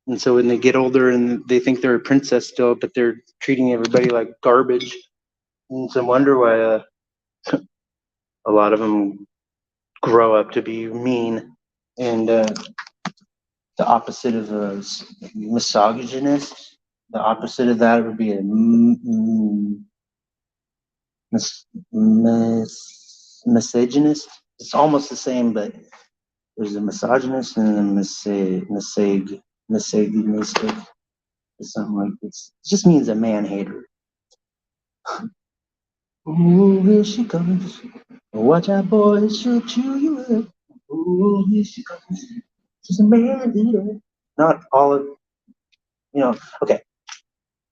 And so when they get older and they think they're a princess still, but they're treating everybody like garbage. And it's a wonder why a lot of them grow up to be mean. And the opposite of a misogynist, the opposite of that would be a misogynist. It's almost the same, but there's a misogynist and a misogynist. It's something like this. It just means a man hater. Ooh, here she comes. Watch out, boys, she'll chew you up. Ooh, here she comes. She's a man eater. Not all of, okay.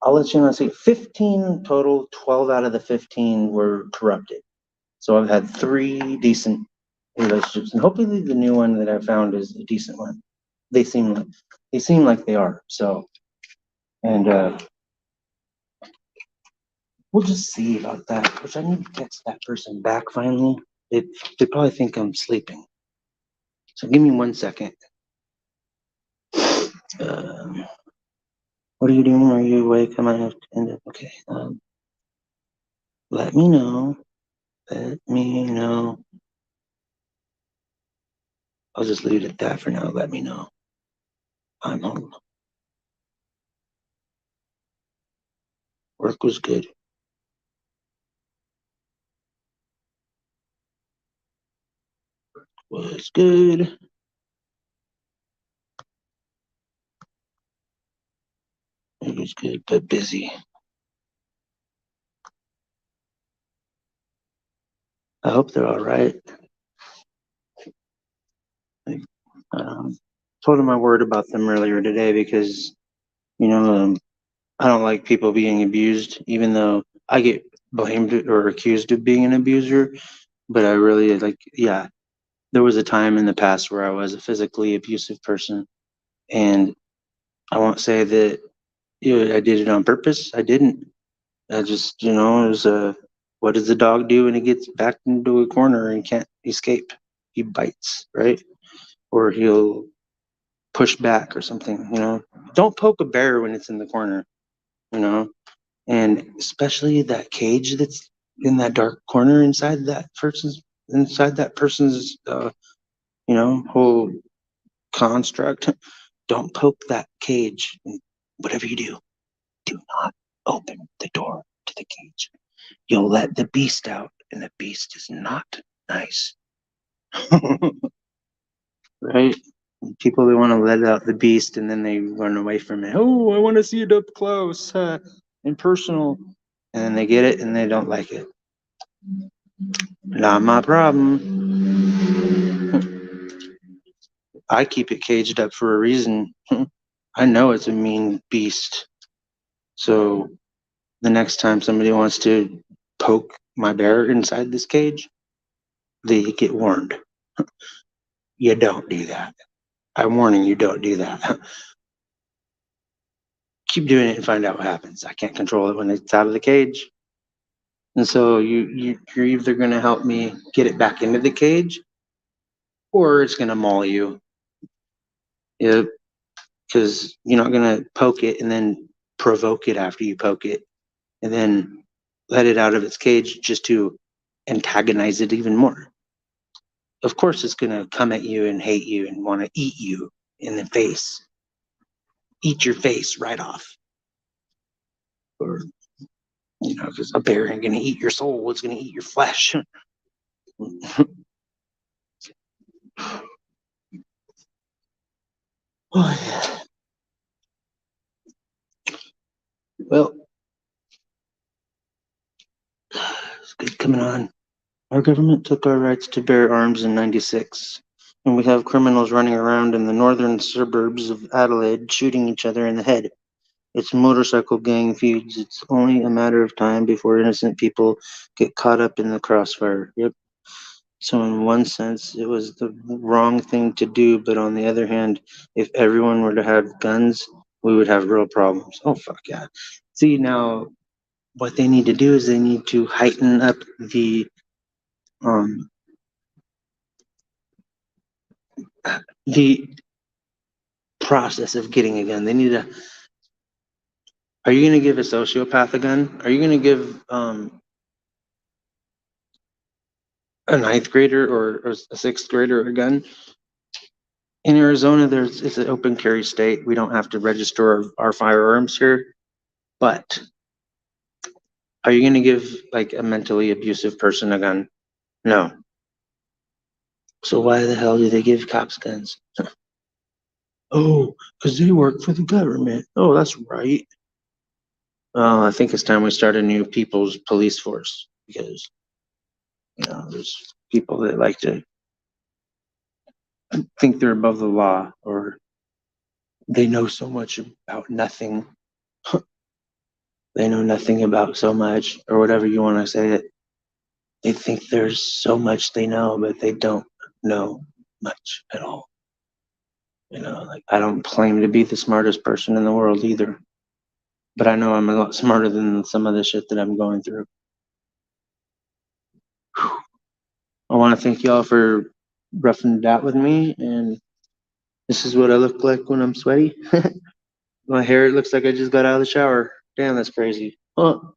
I'll let you know. See, 15 total, 12 out of the 15 were corrupted. So I've had 3 decent relationships, and hopefully the new one that I found is a decent one. They seem like they are. So, and we'll just see about that. Which I need to text that person back finally. They probably think I'm sleeping. So give me 1 second. Um, what are you doing? Are you awake? I might have to end it. Okay. Let me know. Let me know. I'll just leave it at that for now. Let me know. I'm home. Work was good. Was good. It was good, but busy. I hope they're all right. I told them my word about them earlier today because, you know, I don't like people being abused, even though I get blamed or accused of being an abuser. But I really like, yeah, there was a time in the past where I was a physically abusive person. And I won't say that I did it on purpose. I didn't. I just, it was what does the dog do when he gets backed into a corner and can't escape? He bites, right? Or he'll push back or something. Don't poke a bear when it's in the corner, you know? And especially that cage that's in that dark corner inside that person's whole construct. Don't poke that cage. And whatever you do not open the door to the cage. You'll let the beast out, and the beast is not nice. Right? People, they want to let out the beast and then they run away from it. Oh, I want to see it up close and personal. And then they get it and they don't like it. Not my problem. I keep it caged up for a reason. I know it's a mean beast. So the next time somebody wants to poke my bear inside this cage, they get warned. You don't do that. I'm warning you, don't do that. Keep doing it and find out what happens. I can't control it when it's out of the cage. And so you're either going to help me get it back into the cage, or it's going to maul you. Yeah, because you're not going to poke it and then provoke it after you poke it, and then let it out of its cage just to antagonize it even more. Of course, it's going to come at you and hate you and want to eat you in the face, eat your face right off. Or, because a bear ain't going to eat your soul, it's going to eat your flesh. Oh, yeah. Well, it's good coming on. Our government took our rights to bear arms in '96, and we have criminals running around in the northern suburbs of Adelaide shooting each other in the head. It's motorcycle gang feuds. It's only a matter of time before innocent people get caught up in the crossfire. Yep. So in one sense, it was the wrong thing to do, but on the other hand, if everyone were to have guns, we would have real problems. Oh fuck yeah! See, now what they need to do is they need to heighten up um the process of getting a gun. They need to. Are you going to give a sociopath a gun? Are you going to give a ninth grader or a sixth grader a gun? In Arizona, it's an open carry state. We don't have to register our firearms here. But are you going to give like a mentally abusive person a gun? No. So why the hell do they give cops guns? Oh, because they work for the government. Oh, that's right. Well, I think it's time we start a new people's police force because there's people that like to think they're above the law, or they know so much about nothing. They know nothing about so much, or whatever you want to say it. They think there's so much they know, but they don't know much at all. Like I don't claim to be the smartest person in the world either, but I know I'm a lot smarter than some of the shit that I'm going through. I want to thank y'all for roughing it out with me, and this is what I look like when I'm sweaty. My hair, it looks like I just got out of the shower. Damn, that's crazy. Oh,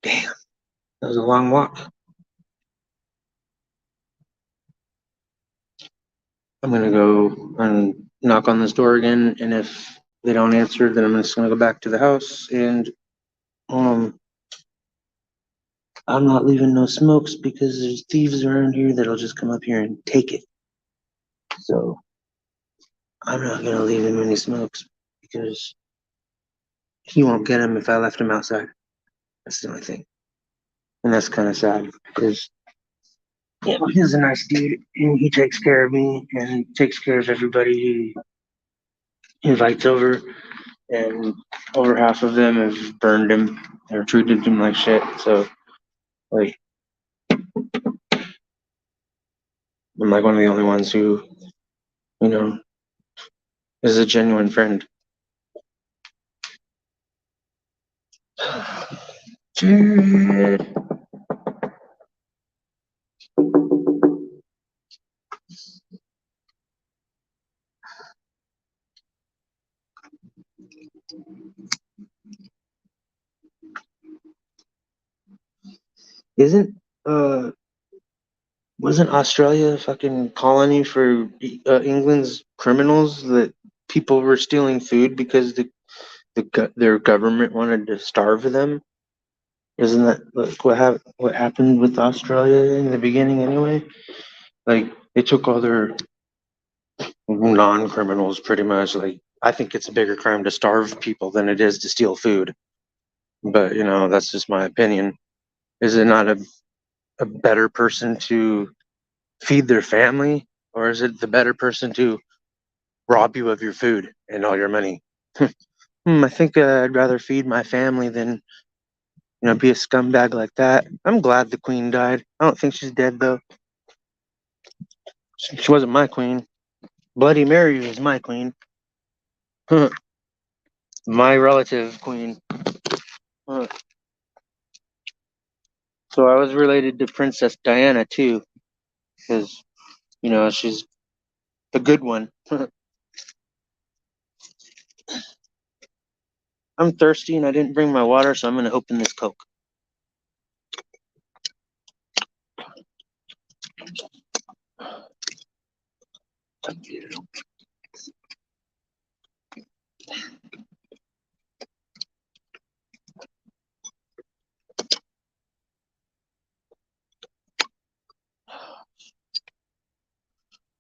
damn, that was a long walk. I'm gonna go and knock on this door again, and if they don't answer, then I'm just gonna go back to the house, and um, I'm not leaving no smokes because there's thieves around here that'll just come up here and take it. So I'm not gonna leave him any smokes because he won't get them if I left him outside. That's the only thing, and that's kind of sad because yeah, he's a nice dude, and he takes care of me and takes care of everybody he invites over. And over half of them have burned him or treated him like shit. So, like, I'm like one of the only ones who, you know, is a genuine friend. Jared. Isn't uh wasn't Australia a fucking colony for England's criminals that people were stealing food because their government wanted to starve them? Isn't that like what happened with Australia in the beginning anyway? Like they took all their non-criminals pretty much. Like I think it's a bigger crime to starve people than it is to steal food. But that's just my opinion. Is it not a better person to feed their family, or is it the better person to rob you of your food and all your money? I think I'd rather feed my family than be a scumbag like that. I'm glad the queen died. I don't think she's dead though. She wasn't my queen. Bloody Mary was my queen. My relative queen. So I was related to Princess Diana too, because she's the good one. I'm thirsty and I didn't bring my water, so I'm gonna open this Coke.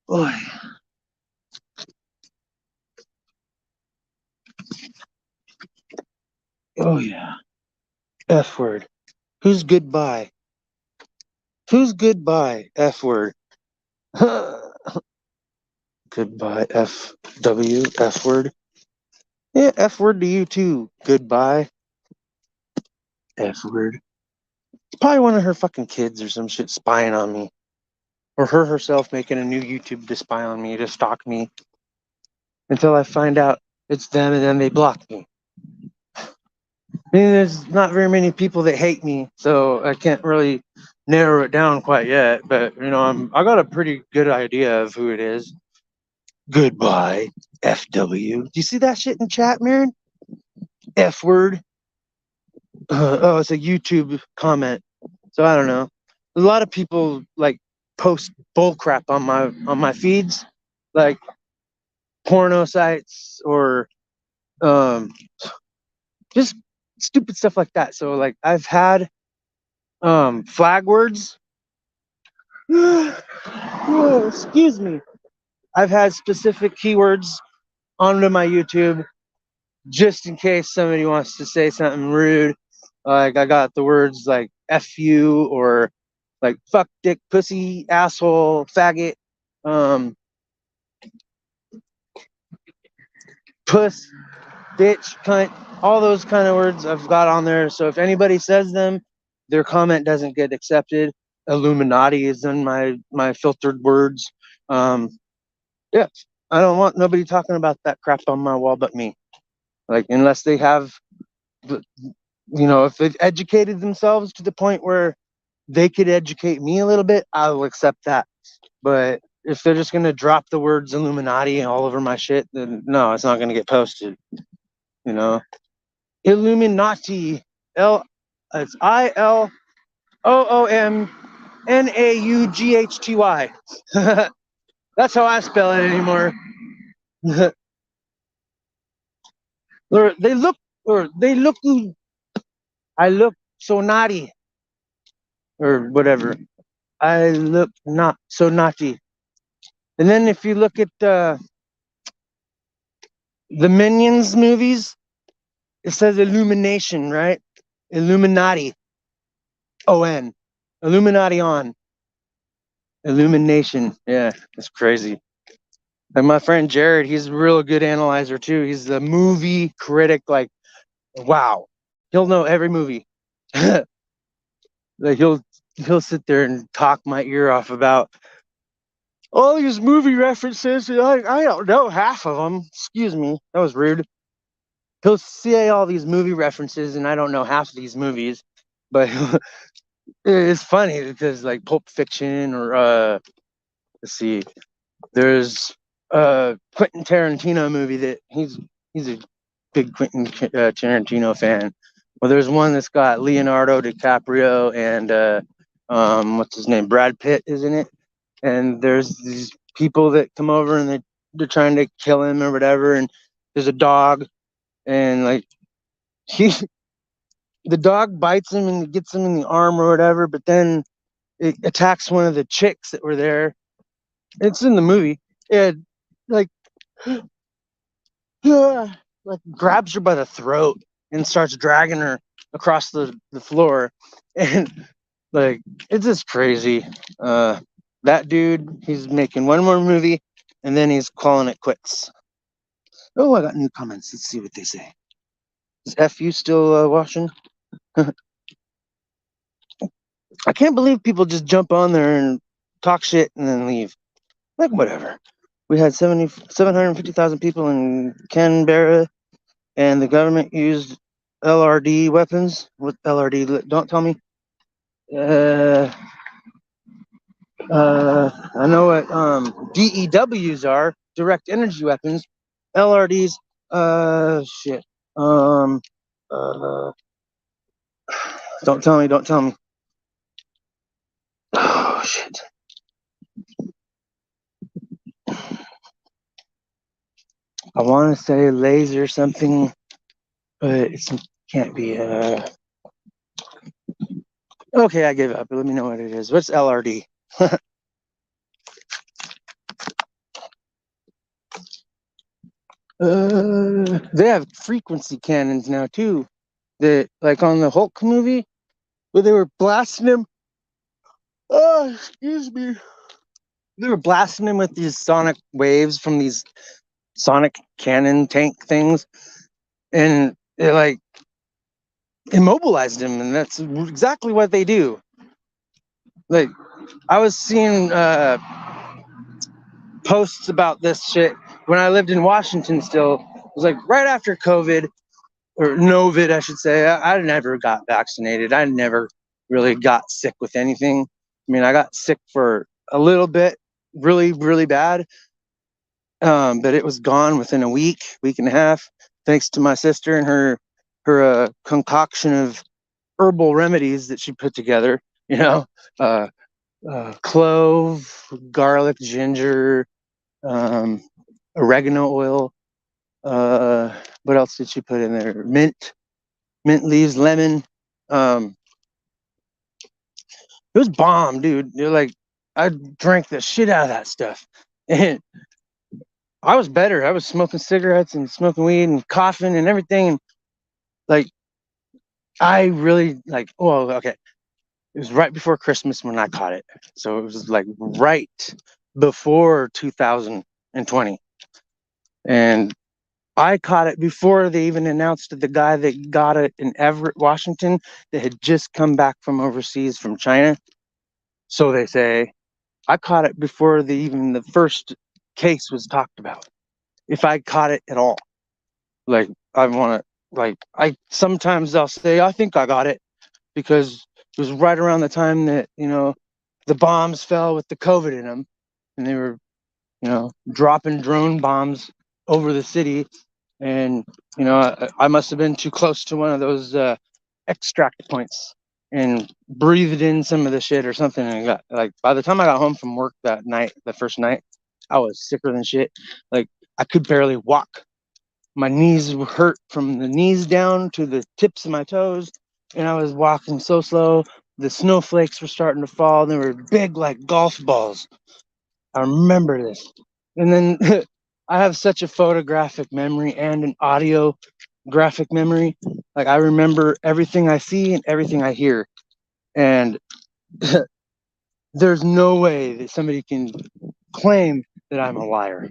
Boy. Oh yeah. F word. Who's goodbye? Who's goodbye? F word. Goodbye. F W. F word. Yeah, F word to you too. Goodbye. F word. It's probably one of her fucking kids or some shit spying on me. Or her herself making a new YouTube to spy on me, to stalk me. Until I find out it's them and then they block me. I mean, there's not very many people that hate me, so I can't really narrow it down quite yet. But I got a pretty good idea of who it is. Goodbye, FW. Do you see that shit in chat, Marin? F word. Oh, it's a YouTube comment. So I don't know. A lot of people like post bull crap on my feeds, like porno sites or just stupid stuff like that. So like I've had flag words. Oh, excuse me. I've had specific keywords onto my YouTube just in case somebody wants to say something rude. Like I got the words like F you or like fuck, dick, pussy, asshole, faggot, um, puss, bitch, cunt, all those kind of words I've got on there. So if anybody says them, their comment doesn't get accepted. Illuminati is in my filtered words. Um, yeah, I don't want nobody talking about that crap on my wall but me. Like unless they have, if they've educated themselves to the point where they could educate me a little bit, I will accept that. But if they're just gonna drop the words Illuminati all over my shit, then no, it's not gonna get posted. You know, Illuminati. It's ILOOMNAUGHTY. That's how I spell it anymore. or they look, or they look. I look so naughty, or whatever. I look not so naughty. And then if you look at the Minions movies, it says Illumination, right? Illuminati. ON. Illuminati on. Illumination. Yeah, it's crazy. Like my friend Jared, he's a real good analyzer too. He's a movie critic. Like, wow, he'll know every movie. Like he'll sit there and talk my ear off about all these movie references. I don't know half of them. Excuse me, that was rude. He'll say all these movie references, and I don't know half of these movies. But it's funny because like Pulp Fiction or let's see, there's a Quentin Tarantino movie that he's a big Quentin Tarantino fan. Well, there's one that's got Leonardo DiCaprio and what's his name, Brad Pitt is in it, and there's these people that come over and they're trying to kill him or whatever, and there's a dog, and like he the dog bites him and gets him in the arm or whatever, but then it attacks one of the chicks that were there. It's in the movie. It like like grabs her by the throat and starts dragging her across the floor. And like it's just crazy. That dude, he's making one more movie and then he's calling it quits. Oh, I got new comments. Let's see what they say. Is FU still watching? I can't believe people just jump on there and talk shit and then leave. Like, whatever. We had 750,000 people in Canberra, and the government used LRD weapons. What LRD? Don't tell me. Uh, I know what DEWs are, direct energy weapons. LRDs, shit. Um, uh, don't tell me, don't tell me. Oh, shit. I want to say laser something, but it can't be. Okay, I give up. Let me know what it is. What's LRD? They have frequency cannons now too. That like on the Hulk movie where they were blasting him. Oh, excuse me. They were blasting him with these sonic waves from these sonic cannon tank things, and it like immobilized him, and that's exactly what they do. Like I was seeing posts about this shit when I lived in Washington still. It was like right after COVID or Novid, I should say. I never got vaccinated. I never really got sick with anything. I mean, I got sick for a little bit, really, really bad. But it was gone within a week and a half, thanks to my sister and her concoction of herbal remedies that she put together. You know, uh, clove, garlic, ginger, um, oregano oil. What else did she put in there? Mint leaves, lemon. Um, it was bomb, dude. You're like, I drank the shit out of that stuff, and I was better. I was smoking cigarettes and smoking weed and coughing and everything. Like, I really like. Oh, okay. It was right before Christmas when I caught it. So it was like right before 2020. And I caught it before they even announced the guy that got it in Everett, Washington, that had just come back from overseas from China. So they say. I caught it before even the first case was talked about. If I caught it at all, like I want to, like I sometimes I'll say I think I got it because it was right around the time that the bombs fell with the COVID in them, and they were dropping drone bombs over the city, and I must have been too close to one of those extract points and breathed in some of the shit or something, and got like by the time I got home from work that night, the first night, I was sicker than shit. Like I could barely walk. My knees were hurt from the knees down to the tips of my toes, and I was walking so slow. The snowflakes were starting to fall. They were big like golf balls. I remember this. And then I have such a photographic memory and an audio graphic memory. Like I remember everything I see and everything I hear. And there's no way that somebody can claim that I'm a liar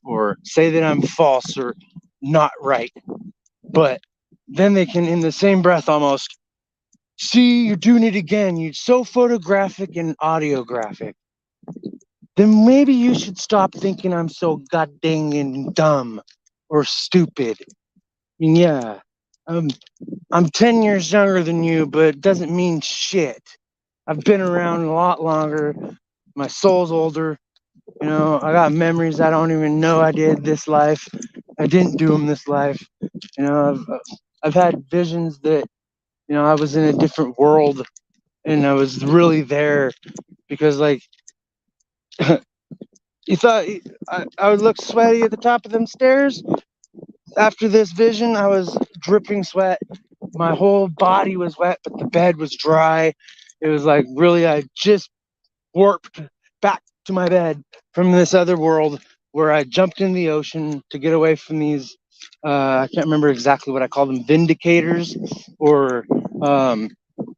or say that I'm false or not right. But then they can, in the same breath almost, see, you're doing it again. You're so photographic and audiographic. Then maybe you should stop thinking I'm so goddamn and dumb or stupid. And yeah, I'm 10 years younger than you, but it doesn't mean shit. I've been around a lot longer. My soul's older. I got memories I don't even know I did this life. I didn't do them this life. I've had visions that, I was in a different world and I was really there because, like, you thought I would look sweaty at the top of them stairs. After this vision, I was dripping sweat. My whole body was wet, but the bed was dry. It was like really, I just warped back to my bed from this other world where I jumped in the ocean to get away from these. I can't remember exactly what I call them, vindicators or um,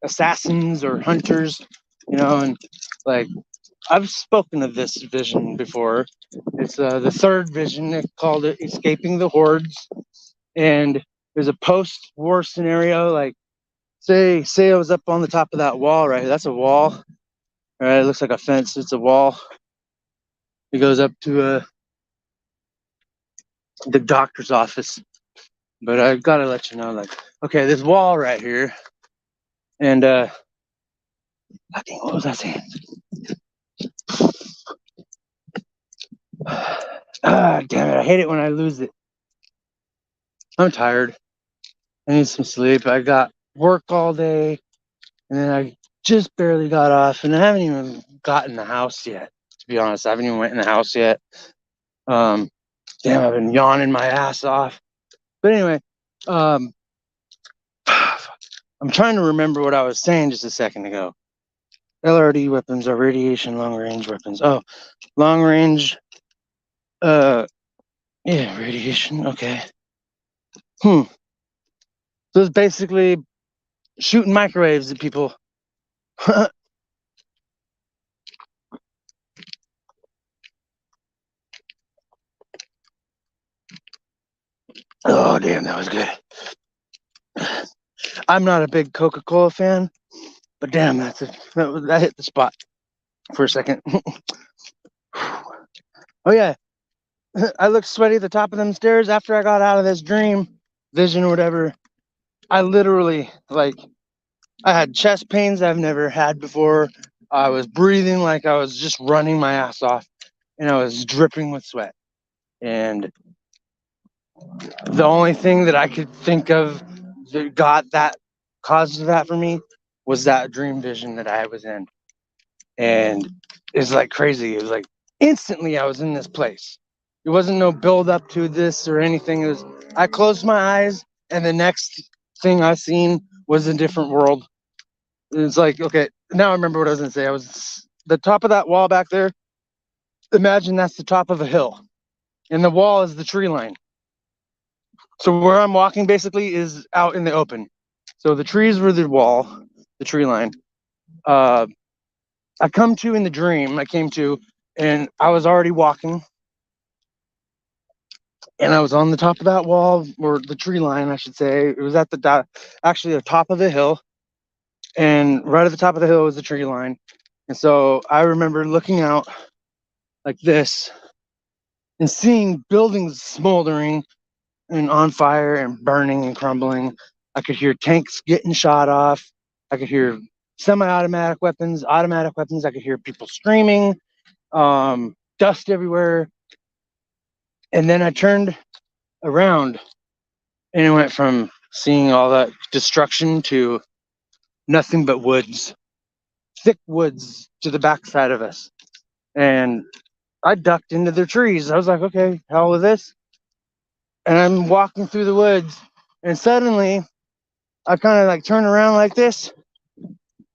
assassins or hunters, and like I've spoken of this vision before. It's the third vision. They called it Escaping the Hordes. And there's a post-war scenario, like say I was up on the top of that wall right here. That's a wall, right? It looks like a fence. It's a wall. It goes up to the doctor's office. But I gotta let you know, like, okay, this wall right here, and what was I saying? Damn it! I hate it when I lose it. I'm tired. I need some sleep. I got work all day, and then I just barely got off, and I haven't even gotten the house yet. To be honest, I haven't even went in the house yet. Damn, I've been yawning my ass off. But anyway, um, I'm trying to remember what I was saying just a second ago. LRD weapons are radiation long range weapons. Oh, long range. Yeah, radiation. Okay. So it's basically shooting microwaves at people. Oh, damn, that was good. I'm not a big Coca-Cola fan, but damn, that hit the spot for a second. Oh yeah, I looked sweaty at the top of them stairs after I got out of this dream vision or whatever. I literally I had chest pains I've never had before. I was breathing like I was just running my ass off, and I was dripping with sweat. And the only thing that I could think of that caused that for me was that dream vision that I was in. And it's like crazy. It was like instantly I was in this place. It wasn't no build up to this or anything. It was I closed my eyes and the next thing I seen was a different world. It's like, okay, now I remember what I was gonna say. I was the top of that wall back there. Imagine that's the top of a hill. And the wall is the tree line. So where I'm walking basically is out in the open. So the trees were the wall, the tree line. uh, I come to in the dream. I came to, and I was already walking, and I was on the top of that wall, or the tree line, I should say. It was at actually the top of the hill, and right at the top of the hill was the tree line. And so I remember looking out like this and seeing buildings smoldering and on fire and burning and crumbling. I could hear tanks getting shot off. I could hear semi-automatic weapons, automatic weapons. I could hear people screaming, dust everywhere. And then I turned around and it went from seeing all that destruction to nothing but woods, thick woods to the backside of us. And I ducked into the trees. I was like, okay, hell with this. And I'm walking through the woods, and suddenly I kind of like turn around like this,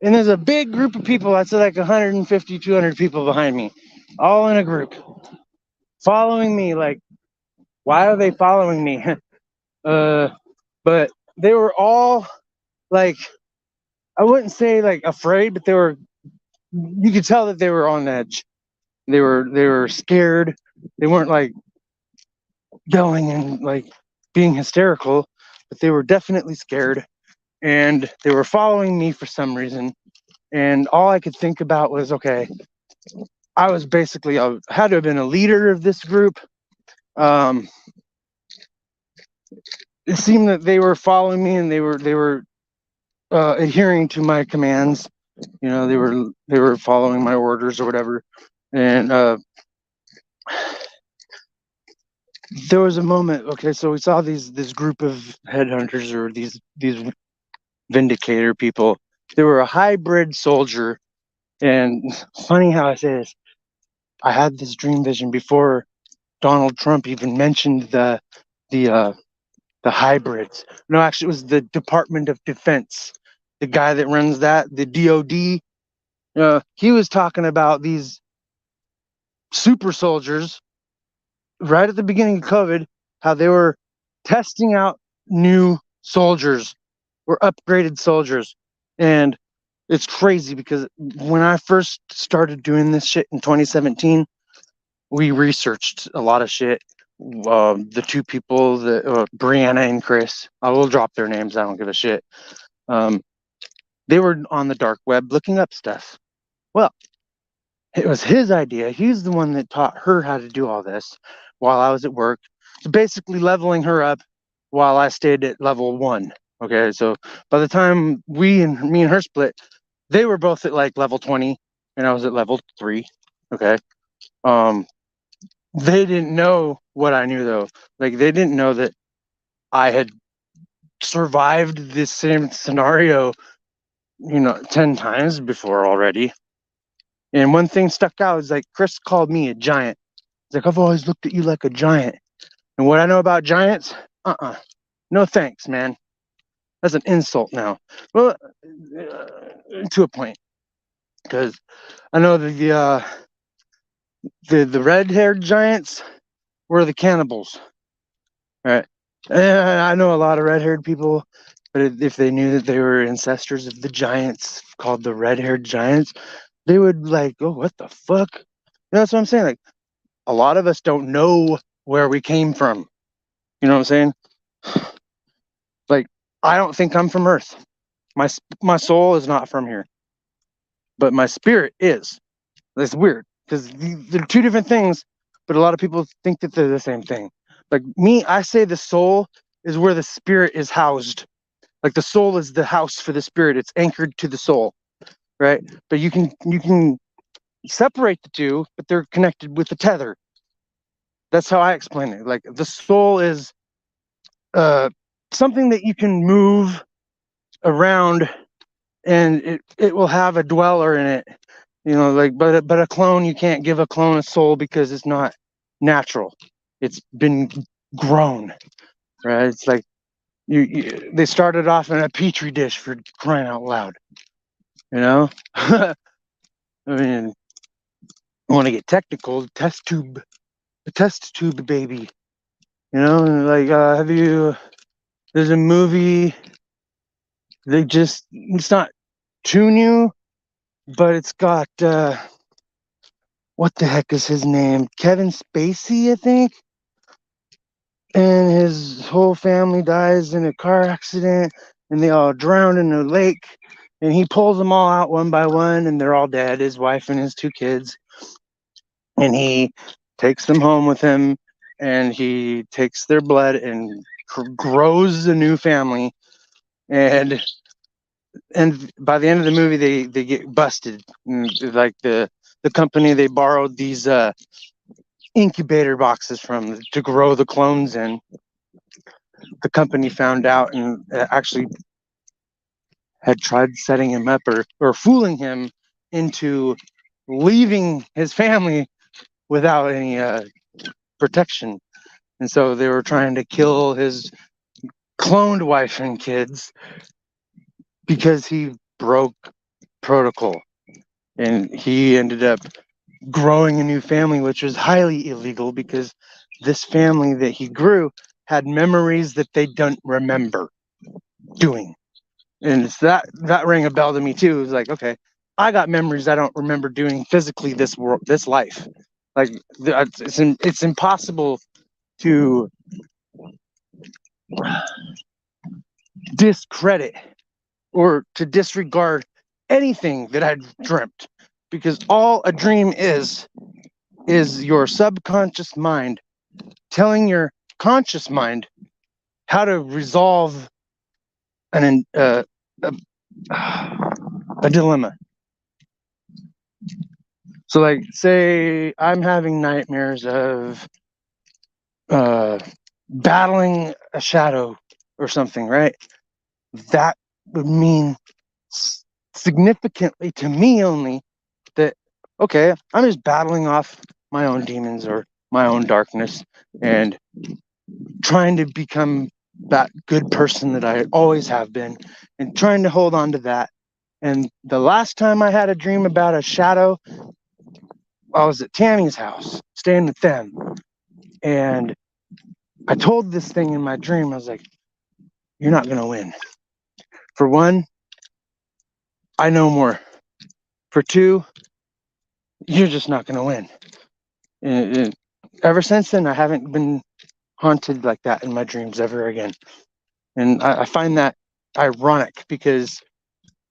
and there's a big group of people. I'd say like 150, 200 people behind me, all in a group, following me. Like, why are they following me? But they were all like, I wouldn't say like afraid, but they were. You could tell that they were on edge. They were scared. They weren't like yelling and like being hysterical, but they were definitely scared, and they were following me for some reason. And all I could think about was, okay, I was basically had to have been a leader of this group. Um, it seemed that they were following me, and they were adhering to my commands. You know, they were following my orders or whatever. And there was a moment. Okay, so we saw this group of headhunters, or these vindicator people. They were a hybrid soldier. And funny how I say this, I had this dream vision before Donald Trump even mentioned the uh, the hybrids. No, actually, it was the Department of Defense. The guy that runs that, the DOD. He was talking about these super soldiers right at the beginning of COVID, how they were testing out new soldiers or upgraded soldiers. And it's crazy because when I first started doing this shit in 2017, we researched a lot of shit. The two people, Brianna and Chris, I will drop their names. I don't give a shit. Um, they were on the dark web looking up stuff. Well, it was his idea. He's the one that taught her how to do all this while I was at work. So basically leveling her up while I stayed at level 1. Okay, so by the time me and her split, they were both at like level 20 and I was at level 3. Okay. Um, they didn't know what I knew though. Like they didn't know that I had survived this same scenario, 10 times before already. And one thing stuck out is like Chris called me a giant. He's like, I've always looked at you like a giant. And what I know about giants, no thanks, man. That's an insult now. Well, to a point, because I know the red-haired giants were the cannibals, right? And I know a lot of red-haired people, but if they knew that they were ancestors of the giants called the red-haired giants, they would like, oh, what the fuck? That's what I'm saying. Like, a lot of us don't know where we came from. You know what I'm saying? Like, I don't think I'm from Earth. My soul is not from here, but my spirit is. That's weird because they're two different things, but a lot of people think that they're the same thing. Like me, I say the soul is where the spirit is housed. Like the soul is the house for the spirit. It's anchored to the soul, right? But you can separate the two, but they're connected with the tether. That's how I explain it. Like the soul is uh, something that you can move around, and it will have a dweller in it. Like but a clone, you can't give a clone a soul because it's not natural. It's been grown, right? It's like they started off in a petri dish, for crying out loud. I mean, I want to get technical, the test tube baby. Like have you? There's a movie. It's not too new, but it's got what the heck is his name? Kevin Spacey, I think. And his whole family dies in a car accident, and they all drown in a lake. And he pulls them all out one by one, and they're all dead, his wife and his two kids. And he takes them home with him, and he takes their blood and grows a new family. And by the end of the movie, they get busted. And like the company they borrowed these incubator boxes from to grow the clones in, the company found out and actually had tried setting him up or fooling him into leaving his family without any protection. And so they were trying to kill his cloned wife and kids because he broke protocol. And he ended up growing a new family, which was highly illegal because this family that he grew had memories that they don't remember doing. And it's that rang a bell to me too. It was like, okay, I got memories I don't remember doing physically this life. Like it's impossible to discredit or to disregard anything that I'd dreamt, because all a dream is your subconscious mind telling your conscious mind how to resolve an a, a dilemma. So, like, say I'm having nightmares of uh, battling a shadow or something, right? That would mean significantly to me only that, okay, I'm just battling off my own demons or my own darkness and trying to become that good person that I always have been and trying to hold on to that. And the last time I had a dream about a shadow, I was at Tammy's house, staying with them. And I told this thing in my dream, I was like, you're not going to win. For one, I know more. For two, you're just not going to win. And ever since then, I haven't been haunted like that in my dreams ever again. And I find that ironic because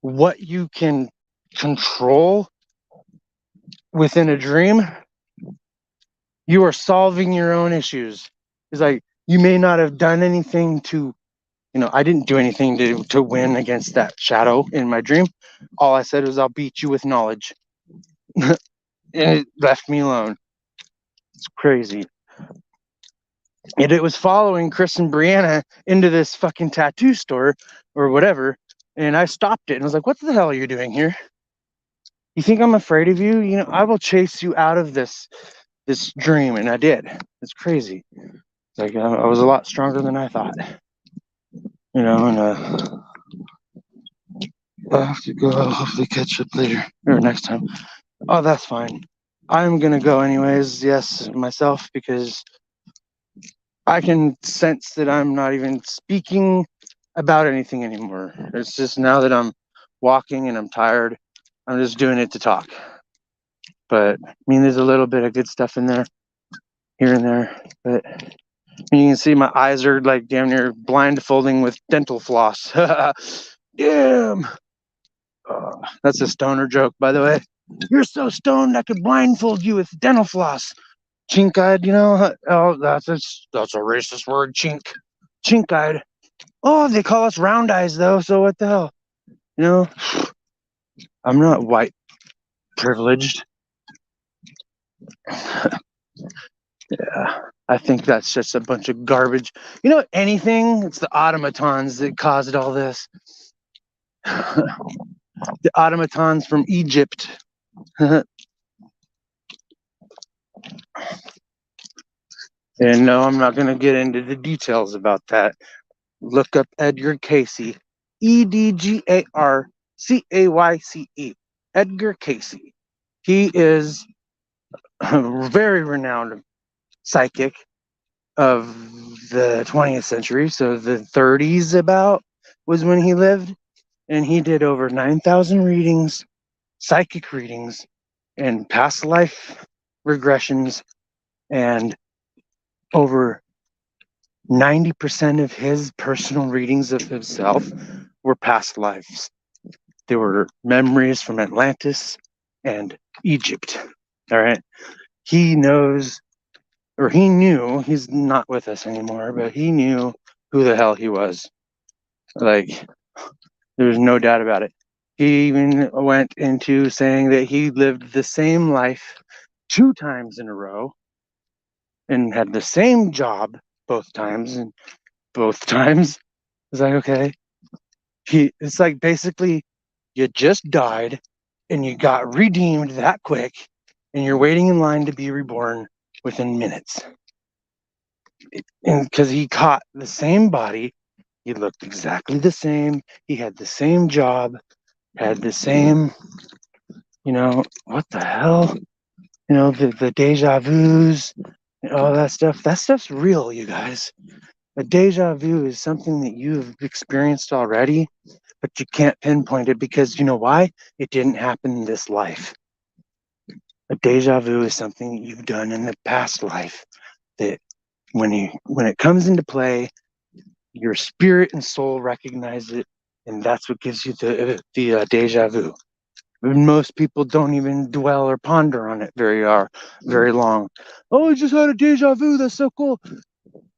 what you can control within a dream, you are solving your own issues. It's like you may not have done anything to, I didn't do anything to win against that shadow in my dream. All I said was, I'll beat you with knowledge. And it left me alone. It's crazy. And it was following Chris and Brianna into this fucking tattoo store or whatever. And I stopped it and was like, what the hell are you doing here? You think I'm afraid of you? I will chase you out of this dream. And I did. It's crazy. It's like I was a lot stronger than I thought. And I have to go. I'll hopefully catch up later or next time. Oh, that's fine. I'm gonna go anyways, yes, myself, because I can sense that I'm not even speaking about anything anymore. It's just now that I'm walking and I'm tired, I'm just doing it to talk. But I mean, there's a little bit of good stuff in there, here and there. But you can see my eyes are like damn near blindfolding with dental floss. Damn. That's a stoner joke, by the way. You're so stoned I could blindfold you with dental floss. Chink-eyed, Oh, that's a racist word, chink. Chink-eyed. Oh, they call us round eyes though, so what the hell? You know, I'm not white privileged. Yeah, I think that's just a bunch of garbage. Anything? It's the automatons that caused all this. The automatons from Egypt. And no, I'm not going to get into the details about that. Look up Edgar Cayce. EDGARCAYCE. Edgar Cayce. He is a very renowned psychic of the 20th century. So the 30s about was when he lived. And he did over 9,000 readings psychic readings and past life regressions, and over 90% of his personal readings of himself were past lives. They were memories from Atlantis and Egypt. All right. He knows, or he knew, he's not with us anymore, but he knew who the hell he was. Like, there's no doubt about it. He even went into saying that he lived the same life 2 times in a row and had the same job both times. And both times, it's like, okay. It's like basically you just died and you got redeemed that quick and you're waiting in line to be reborn within minutes. And because he caught the same body, he looked exactly the same, he had the same job, had the same, what the hell? The deja vus and all that stuff. That stuff's real, you guys. A deja vu is something that you've experienced already, but you can't pinpoint it because you know why? It didn't happen in this life. A deja vu is something that you've done in the past life that when it comes into play, your spirit and soul recognize it, and that's what gives you the deja vu. Most people don't even dwell or ponder on it very long. Oh, I just had a deja vu. That's so cool.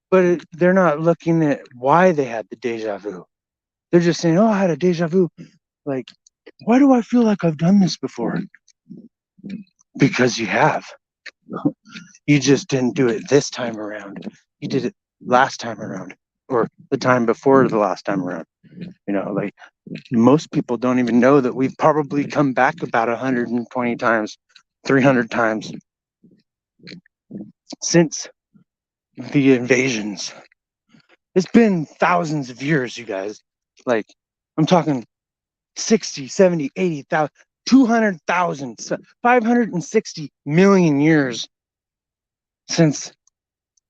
But they're not looking at why they had the deja vu. They're just saying, "Oh, I had a deja vu." Like, why do I feel like I've done this before? Because you have. You just didn't do it this time around. You did it last time around, or the time before the last time around. Like most people don't even know that we've probably come back about 120 times, 300 times since the invasions. It's been thousands of years, you guys. Like, I'm talking 60, 70, 80,000, 200,000, 560 million years since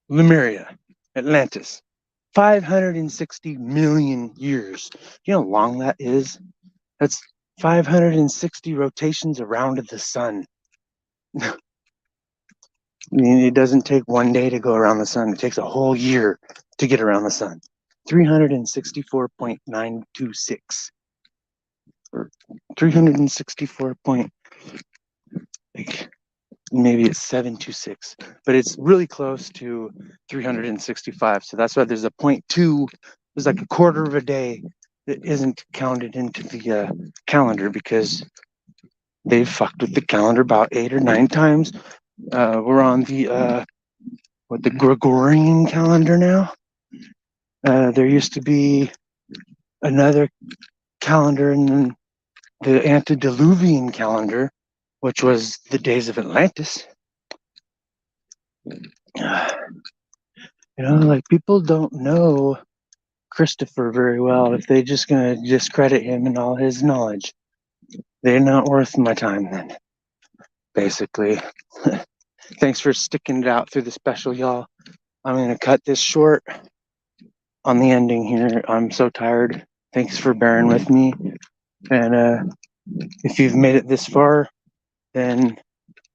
Lemuria, Atlantis. 560 million years. You know how long that is? That's 560 rotations around the sun. I mean, it doesn't take one day to go around the sun. It takes a whole year to get around the sun. 364.926. Or 364 point, like, maybe it's 726, but it's really close to 365. So that's why there's a 0.2. There's like a quarter of a day that isn't counted into the calendar because they've fucked with the calendar about 8 or 9 times. We're on the Gregorian calendar now. There used to be another calendar in the antediluvian calendar, which was the days of Atlantis. Like people don't know Christopher very well if they're just gonna discredit him and all his knowledge. They're not worth my time then, basically. Thanks for sticking it out through the special, y'all. I'm gonna cut this short on the ending here. I'm so tired. Thanks for bearing with me. And if you've made it this far, then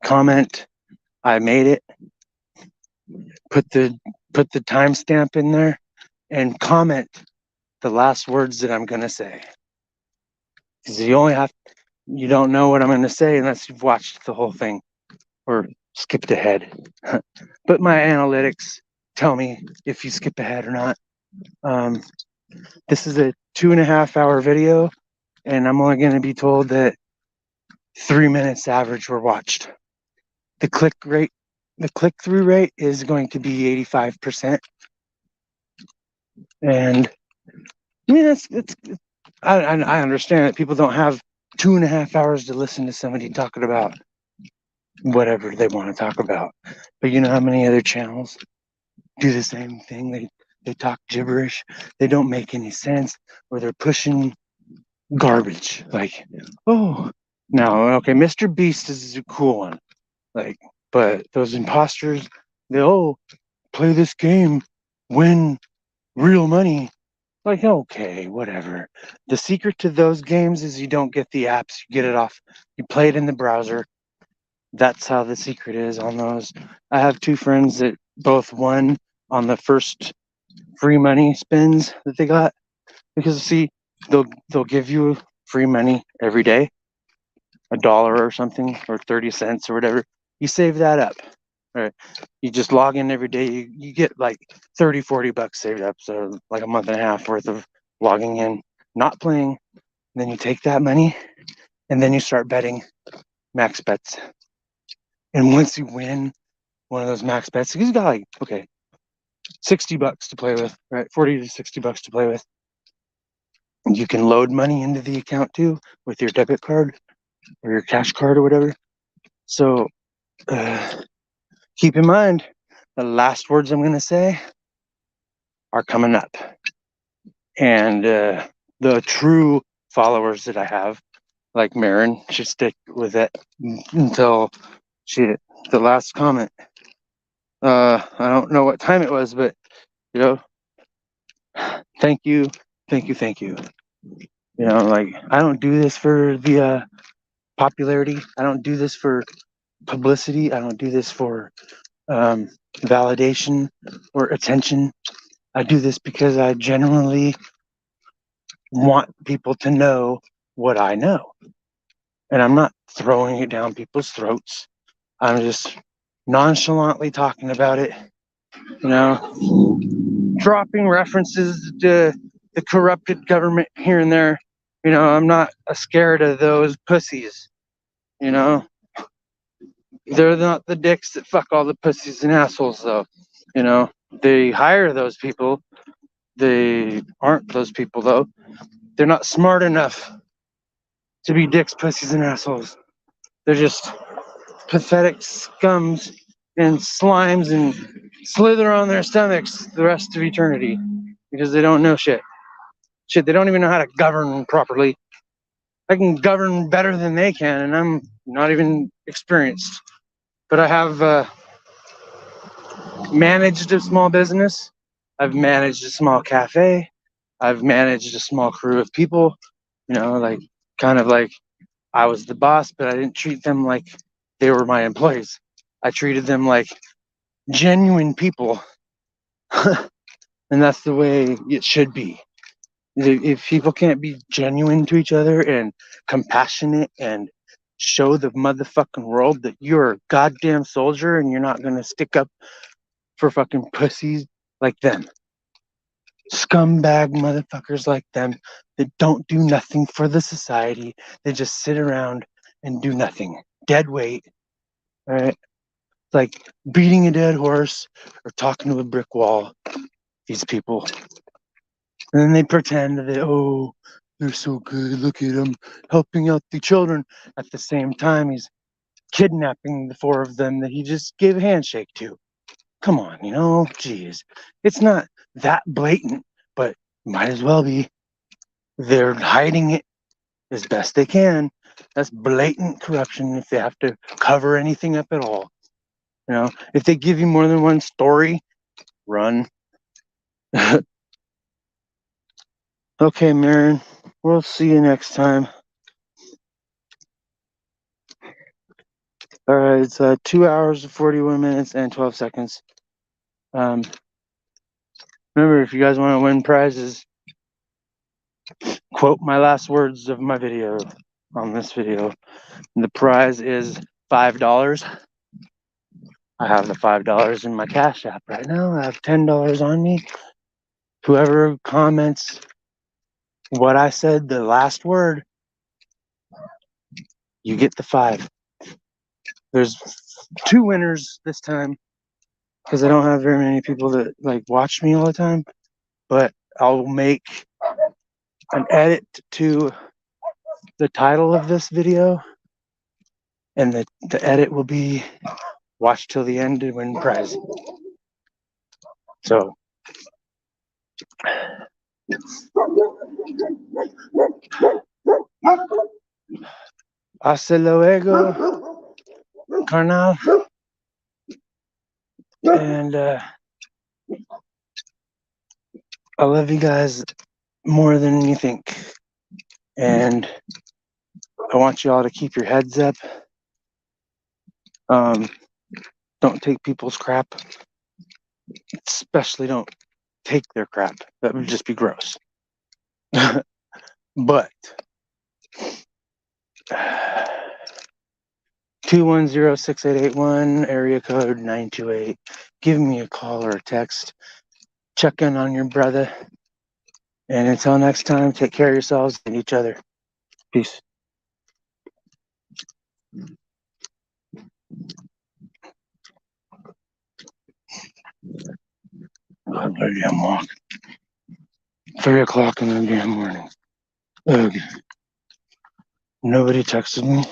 comment I made it. Put the timestamp in there and comment the last words that I'm gonna say. Because you don't know what I'm gonna say unless you've watched the whole thing or skipped ahead. But my analytics tell me if you skip ahead or not. This is a 2.5 hour video, and I'm only going to be told that 3 minutes average were watched. The click-through rate is going to be 85%. And I mean, I understand that people don't have 2.5 hours to listen to somebody talking about whatever they want to talk about. But you know how many other channels do the same thing? They talk gibberish. They don't make any sense, or they're pushing garbage. Like, oh, now, okay, Mr. Beast is a cool one. Like, but those imposters, they play this game, win real money, Like, okay, whatever. The secret to those games is you don't get the apps, you get it off, you play it in the browser. That's how the secret is on those. I have two friends that both won on the first free money spins that they got, because see, they'll give you free money every day, $1 or something, or 30 cents or whatever. You save that up. Right. You just log in every day. You get like 30, 40 bucks saved up. So like a month and a half worth of logging in, not playing. And then you take that money and then you start betting max bets. And once you win one of those max bets, you got like, okay, 60 bucks to play with, right? 40 to 60 bucks to play with. You can load money into the account too with your debit card or your cash card or whatever. So keep in mind, the last words I'm going to say are coming up. And the true followers that I have, like Marin, should stick with it until the last comment. I don't know what time it was, but you know, thank you, thank you, thank you. You know, like I don't do this for the popularity. I don't do this for publicity. I don't do this for validation or attention. I do this because I genuinely want people to know what I know. And I'm not throwing it down people's throats. I'm just nonchalantly talking about it, you know, dropping references to the corrupted government here and there. You know, I'm not scared of those pussies, you know. They're not the dicks that fuck all the pussies and assholes, though. You know, they hire those people. They aren't those people, though. They're not smart enough to be dicks, pussies, and assholes. They're just pathetic scums and slimes and slither on their stomachs the rest of eternity because they don't know shit. Shit, they don't even know how to govern properly. I can govern better than they can, and I'm not even experienced. But I have managed a small business. I've managed a small cafe. I've managed a small crew of people. You know, like kind of like I was the boss, but I didn't treat them like they were my employees. I treated them like genuine people. And that's the way it should be. If people can't be genuine to each other and compassionate and show the motherfucking world that you're a goddamn soldier and you're not gonna stick up for fucking pussies like them, scumbag motherfuckers like them that don't do nothing for the society, they just sit around and do nothing, dead weight, all right? Like beating a dead horse or talking to a brick wall, these people. And then they pretend that, oh, they're so good. Look at them helping out the children. At the same time, he's kidnapping the four of them that he just gave a handshake to. Come on, you know, geez. It's not that blatant, but might as well be. They're hiding it as best they can. That's blatant corruption if they have to cover anything up at all. You know, if they give you more than one story, run. Okay, Marin, we'll see you next time. All right, it's 2 hours, 41 minutes, and 12 seconds. Remember, if you guys want to win prizes, quote my last words of my video on this video. The prize is $5. I have the $5 in my Cash App right now. I have $10 on me. Whoever comments what I said, the last word, you get the 5. There's 2 winners this time because I don't have very many people that like watch me all the time. But I'll make an edit to the title of this video, and the edit will be watch till the end to win prize. So hasta luego, carnal. And I love you guys more than you think. And I want you all to keep your heads up. Don't take people's crap. Especially don't take their crap. That would just be gross. But 210-6881, area code 928. Give me a call or a text. Check in on your brother. And until next time, take care of yourselves and each other. Peace. God, damn walk. 3 o'clock in the damn morning. Ugh. Nobody texted me.